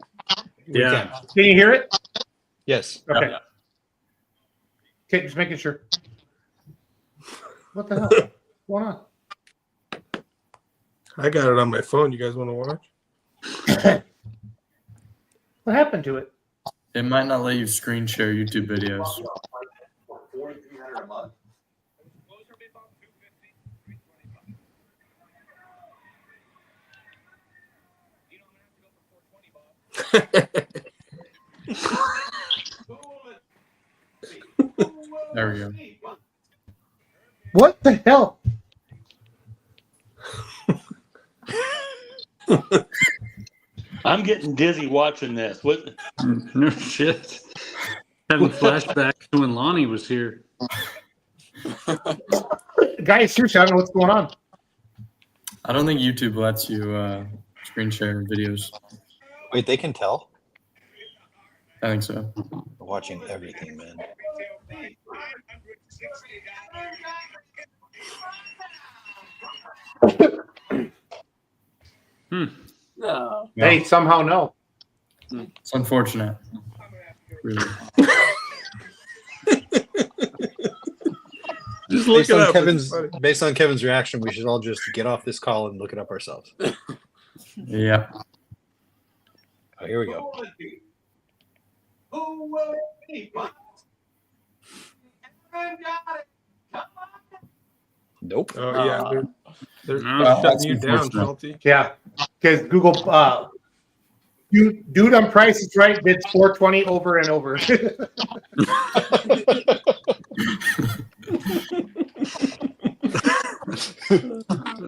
[SPEAKER 14] Yeah.
[SPEAKER 4] Can you hear it?
[SPEAKER 19] Yes.
[SPEAKER 4] Okay. Okay, just making sure. What the hell? What's going on?
[SPEAKER 15] I got it on my phone. You guys want to watch?
[SPEAKER 4] What happened to it?
[SPEAKER 16] It might not let you screen share YouTube videos.
[SPEAKER 3] $4,300 a month.
[SPEAKER 16] There we go.
[SPEAKER 4] What the hell?
[SPEAKER 17] I'm getting dizzy watching this. What?
[SPEAKER 14] No shit. Having flashbacks to when Lonnie was here.
[SPEAKER 4] Guys, seriously, I don't know what's going on.
[SPEAKER 16] I don't think YouTube lets you screen share videos.
[SPEAKER 19] Wait, they can tell?
[SPEAKER 16] I think so.
[SPEAKER 19] Watching everything, man.
[SPEAKER 20] No.
[SPEAKER 4] Hey, somehow no.
[SPEAKER 16] It's unfortunate. Really.
[SPEAKER 15] Just look
[SPEAKER 19] Based
[SPEAKER 15] it
[SPEAKER 19] on
[SPEAKER 15] up.
[SPEAKER 19] Based on Kevin's reaction, we should all just get off this call and look it up ourselves.
[SPEAKER 16] Yeah.
[SPEAKER 19] Oh, here we go. Nope.
[SPEAKER 15] Oh yeah, they're
[SPEAKER 16] Well,
[SPEAKER 15] shutting
[SPEAKER 16] that's
[SPEAKER 15] you down,
[SPEAKER 16] unfortunate.
[SPEAKER 15] Shelty.
[SPEAKER 4] Yeah, because Google, dude on Price is Right bids $420 over and over.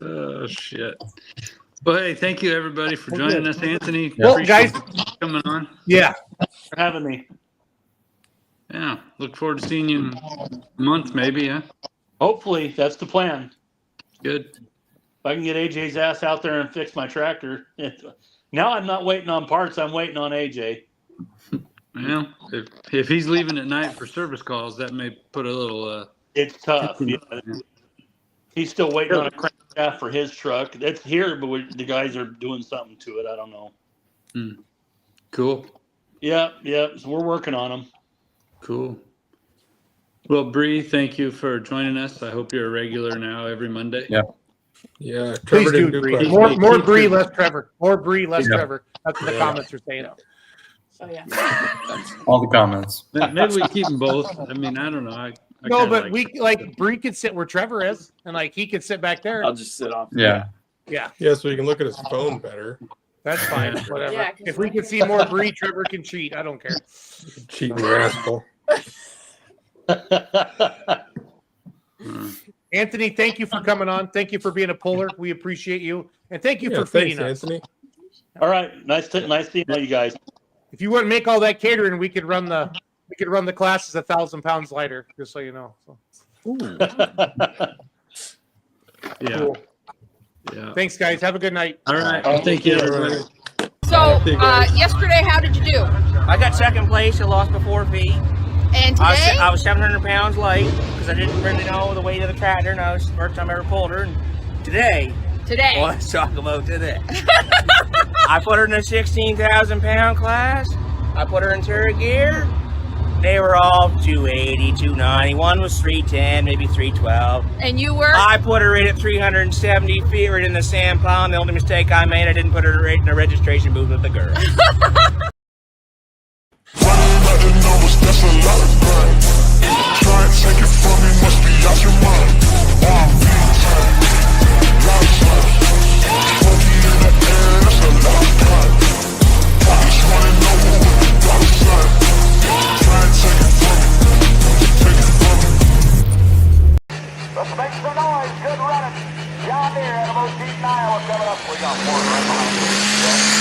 [SPEAKER 14] Oh shit. Well, hey, thank you everybody for joining us, Anthony.
[SPEAKER 4] Well,
[SPEAKER 14] Appreciate
[SPEAKER 4] guys,
[SPEAKER 14] you coming on.
[SPEAKER 4] yeah,
[SPEAKER 17] For having me.
[SPEAKER 14] Yeah, look forward to seeing you in a month, maybe. Yeah,
[SPEAKER 17] Hopefully, that's the plan.
[SPEAKER 14] good.
[SPEAKER 17] If I can get AJ's ass out there and fix my tractor. Now I'm not waiting on parts. I'm waiting on AJ.
[SPEAKER 14] Well, if he's leaving at night for service calls, that may put a little.
[SPEAKER 17] It's tough. Yeah. He's still waiting on a crankshaft for his truck. It's here, but the guys are doing something to it. I don't know.
[SPEAKER 14] Cool.
[SPEAKER 17] Yeah. So we're working on them.
[SPEAKER 14] Cool. Well, Bree, thank you for joining us. I hope you're a regular now every Monday.
[SPEAKER 16] Yeah.
[SPEAKER 15] Yeah.
[SPEAKER 4] please
[SPEAKER 15] Trevor
[SPEAKER 4] do,
[SPEAKER 15] didn't do
[SPEAKER 4] Bree.
[SPEAKER 15] questions.
[SPEAKER 4] More Bree, less Trevor. More Bree, less
[SPEAKER 16] Yeah.
[SPEAKER 4] Trevor. That's what the comments are saying.
[SPEAKER 18] So yeah.
[SPEAKER 16] All the comments.
[SPEAKER 14] Maybe we keep them both. I mean, I don't know. I
[SPEAKER 4] No,
[SPEAKER 14] kinda
[SPEAKER 4] but we like Bree could sit where Trevor is, and like he could sit back there.
[SPEAKER 20] I'll just sit off.
[SPEAKER 16] Yeah.
[SPEAKER 4] Yeah,
[SPEAKER 15] Yeah, so you can look at his phone better.
[SPEAKER 4] that's fine.
[SPEAKER 14] Yeah.
[SPEAKER 4] Whatever.
[SPEAKER 18] Yeah, 'cause
[SPEAKER 4] If we can see more Bree, Trevor can cheat. I don't care.
[SPEAKER 15] Cheating rascal.
[SPEAKER 4] Anthony, thank you for coming on. Thank you for being a puller. We appreciate you, and thank you
[SPEAKER 15] Yeah,
[SPEAKER 4] for feeding
[SPEAKER 15] thanks,
[SPEAKER 4] us.
[SPEAKER 15] Anthony.
[SPEAKER 17] All right. Nice seeing you guys.
[SPEAKER 4] If you wouldn't make all that catering, we could run the classes 1,000 pounds lighter. Just so you know. So.
[SPEAKER 14] Yeah.
[SPEAKER 4] Cool.
[SPEAKER 14] Yeah.
[SPEAKER 4] Thanks, guys. Have a good night.
[SPEAKER 14] All right. Thank you, everybody.
[SPEAKER 18] So yesterday, how did you do?
[SPEAKER 1] I got second place. I lost by 4 feet.
[SPEAKER 18] And today?
[SPEAKER 1] I was 700 pounds light because I didn't really know the weight of the tractor, and that was the first time I ever pulled her. And today, well, let's talk about today. I put her in a 16,000 pound class. I put her in turret gear. They were all 280, 290. One was 310, maybe 312.
[SPEAKER 18] And you were?
[SPEAKER 1] I put her in at 370 feet, right in the sand pond. The only mistake I made, I didn't put her right in the registration booth with the girl.
[SPEAKER 3] Try and take it from me, must be out your mind. Loud slide. Funky in the air, that's a loud time. Just wanna know who with the dollar sign. Try and take it from me. Let's make some noise. Good running. John Deere, Animal Deep Iowa coming up. We got one right behind you.